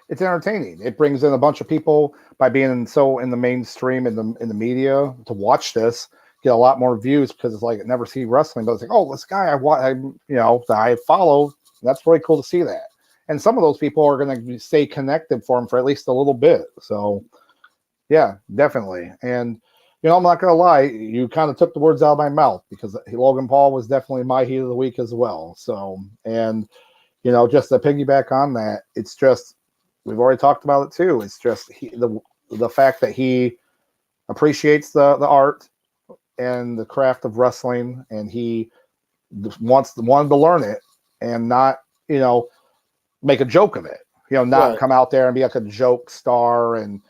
Speaker 1: it's entertaining. It brings in a bunch of people by being so in the mainstream in the media to watch this, get a lot more views because it's like I never see wrestling, but it's like, oh, this guy that I follow. That's really cool to see that. And some of those people are going to stay connected for him for at least a little bit. So yeah, definitely. And I'm not going to lie, you kind of took the words out of my mouth because Logan Paul was definitely my Heat of the Week as well. So, and just to piggyback on that, it's just, we've already talked about it too. It's just the fact that he appreciates the art and the craft of wrestling, and he wanted to learn it and not, make a joke of it. Not come out there and be like a joke star and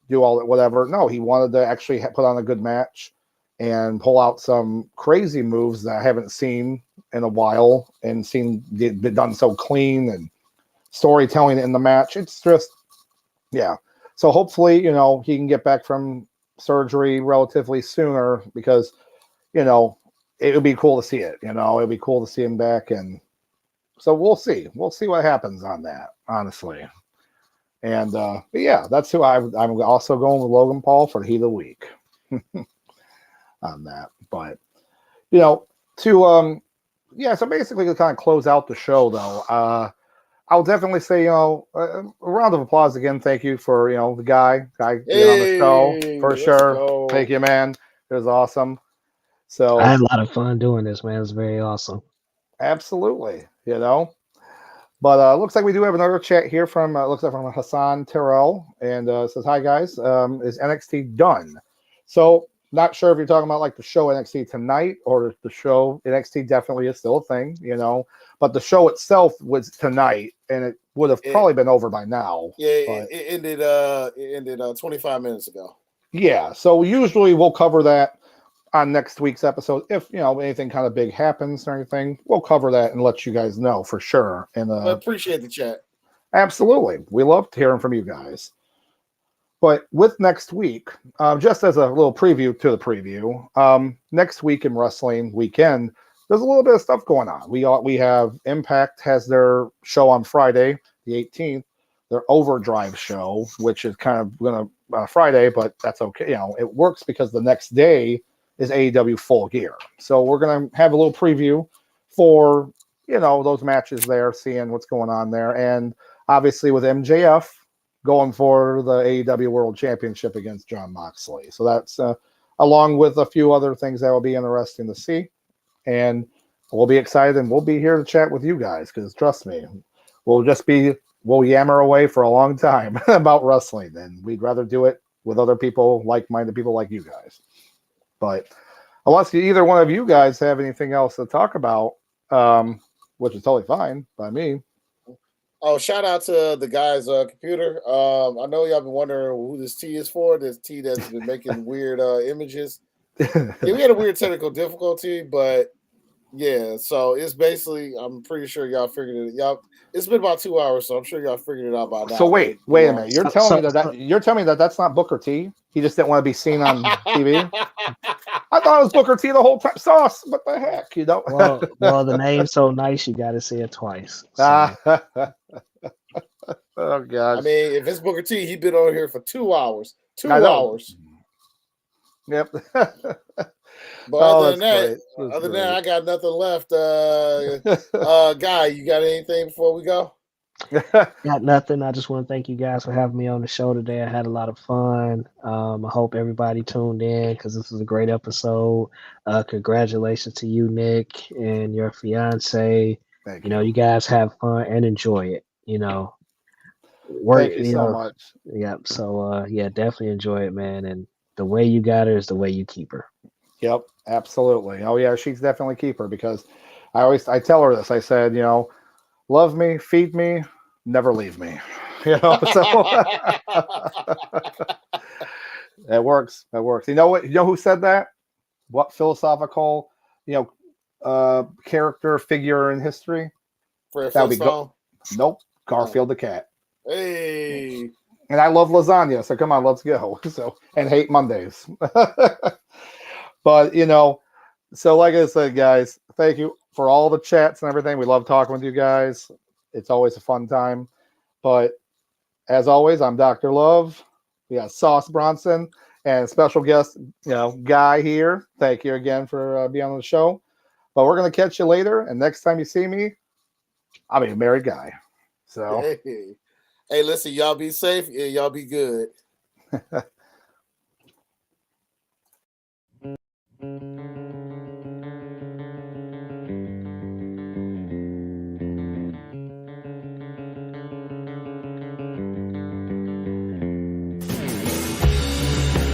Speaker 1: do all that, whatever. No, he wanted to actually put on a good match and pull out some crazy moves that I haven't seen in a while and seen been done so clean and storytelling in the match. It's just, yeah. So hopefully, he can get back from surgery relatively sooner because, it would be cool to see it. It would be cool to see him back. And so we'll see. We'll see what happens on that, honestly. And but yeah, that's who I'm also going with Logan Paul for Heat of the Week on that. But so basically to kind of close out the show though, I'll definitely say, a round of applause again. Thank you for, the guy being on the show for sure.
Speaker 2: Go.
Speaker 1: Thank you, man. It was awesome. So
Speaker 3: I had a lot of fun doing this, man. It's very awesome.
Speaker 1: Absolutely, But looks like we do have another chat here from from Hassan Terrell, and says, "Hi guys, is NXT done?" So not sure if you're talking about like the show NXT tonight or the show NXT definitely is still a thing, But the show itself was tonight, and it would have probably been over by now.
Speaker 2: Yeah, it ended 25 minutes ago.
Speaker 1: Yeah, so usually we'll cover that on next week's episode. If anything kind of big happens or anything, we'll cover that and let you guys know for sure. And
Speaker 2: I appreciate the chat.
Speaker 1: Absolutely, we loved hearing from you guys. But with next week, just as a little preview to the preview, next week in Wrestling Weekend, there's a little bit of stuff going on. We have Impact has their show on Friday, the 18th, their Overdrive show, which is kind of going to Friday, but that's okay. It works because the next day is AEW Full Gear. So we're going to have a little preview for, those matches there, seeing what's going on there. And obviously with MJF going for the AEW World Championship against Jon Moxley. So that's along with a few other things that will be interesting to see. And we'll be excited, and we'll be here to chat with you guys because trust me, we'll yammer away for a long time about wrestling, and we'd rather do it with other people, like-minded people like you guys. But unless either one of you guys have anything else to talk about, which is totally fine by me.
Speaker 2: Oh, shout out to the guy's computer. I know y'all been wondering who this T is for. This T that's been making weird images. Yeah, we had a weird technical difficulty, but yeah, so it's basically, I'm pretty sure y'all figured it. It's been about 2 hours, so I'm sure y'all figured it out by now.
Speaker 1: So wait a minute. You're telling me that that's not Booker T? He just didn't want to be seen on TV. I thought it was Booker T the whole time. Sauce, what the heck,
Speaker 3: Well, the name's so nice, you got to say it twice. So.
Speaker 1: Oh God!
Speaker 2: I mean, if it's Booker T, he's been on here for 2 hours. 2 hours.
Speaker 1: Yep.
Speaker 2: But other than that, I got nothing left. Guy, you got anything before we go?
Speaker 3: Got nothing. I just want to thank you guys for having me on the show today. I had a lot of fun. I hope everybody tuned in because this was a great episode. Congratulations to you, Nick, and your fiance.
Speaker 1: Thank you.
Speaker 3: You guys have fun and enjoy it. Work.
Speaker 1: Thank you so much.
Speaker 3: Yeah. So definitely enjoy it, man. And the way you got her is the way you keep her.
Speaker 1: Yep, absolutely. Oh yeah, she's definitely keep her because I tell her this. I said, love me, feed me, never leave me. So it works. It works. You know what? You know who said that? What philosophical, character figure in history?
Speaker 2: That would be
Speaker 1: Nope, Garfield the cat.
Speaker 2: Hey.
Speaker 1: And I love lasagna, so come on, let's go. So and hate Mondays. But so like I said, guys, thank you for all the chats and everything. We love talking with you guys. It's always a fun time. But as always, I'm Dr. Love. We got Sauce Bronson and special guest, Guy here. Thank you again for being on the show. But we're gonna catch you later. And next time you see me, I'll be a married guy. So
Speaker 2: hey, listen, y'all be safe and y'all be good.